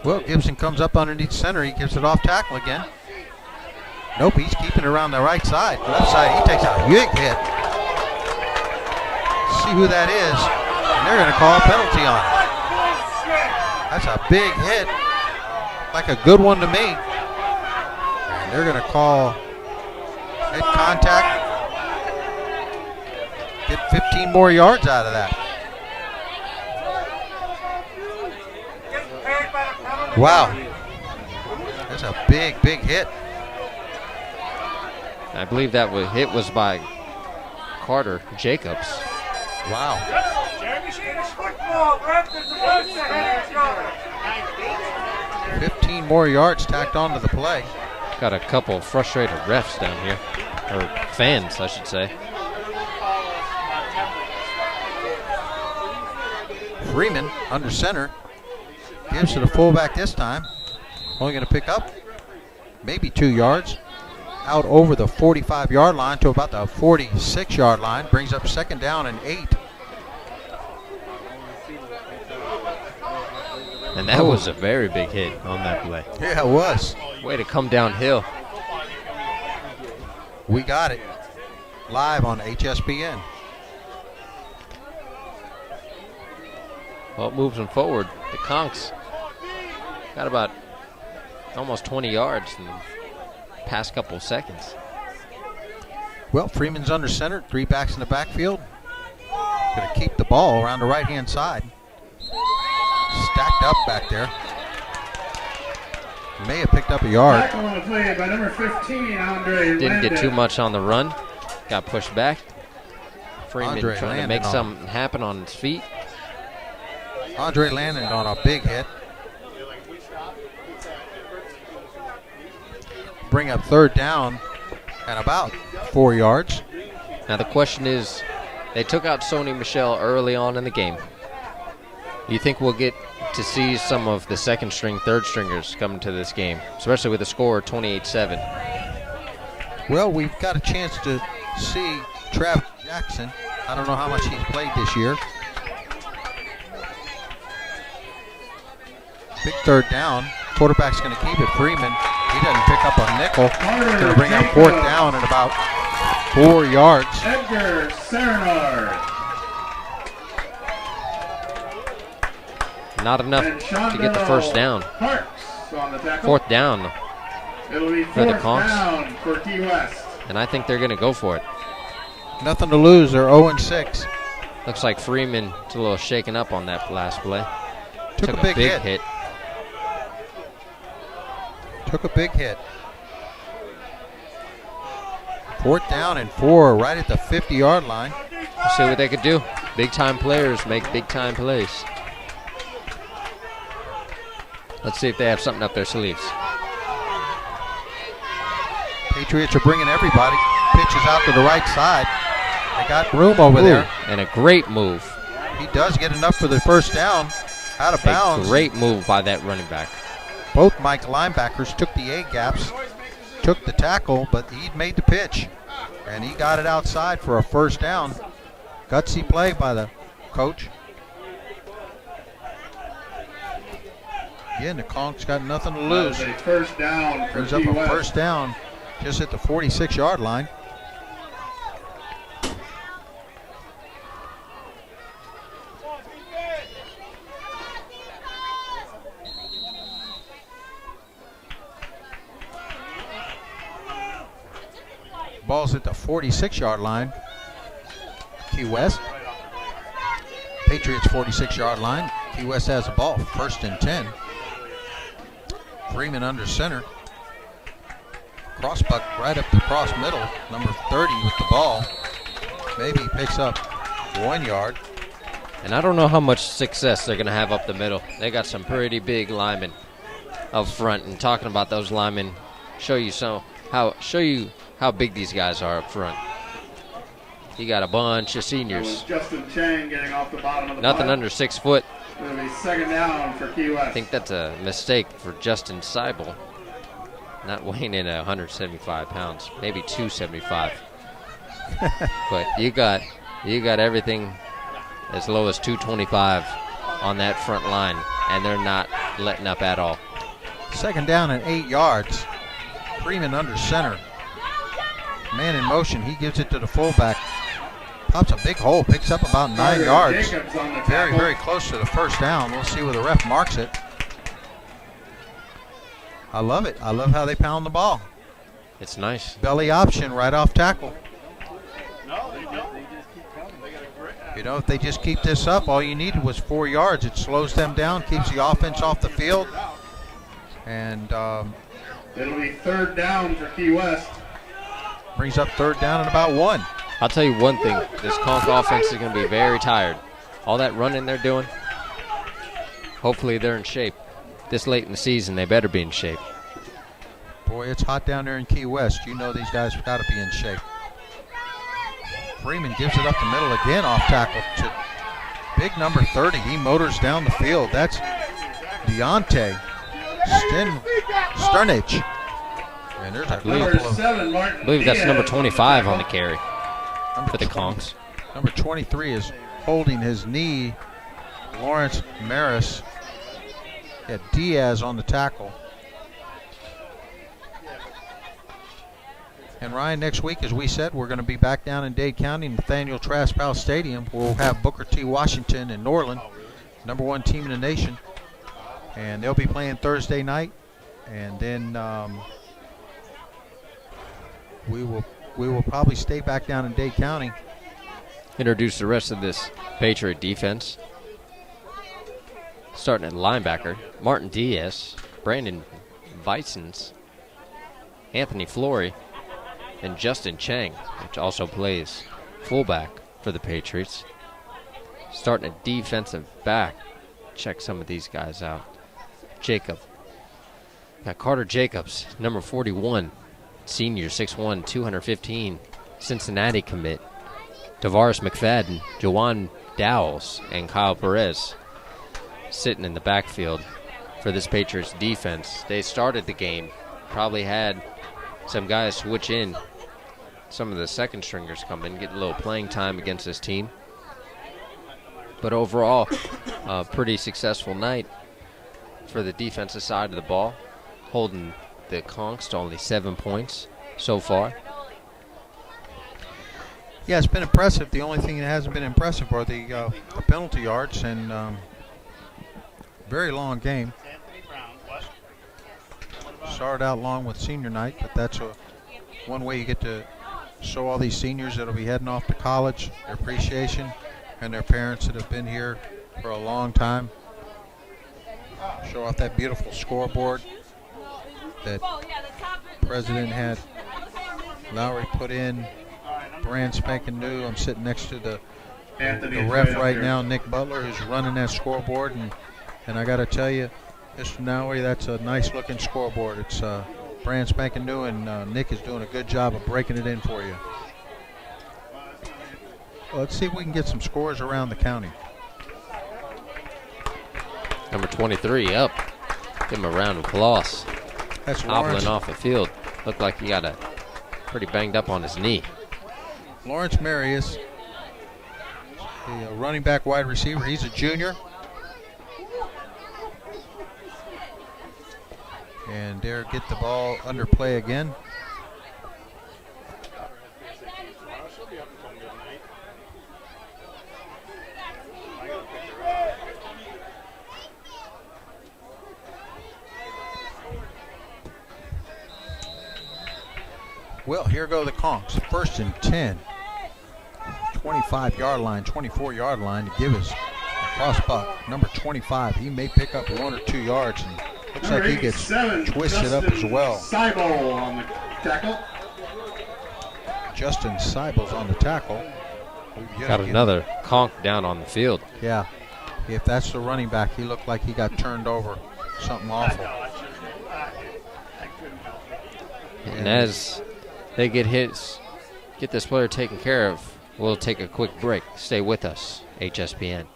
Well, Gibson comes up underneath center. He gives it off tackle again. Nope, he's keeping it around the right side. Left side, he takes a big hit. See who that is, and they're going to call a penalty on it. That's a big hit, like a good one to me. And they're going to call head contact. Get 15 more yards out of that. Wow. That's a big, big hit. I believe that hit was by Carter Jacobs. Wow. 15 more yards tacked onto the play. Got a couple frustrated refs down here, or fans, I should say. Freeman under center. Gives to the fullback this time. Only going to pick up maybe 2 yards. Out over the 45-yard line to about the 46-yard line. Brings up 2nd down and 8. And that was a very big hit on that play. Yeah, it was. Way to come downhill. We got it live on Hspn. Well, it moves them forward. The Conchs got about almost 20 yards in the past couple seconds. Well, Freeman's under center, 3 backs in the backfield. Going to keep the ball around the right-hand side. Stacked up back there. May have picked up a yard. Tackle on the play by number 15, Andre Didn't get Landon. too much on the run. Got pushed back. Freeman Andre trying to Landon make on. something happen on his feet. Andre landed on a big hit. Bring up 3rd down and about 4 yards. Now the question is, they took out Sony Michel early on in the game. Do you think we'll get like to see some of the second string, third stringers come to this game, especially with a score 28-7. Well, we've got a chance to see Travis Jackson. I don't know how much he's played this year. Big third down. Quarterback's going to keep it. Freeman, he doesn't pick up a nickel. Going to bring up fourth down at about 4 yards. Edgar Serenard. Not enough to get the first down. Fourth down for the Conchs. For Key West. And I think they're going to go for it. Nothing to lose. They're 0-6. Looks like Freeman is a little shaken up on that last play. Took a big hit. Took a big hit. Fourth down and 4 right at the 50-yard line. Let's see what they could do. Big-time players make big-time plays. Let's see if they have something up their sleeves. Patriots are bringing everybody. Pitches out to the right side. They got room over there. And a great move. He does get enough for the first down. Out of bounds. A great move by that running back. Both Mike linebackers took the A-gaps, took the tackle, but he made the pitch. And he got it outside for a first down. Gutsy play by the coach. Again, the Conchs got nothing to lose. A first down for Brings up a first down just at the 46-yard line. Ball's at the 46-yard line. Key West. Patriots 46-yard line. Key West has the ball. First and 10. Freeman under center. Crossbuck right up the cross middle. Number 30 with the ball. Maybe he picks up 1 yard. And I don't know how much success they're going to have up the middle. They got some pretty big linemen up front. And talking about those linemen, show you how big these guys are up front. You got a bunch of seniors. Justin Chang getting off the bottom of the Nothing pile. under 6 foot. It'll be second down for Key West. I think that's a mistake for Justin Seibel. Not weighing in at 175 pounds, maybe 275. But you got everything as low as 225 on that front line, and they're not letting up at all. Second down and 8 yards. Freeman under center. Man in motion. He gives it to the fullback. Pops a big hole. Picks up about 9 yards. Very, very close to the first down. We'll see where the ref marks it. I love it. I love how they pound the ball. It's nice. Belly option right off tackle. You know, if they just keep this up, all you needed was 4 yards. It slows them down, keeps the offense off the field. And it'll be third down for Key West. Brings up third down and about 1. I'll tell you one thing. This Conch offense is going to be very tired. All that running they're doing, hopefully they're in shape. This late in the season, they better be in shape. Boy, it's hot down there in Key West. You know these guys have got to be in shape. Freeman gives it up the middle again off tackle to big number 30. He motors down the field. That's Deontay Sternich. And there's a I believe that's number 25 on the carry for the Conchs. Number 23 is holding his knee. Lawrence Maris. Got Diaz on the tackle. And Ryan, next week, as we said, we're going to be back down in Dade County, Nathaniel Trask Powell Stadium. We'll have Booker T. Washington and Norland, #1 team in the nation. And they'll be playing Thursday night. And then we will probably stay back down in Dade County. Introduce the rest of this Patriot defense. Starting at linebacker, Martin Diaz, Brandon Vicens, Anthony Flory, and Justin Chang, which also plays fullback for the Patriots. Starting at defensive back, check some of these guys out. Got Carter Jacobs, number 41, senior, 6'1", 215, Cincinnati commit. Tavares McFadden, Jawan Dowles, and Kyle Perez. sitting in the backfield for this Patriots defense. They started the game, probably had some guys switch in. Some of the second stringers come in, get a little playing time against this team. But overall, a pretty successful night for the defensive side of the ball, holding the Conchs to only 7 points so far. Yeah, it's been impressive. The only thing that hasn't been impressive are the penalty yards, and very long game. Started out long with senior night, but that's one way you get to show all these seniors that'll be heading off to college their appreciation, and their parents that have been here for a long time. Show off that beautiful scoreboard that President had Lowry put in, brand spanking new. I'm sitting next to the ref right now, Nick Butler, who's running that scoreboard, and I got to tell you, Mr. Lowry, that's a nice looking scoreboard. It's brand spanking new, and Nick is doing a good job of breaking it in for you. Well, let's see if we can get some scores around the county. Number 23 up. Give him a round of applause. That's hobbling Lawrence. off the field. Looked like he got pretty banged up on his knee. Lawrence Marius, the running back wide receiver. He's a junior. And there, get the ball under play again. Well, here go the Conchs. 1st and 10. 25-yard line, 24-yard line to give us a cross buck. Number 25, he may pick up 1 or 2 yards, and looks like he gets twisted up as well. Seibel on the tackle. Justin Seibel's on the tackle. Got another Conch down on the field. Yeah, if that's the running back, he looked like he got turned over. Something awful. And as they get this player taken care of, we'll take a quick break. Stay with us, HSPN.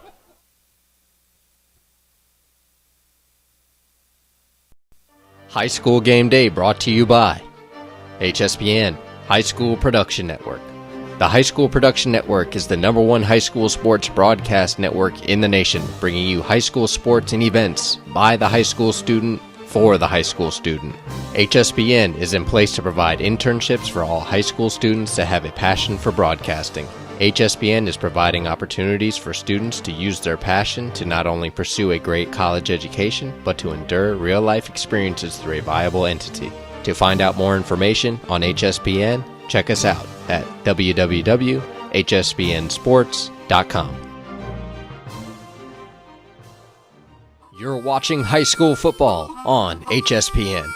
High School Game Day brought to you by HSPN, High School Production Network. The High School Production Network is the #1 high school sports broadcast network in the nation, bringing you high school sports and events by the high school student for the high school student. HSPN is in place to provide internships for all high school students that have a passion for broadcasting. HSPN is providing opportunities for students to use their passion to not only pursue a great college education, but to endure real-life experiences through a viable entity. To find out more information on HSPN, check us out at www.hspnsports.com. You're watching high school football on HSPN.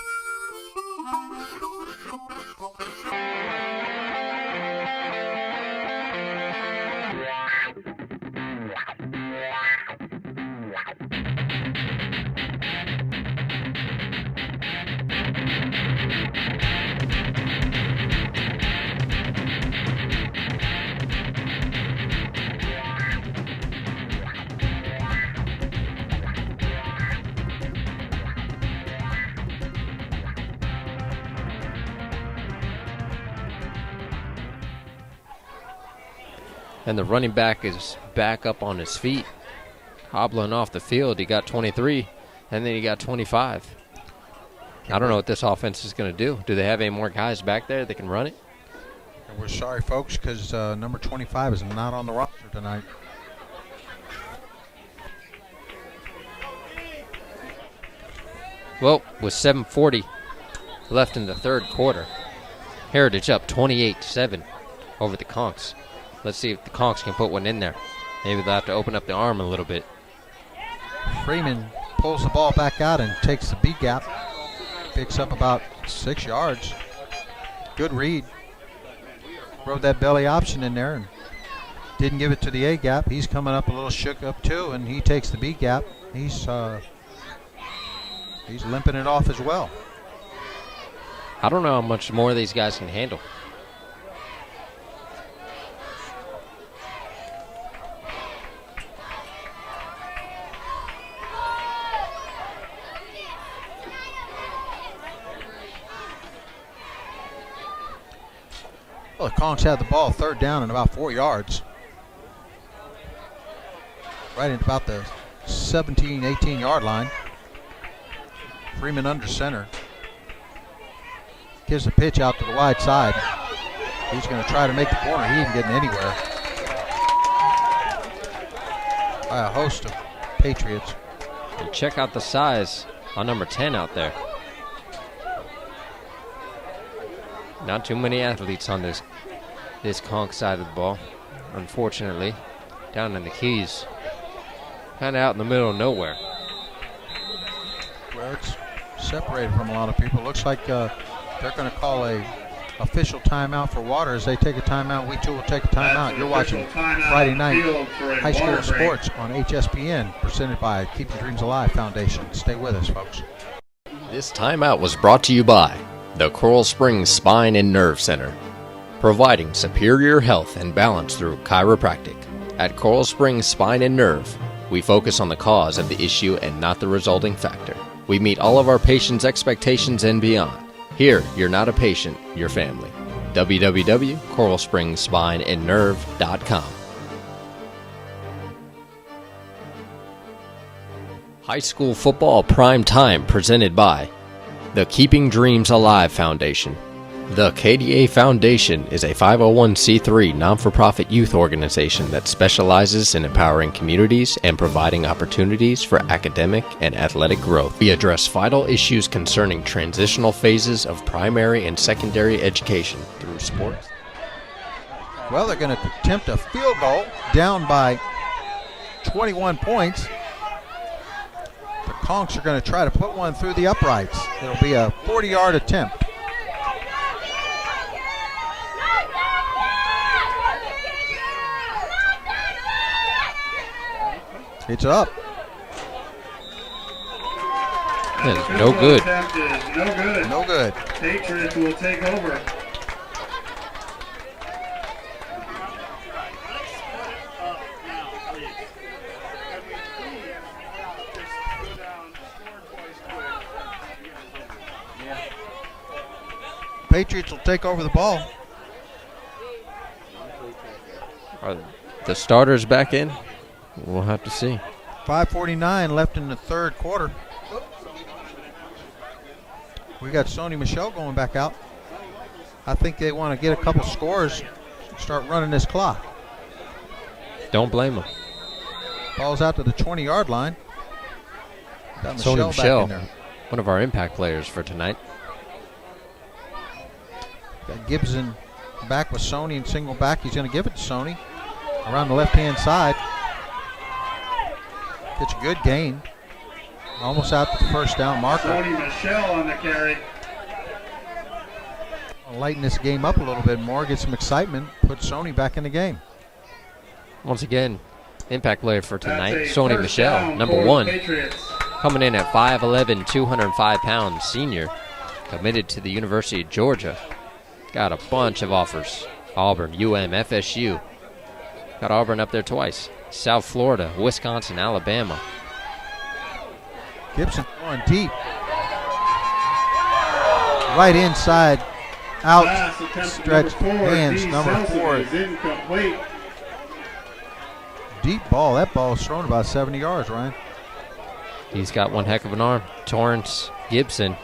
And the running back is back up on his feet, hobbling off the field. He got 23, and then he got 25. I don't know what this offense is going to do. Do they have any more guys back there that can run it? And we're sorry, folks, because number 25 is not on the roster tonight. Well, with 7:40 left in the third quarter, Heritage up 28-7 over the Conchs. Let's see if the Conchs can put one in there. Maybe they'll have to open up the arm a little bit. Freeman pulls the ball back out and takes the B gap. Picks up about 6 yards. Good read. Rode that belly option in there and didn't give it to the A gap. He's coming up a little shook up too, and he takes the B gap. He's limping it off as well. I don't know how much more these guys can handle. Well, the Conchs had the ball 3rd down and about 4 yards. Right at about the 17, 18-yard line. Freeman under center. Gives the pitch out to the wide side. He's going to try to make the corner. He ain't getting anywhere. By a host of Patriots. And check out the size on number 10 out there. Not too many athletes on this conch side of the ball, unfortunately. Down in the Keys. Kind of out in the middle of nowhere. Well, it's separated from a lot of people. Looks like they're going to call a official timeout for water. As they take a timeout, we too will take a timeout. You're watching Friday Night High School Sports on Hspn, presented by Keep Your Dreams Alive Foundation. Stay with us, folks. This timeout was brought to you by the Coral Springs Spine and Nerve Center, providing superior health and balance through chiropractic. At Coral Springs Spine and Nerve, we focus on the cause of the issue and not the resulting factor. We meet all of our patients' expectations and beyond. Here, you're not a patient, you're family. www.coralspringsspineandnerve.com. High school football prime time presented by the Keeping Dreams Alive Foundation. The KDA Foundation is a 501c3 non-for-profit youth organization that specializes in empowering communities and providing opportunities for academic and athletic growth. We address vital issues concerning transitional phases of primary and secondary education through sports. Well, they're going to attempt a field goal, down by 21 points. The Conchs are going to try to put one through the uprights. It'll be a 40-yard attempt. It's up. No good. No good. No good. Patriots will take over. Patriots will take over the ball. Are the starters back in? We'll have to see. 5:49 left in the 3rd quarter. We got Sony Michel going back out. I think they want to get a couple scores, start running this clock. Don't blame them. Ball's out to the 20-yard line. Got Sony Michel back in there. One of our impact players for tonight. Got Gibson back with Sony and single back. He's going to give it to Sony around the left-hand side. It's a good gain. Almost out to the 1st down marker. Sony Michel on the carry. I'll lighten this game up a little bit more, get some excitement, put Sony back in the game. Once again, impact player for tonight, Sony Michel, number 1. Coming in at 5'11", 205 pounds, senior. Committed to the University of Georgia. Got a bunch of offers. Auburn, FSU. Got Auburn up there twice. South Florida, Wisconsin, Alabama. Gibson going deep. Right inside. Out. Stretched hands. Number 4. Deep ball. That ball is thrown about 70 yards, Ryan. He's got one heck of an arm. Torrance Gibson.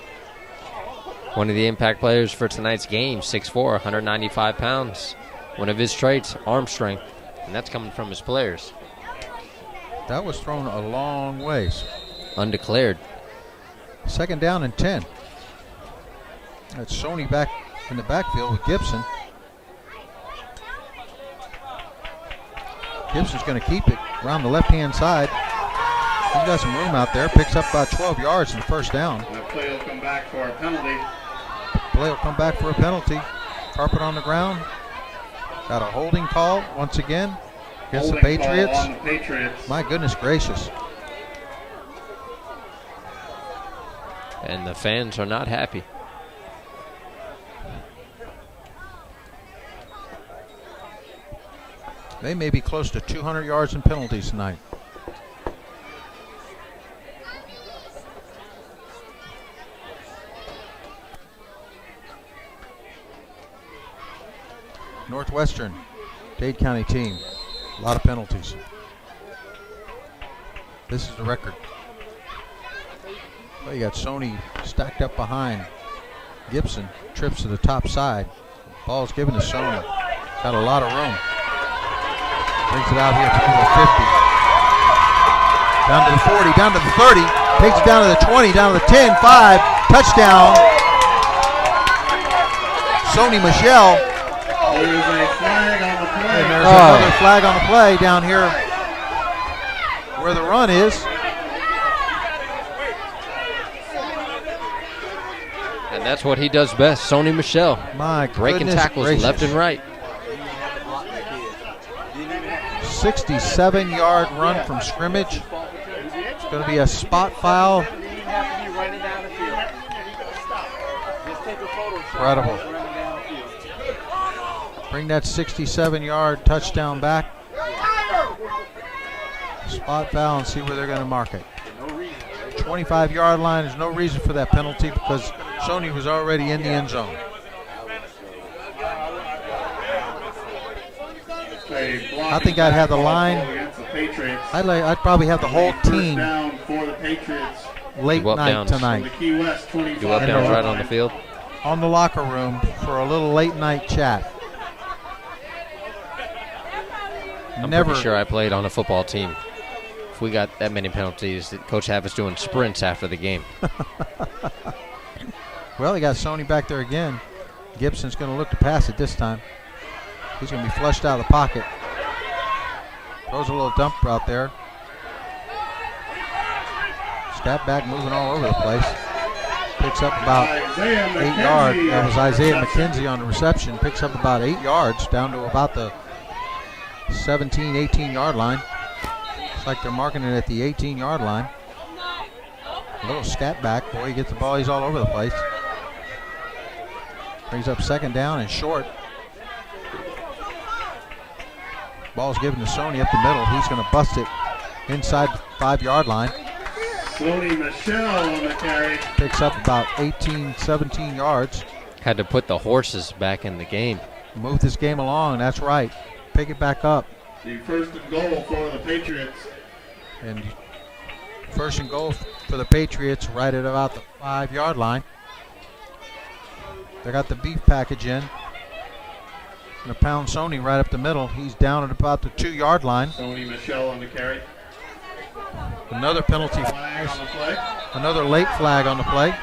One of the impact players for tonight's game. 6'4", 195 pounds. One of his traits, arm strength. And that's coming from his players. That was thrown a long ways. Undeclared. 2nd down and 10. That's Sony back in the backfield with Gibson. Gibson's going to keep it around the left-hand side. He's got some room out there. Picks up about 12 yards in the 1st down. And the play will come back for a penalty. Play will come back for a penalty. Carpet on the ground. Got a holding call once again against the Patriots. On the Patriots. My goodness gracious. And the fans are not happy. They may be close to 200 yards in penalties tonight. Northwestern, Dade County team. A lot of penalties. This is the record. Well, you got Sony stacked up behind Gibson. Trips to the top side. Ball's given to Sony. Got a lot of room. Brings it out here to the 50. Down to the 40, down to the 30. Takes it down to the 20, down to the 10, 5. Touchdown. Sony Michel. There's a flag on the play. And there's another flag on the play down here where the run is. And that's what he does best, Sony Michel. My breaking goodness tackles gracious. left and right. 67-yard run from scrimmage. It's going to be a spot foul. Incredible. Bring that 67-yard touchdown back. Spot foul and see where they're going to mark it. 25-yard line. There's no reason for that penalty because Sony was already in the end zone. I think I'd have the line. I'd probably have the whole team late night tonight. Do up downs right on the field? On the locker room for a little late night chat. I'm pretty sure I played on a football team. If we got that many penalties, Coach have us doing sprints after the game. Well, they got Sony back there again. Gibson's going to look to pass it this time. He's going to be flushed out of the pocket. Throws a little dump out there. Step back moving all over the place. Picks up about 8 yards. That was Isaiah McKenzie on the reception. Picks up about 8 yards down to about the 17, 18-yard line. Looks like they're marking it at the 18-yard line. A little scat back. Boy, he gets the ball. He's all over the place. Brings up second down and short. Ball's given to Sony up the middle. He's going to bust it inside the 5-yard line. Sony Michel on the carry. Picks up about 18, 17 yards. Had to put the horses back in the game. Move this game along. That's right. Pick it back up. The first and goal for the Patriots. And first and goal for the Patriots right at about the 5-yard line. They got the beef package in. Going to pound Sony right up the middle. He's down at about the 2-yard line. Sony Michel on the carry. Another penalty. Flag on the play. Another late flag on the play.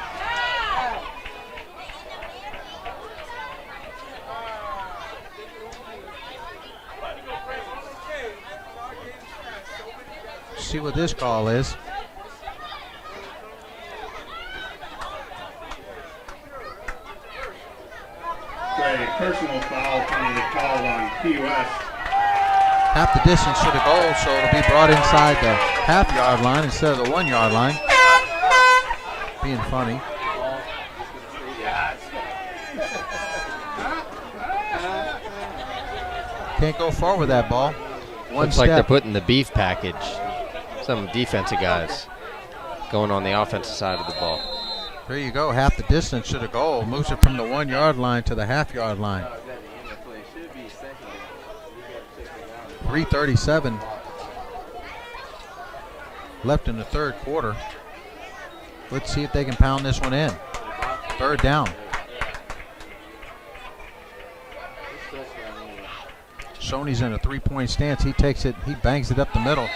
See what this call is. A personal foul penalty called on Key West. Half the distance to the goal, so it'll be brought inside the half-yard line instead of the 1-yard line. Being funny. Can't go forward with that ball. Looks like they're putting the beef package. Some defensive guys going on the offensive side of the ball. There you go, half the distance to the goal. Moves it from the 1-yard line to the half-yard line. 3:37 left in the third quarter. Let's see if they can pound this one in. Third down. Sony's in a 3-point stance. He takes it, he bangs it up the middle.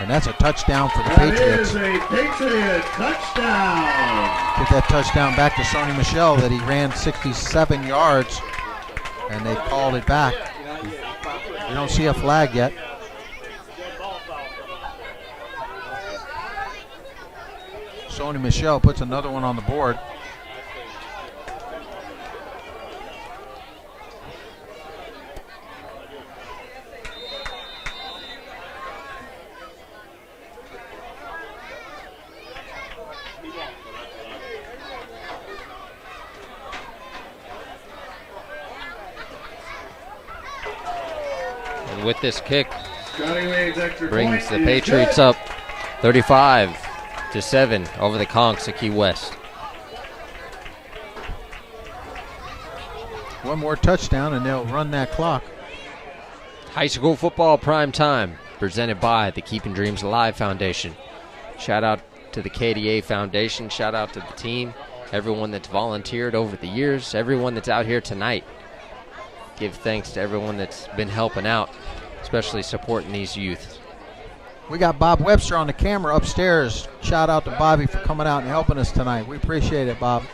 And that's a touchdown for the Patriots. That is a Patriot touchdown. Get that touchdown back to Sony Michel that he ran 67 yards, and they called it back. You don't see a flag yet. Sony Michel puts another one on the board. With this kick, extra brings point the Patriots up 35-7 over the Conchs of Key West. One more touchdown, and they'll run that clock. High school football prime time, presented by the Keeping Dreams Alive Foundation. Shout out to the KDA Foundation. Shout out to the team, everyone that's volunteered over the years, everyone that's out here tonight. Give thanks to everyone that's been helping out, especially supporting these youth. We got Bob Webster on the camera upstairs. Shout out to Bobby for coming out and helping us tonight. We appreciate it, Bob.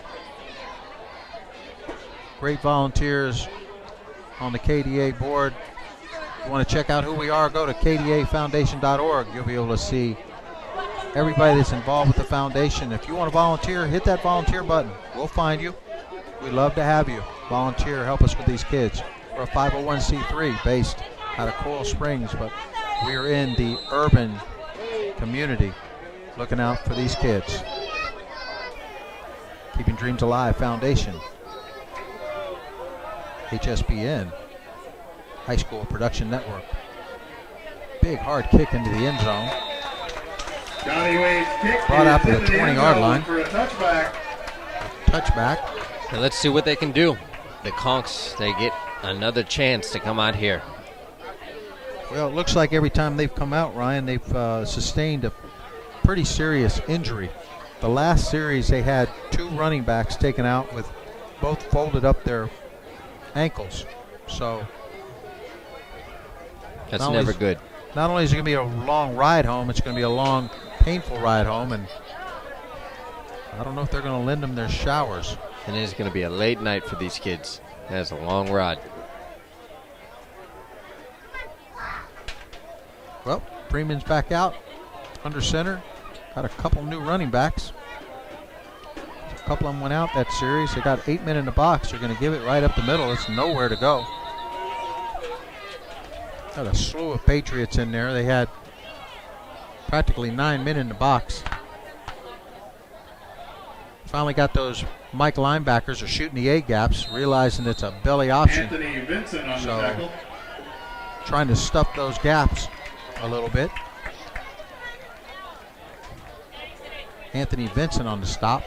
Great volunteers on the KDA board. If you want to check out who we are, go to kdafoundation.org. You'll be able to see everybody that's involved with the foundation. If you want to volunteer, hit that volunteer button. We'll find you. We'd love to have you volunteer, help us with these kids. We're a 501c3 based out of Coral Springs, but we're in the urban community looking out for these kids. Keeping Dreams Alive Foundation. Hspn, High School Production Network. Big hard kick into the end zone. Brought out to the 20-yard line. For a touchback. Touchback. And let's see what they can do. The Conchs, they get another chance to come out here. Well, it looks like every time they've come out, Ryan, they've sustained a pretty serious injury. The last series, they had 2 running backs taken out with both folded up their ankles. So that's never good. Not only is it going to be a long ride home, it's going to be a long, painful ride home, and I don't know if they're going to lend them their showers. And it's going to be a late night for these kids. That's a long ride. Well, Freeman's back out under center. Got a couple new running backs. A couple of them went out that series. They got 8 men in the box. They're going to give it right up the middle. It's nowhere to go. Got a slew of Patriots in there. They had practically 9 men in the box. Finally got those Mike linebackers are shooting the A-gaps, realizing it's a belly option. Anthony Vincent on the tackle. Trying to stuff those gaps a little bit. Anthony Vincent on the stop.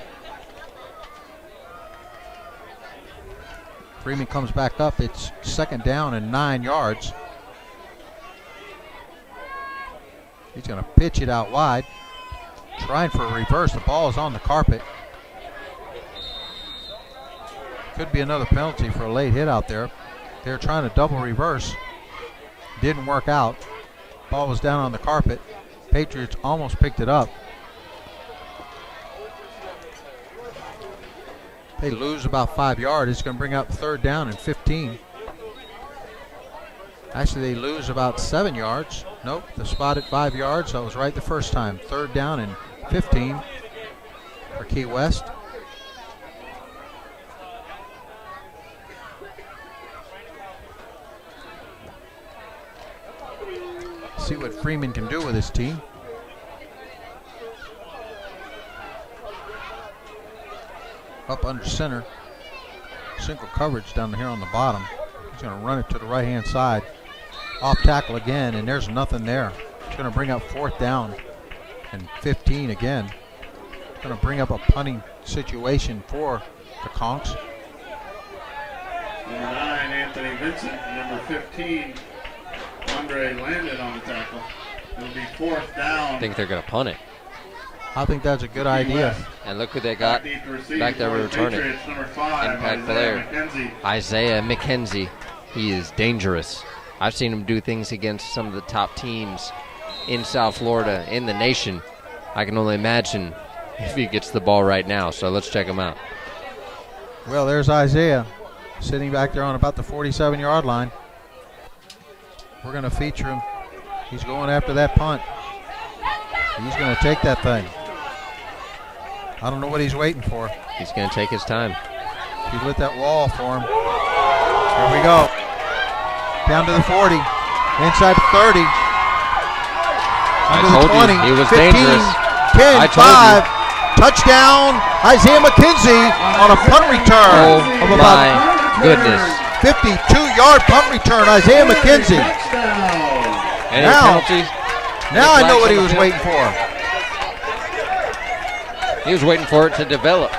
Freeman comes back up. It's 2nd down and 9 yards. He's going to pitch it out wide. Trying for a reverse. The ball is on the carpet. Could be another penalty for a late hit out there. They're trying to double reverse. Didn't work out. Ball was down on the carpet. Patriots almost picked it up. They lose about 5 yards. It's going to bring up 3rd down and 15. Actually, they lose about 7 yards. Nope, the spot at 5 yards. That was right the first time. 3rd down and 15 for Key West. See what Freeman can do with his team. Up under center. Single coverage down here on the bottom. He's going to run it to the right-hand side. Off tackle again, and there's nothing there. It's going to bring up 4th down and 15 again. It's going to bring up a punting situation for the Conchs. Number 9, Anthony Vincent. Number 15, Andre landed on the tackle. It'll be 4th down. I think they're going to punt it. I think that's a good idea. And look who they got back there returning. Impact player, Isaiah McKenzie. He is dangerous. I've seen him do things against some of the top teams in South Florida, in the nation. I can only imagine if he gets the ball right now. So let's check him out. Well, there's Isaiah sitting back there on about the 47-yard line. We're going to feature him. He's going after that punt. He's going to take that thing. I don't know what he's waiting for. He's going to take his time. He lit that wall for him. Here we go. Down to the 40. Inside the 30. Under the 20. He was 15, dangerous. 10, 5. Touchdown, Isaiah McKenzie on a punt return. Oh, of about my goodness. 52-yard punt return, Isaiah McKenzie. Any penalties? Now I know what he was waiting for. He was waiting for it to develop.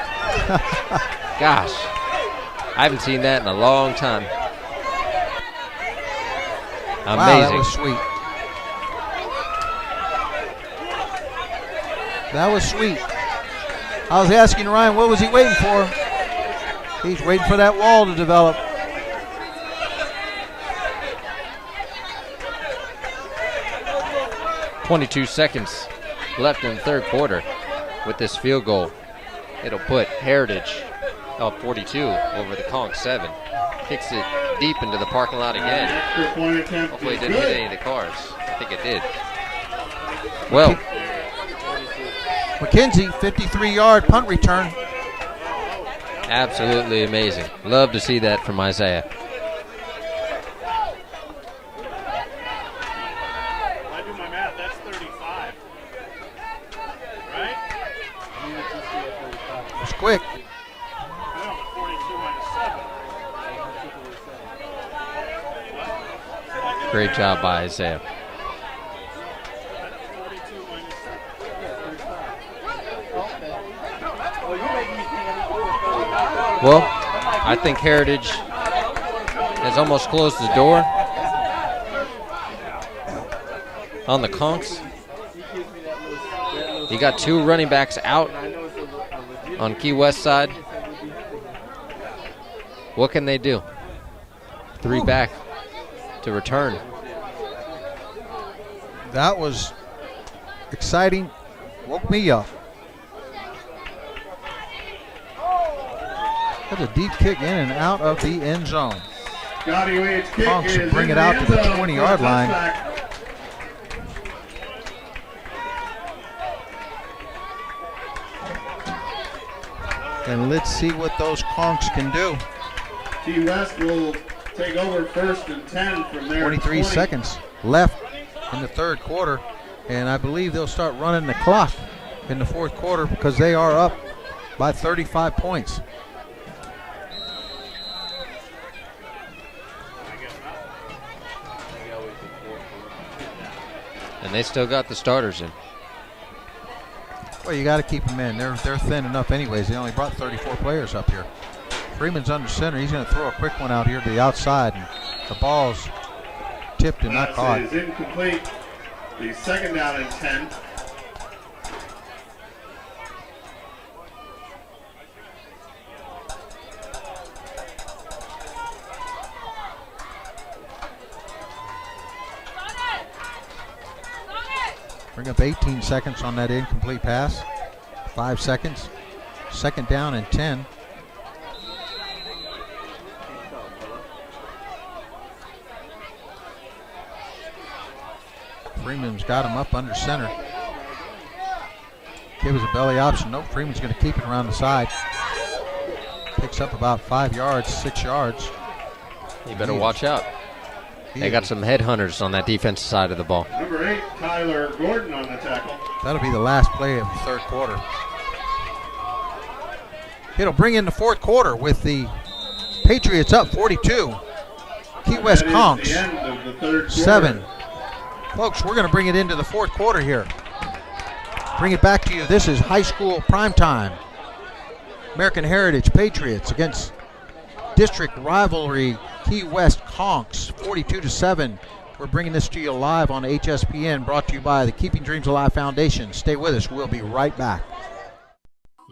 Gosh. I haven't seen that in a long time. Amazing. Wow, that was sweet. That was sweet. I was asking Ryan, what was he waiting for? He's waiting for that wall to develop. .22 seconds left in the third quarter with this field goal. It'll put Heritage up 42 over the Conch 7. Kicks it deep into the parking lot again. Hopefully it didn't hit any of the cars. I think it did. Well, McKenzie, 53-yard punt return. Absolutely amazing. Love to see that from Isaiah. I do my math, that's 35. Right? It's quick. No, 42 minus 7. Great job by Isaiah. Well, I think Heritage has almost closed the door on the Conchs. You got two running backs out on Key West side. What can they do? Three back to return. That was exciting. Woke me up. That's a deep kick in and out of the end zone. Conchs will bring it out to the 20-yard line. And let's see what those Conchs can do. Key West will take over 1st and 10 from there. 23 seconds left in the third quarter, and I believe they'll start running the clock in the fourth quarter because they are up by 35 points. And they still got the starters in. Well, you got to keep them in. They're thin enough anyways. They only brought 34 players up here. Freeman's under center. He's going to throw a quick one out here to the outside, and the ball's tipped and not caught. Is incomplete. The second down and 10. Bring up 18 seconds on that incomplete pass. 5 seconds. Second down and 10. Freeman's got him up under center. Give us a belly option. Nope, Freeman's going to keep it around the side. Picks up about 5 yards, 6 yards. You better watch out. They got some headhunters on that defensive side of the ball. Number 8, Tyler Gordon on the tackle. That'll be the last play of the third quarter. It'll bring in the fourth quarter with the Patriots up 42. Key West Conchs 7. Folks, we're going to bring it into the fourth quarter here. Bring it back to you. This is high school primetime. American Heritage Patriots against district rivalry Key West Conchs, 42-7. We're bringing this to you live on HSPN, brought to you by the Keeping Dreams Alive Foundation. Stay with us. We'll be right back.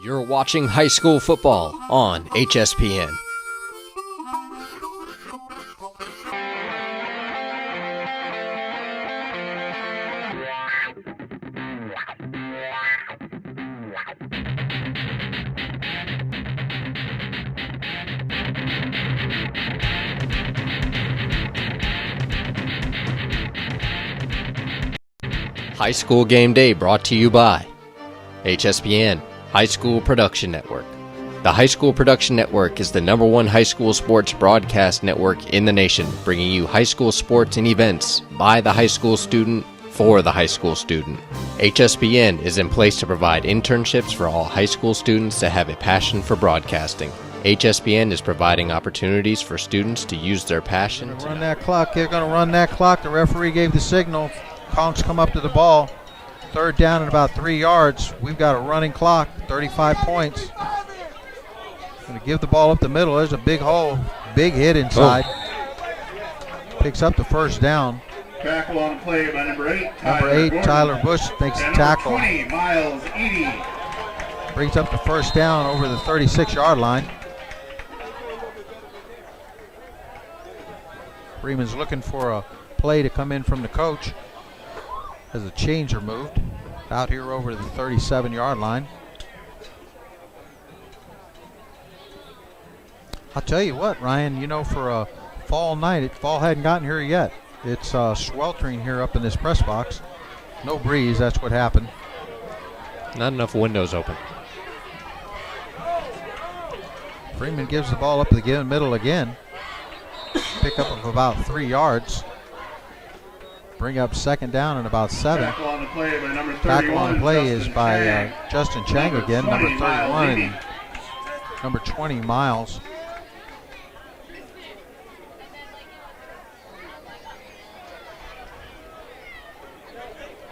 You're watching high school football on HSPN. High School Game Day brought to you by HSPN, High School Production Network. The High School Production Network is the #1 high school sports broadcast network in the nation, bringing you high school sports and events by the high school student for the high school student. HSPN is in place to provide internships for all high school students that have a passion for broadcasting. HSPN is providing opportunities for students to use their passion. Run that clock. They're going to run that clock. The referee gave the signal. Conchs come up to the ball. Third down and about 3 yards. We've got a running clock, 35 points. Going to give the ball up the middle. There's a big hole. Big hit inside. Picks up the first down. Tackle on play by number 8. Number 8, Tyler Bush makes the tackle. 20, Miles Eady. Brings up the first down over the 36-yard line. Freeman's looking for a play to come in from the coach as a changer moved out here over the 37-yard line. I'll tell you what, Ryan, you know, for a fall night, fall hadn't gotten here yet. It's sweltering here up in this press box. No breeze, that's what happened. Not enough windows open. Freeman gives the ball up the middle again. Pickup of about 3 yards. Bring up second down and about 7. Tackle on the play by number 31. Tackle on the play Justin is by Chang. Justin Chang again, number 31 and number 20, Miles.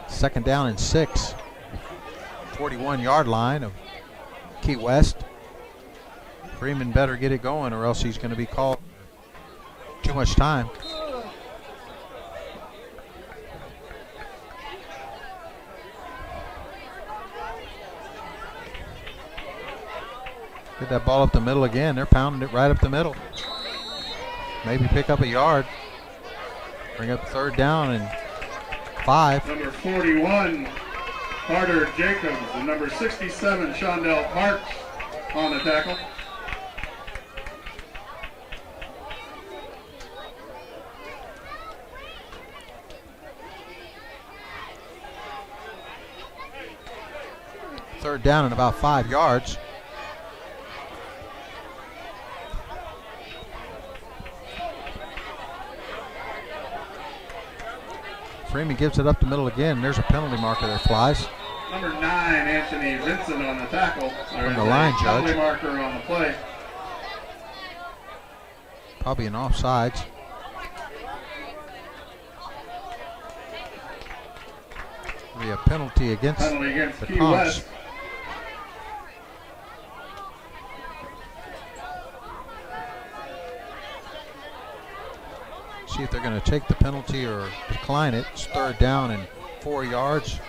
Second down and 6. 41-yard line of Key West. Freeman better get it going or else he's going to be called too much time. Get that ball up the middle again. They're pounding it right up the middle. Maybe pick up a yard. Bring up third down and 5. Number 41, Carter Jacobs, and number 67, Shondell Parks on the tackle. Third down and about 5 yards. Freeman gives it up the middle again. There's a penalty marker that flies. Number 9, Anthony Vincent on the tackle. From the line judge. Penalty marker on the play. Probably an offsides. Be a penalty against the Key Conchs. West. See if they're going to take the penalty or decline it. It's third down and 4 yards.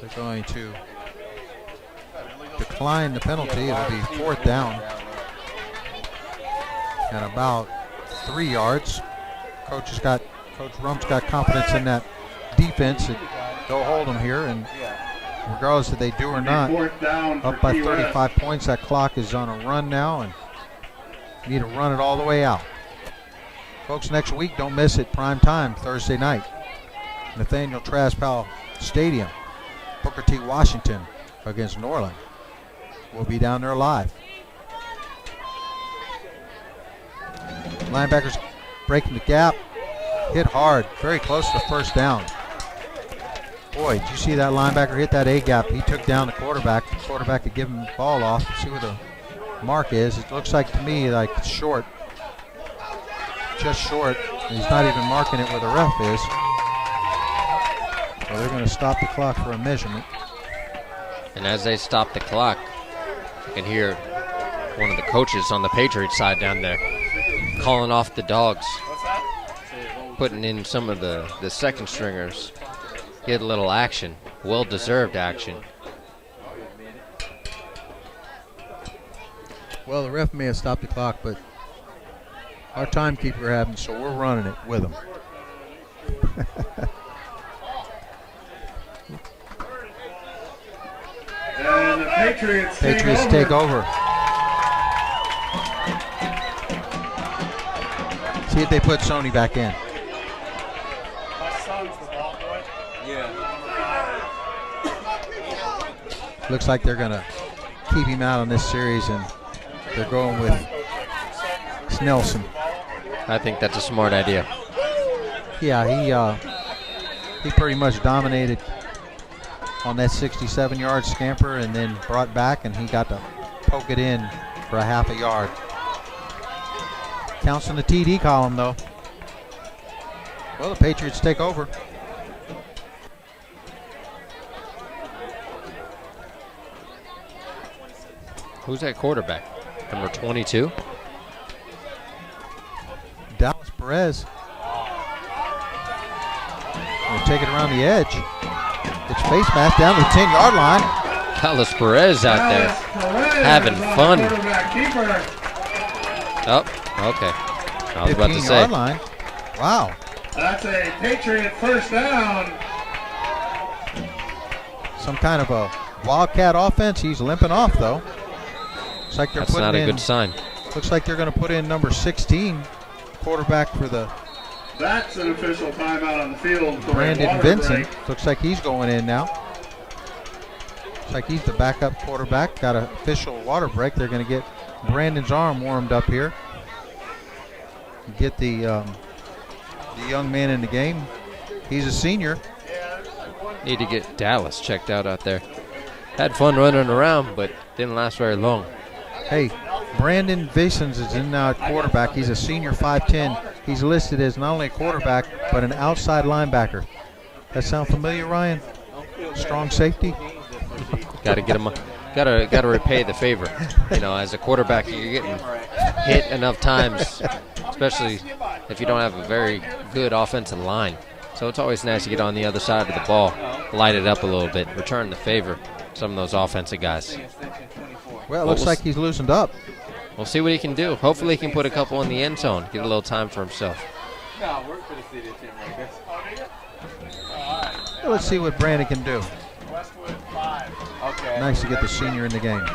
They're going to decline the penalty. It'll be fourth down and about 3 yards. Coach Rump's got confidence in that defense. They'll hold them here, and regardless if they do or not, up by 35 points. That clock is on a run now, and you need to run it all the way out. Folks, next week, don't miss it. Prime time, Thursday night. Nathaniel Traspal Stadium, Booker T. Washington against Norland. We'll be down there live. Linebackers breaking the gap. Hit hard, very close to the first down. Boy, did you see that linebacker hit that A-gap? He took down the quarterback. The quarterback could give him the ball off. See where the mark is. It looks like to me like it's short. Just short. And he's not even marking it where the ref is. So they're going to stop the clock for a measurement. And as they stop the clock, you can hear one of the coaches on the Patriots side down there calling off the dogs, putting in some of the second stringers. Get a little action, well-deserved action. Well, the ref may have stopped the clock, but our timekeeper hadn't, so we're running it with him. And the Patriots take over. See if they put Sony back in. My son's the ball boy. Looks like they're going to keep him out on this series, and they're going with Snelson. I think that's a smart idea. Yeah, he pretty much dominated on that 67-yard scamper and then brought back, and he got to poke it in for a half a yard. Counts in the TD column, though. Well, the Patriots take over. Who's that quarterback? Number 22. Dallas Perez. We'll take it around the edge. It's face mask down to the 10-yard line. Dallas Perez out there having fun. Oh, okay. I was about to say. 15-yard line. Wow. That's a Patriot first down. Some kind of a wildcat offense. He's limping off, though. Looks like they're That's putting not a in, good sign. Looks like they're going to put in number 16, quarterback for the That's an official timeout on the field for Brandon a water Vincent. break. Looks like he's going in now. Looks like he's the backup quarterback. Got an official water break. They're going to get Brandon's arm warmed up here. Get the young man in the game. He's a senior. Need to get Dallas checked out there. Had fun running around, but didn't last very long. Hey, Brandon Vincent is in now at quarterback. He's a senior, 5'10". He's listed as not only a quarterback, but an outside linebacker. That sound familiar, Ryan? Strong safety? Got to get him. Got to repay the favor. You know, as a quarterback, you're getting hit enough times, especially if you don't have a very good offensive line. So it's always nice to get on the other side of the ball, light it up a little bit, return the favor. Some of those offensive guys. Well, it looks like he's loosened up. We'll see what he can do. Hopefully he can put a couple in the end zone, get a little time for himself. Well, let's see what Brandon can do. Nice to get the senior in the game.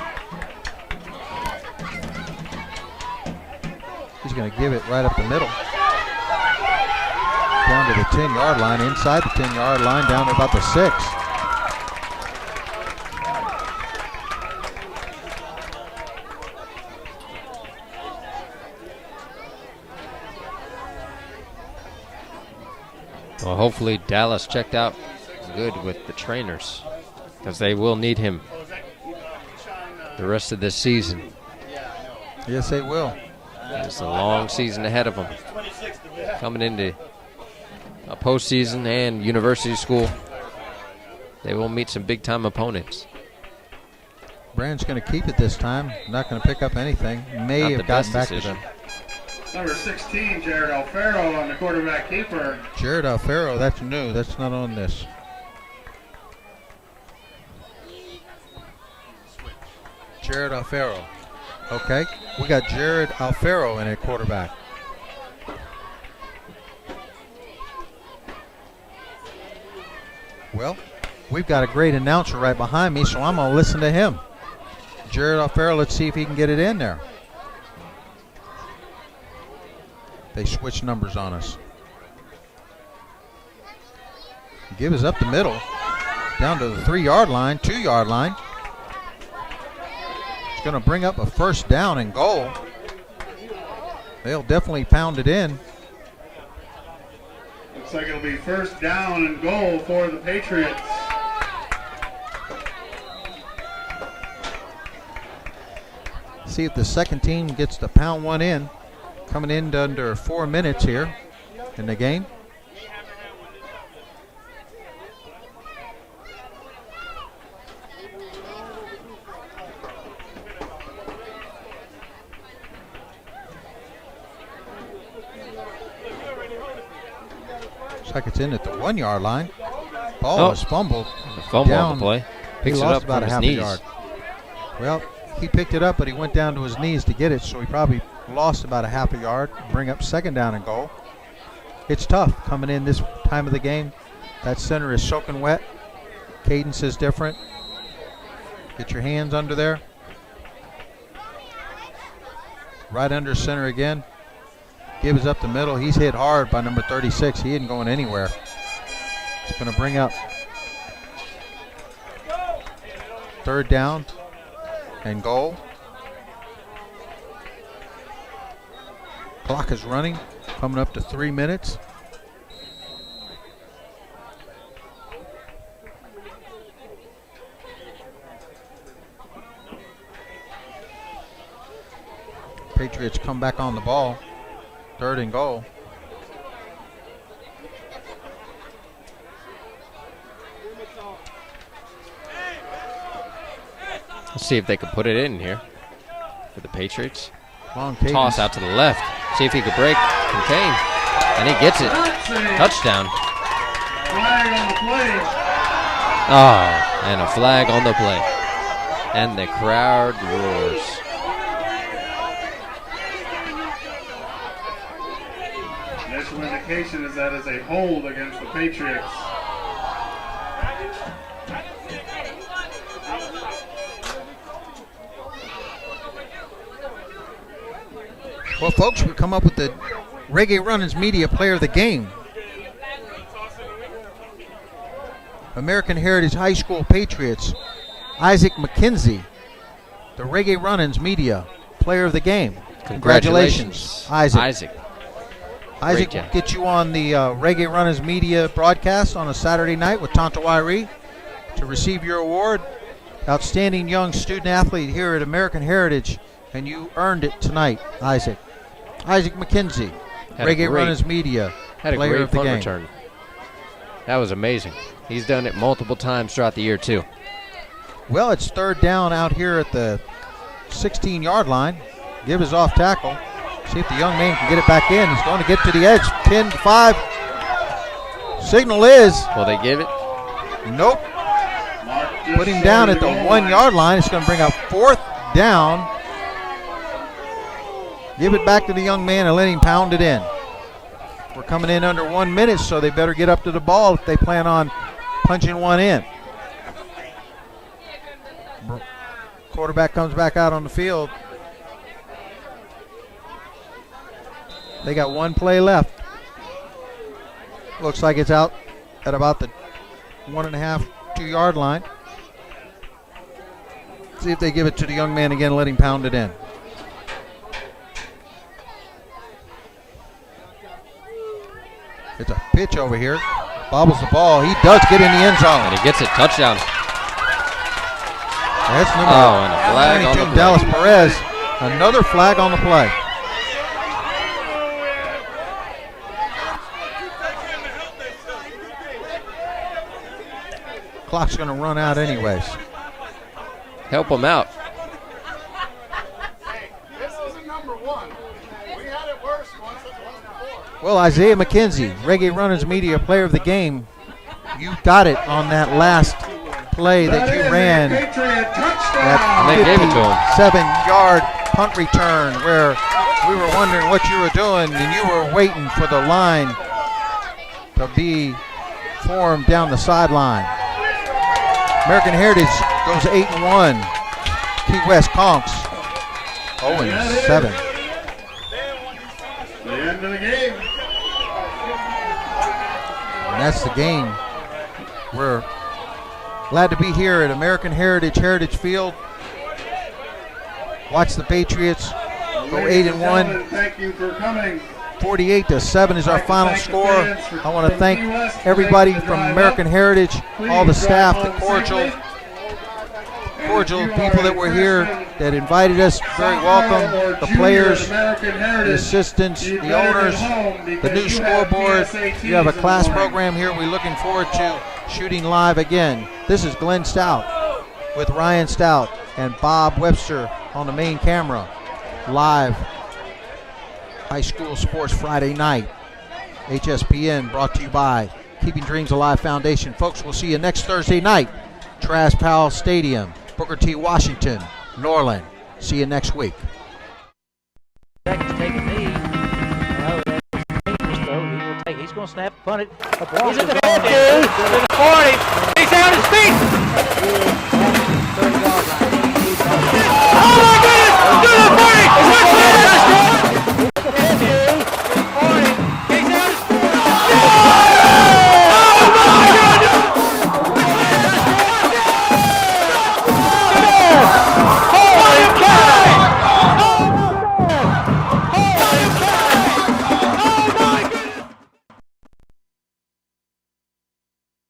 He's going to give it right up the middle. Down to the 10-yard line, inside the 10-yard line, down to about the 6. Well, hopefully Dallas checked out good with the trainers, because they will need him the rest of this season. Yes, they will. It's a long season ahead of them. Coming into a postseason and university school, they will meet some big-time opponents. Brandon's going to keep it this time. Not going to pick up anything. May have gotten back to them. Number 16, Jared Alfaro on the quarterback keeper. Jared Alfaro, that's new. That's not on this. Jared Alfaro. Okay, we got Jared Alfaro in at quarterback. Well, we've got a great announcer right behind me, so I'm going to listen to him. Jared Alfaro, let's see if he can get it in there. They switch numbers on us. Give us up the middle, down to the 3-yard line, 2-yard line. It's going to bring up a first down and goal. They'll definitely pound it in. Looks like it'll be first down and goal for the Patriots. See if the second team gets to pound one in. Coming in to under 4 minutes here in the game. Looks like it's in at the 1-yard line. Ball was fumbled. Fumble on the play. Picks He it lost up about from a his half knees. a yard. Well, he picked it up, but he went down to his knees to get it, so he probably lost about a half a yard. Bring up second down and goal. It's tough coming in this time of the game. That center is soaking wet. Cadence is different. Get your hands under there. Right under center again. Gives up the middle. He's hit hard by number 36. He isn't going anywhere. It's going to bring up third down and goal. Clock is running, coming up to 3 minutes. Patriots come back on the ball. Third and goal. Let's see if they can put it in here. for the Patriots. Long toss out to the left. See if he could break, contain. And he gets it. Touchdown. Flag on the play. Oh, and a flag on the play. And the crowd roars. Initial indication is that is a hold against the Patriots. Well, folks, we come up with the Reggae Runnings Media Player of the Game. American Heritage High School Patriots, Isaac McKenzie, the Reggae Runnings Media Player of the Game. Congratulations, Isaac. Isaac will get you on the Reggae Runnings Media broadcast on a Saturday night with Tonto Irie to receive your award. Outstanding young student athlete here at American Heritage, and you earned it tonight, Isaac. Isaac McKenzie, Reggae Runnings Media Player of the Game. Return. That was amazing. He's done it multiple times throughout the year, too. Well, it's third down out here at the 16-yard line. Give his off tackle. See if the young man can get it back in. He's going to get to the edge. 10-5. Signal is. Will they give it? Nope. Put him down at the 1-yard line. It's going to bring up fourth down. Give it back to the young man and let him pound it in. We're coming in under 1 minute, so they better get up to the ball if they plan on punching one in. Quarterback comes back out on the field. They got one play left. Looks like it's out at about the 1.5, 2-yard line. See if they give it to the young man again, let him pound it in. It's a pitch over here. Bobbles the ball. He does get in the end zone. And he gets it. Touchdown. That's number and a flag on the play. Dallas Perez. Another flag on the play. Clock's going to run out anyways. Help him out. This isn't number one. We had it worse once it was before. Well, Isaiah McKenzie, Reggae Runners Media Player of the Game. You got it on that last play that you ran. That 57-yard punt return where we were wondering what you were doing and you were waiting for the line to be formed down the sideline. American Heritage goes 8-1. Key West Conchs 0-7. The end of the game. And that's the game. We're glad to be here at American Heritage Field. Watch the Patriots go 8-1. Thank you for coming. 48-7 is our final score. I want to thank everybody from American Heritage, all the staff, the cordial people that were here that invited us. Very welcome. The players, the assistants, the owners, the new scoreboard. You have a class program here. We're looking forward to shooting live again. This is Glenn Stout with Ryan Stout and Bob Webster on the main camera. Live High School Sports Friday night. HSPN brought to you by Keeping Dreams Alive Foundation. Folks, we'll see you next Thursday night. Travis Powell Stadium, Booker T. Washington, Norland. See you next week. Taking knee. Well, that's dangerous, though. He's going to snap, punt it. He's at the 50, to the 40. He's out his feet.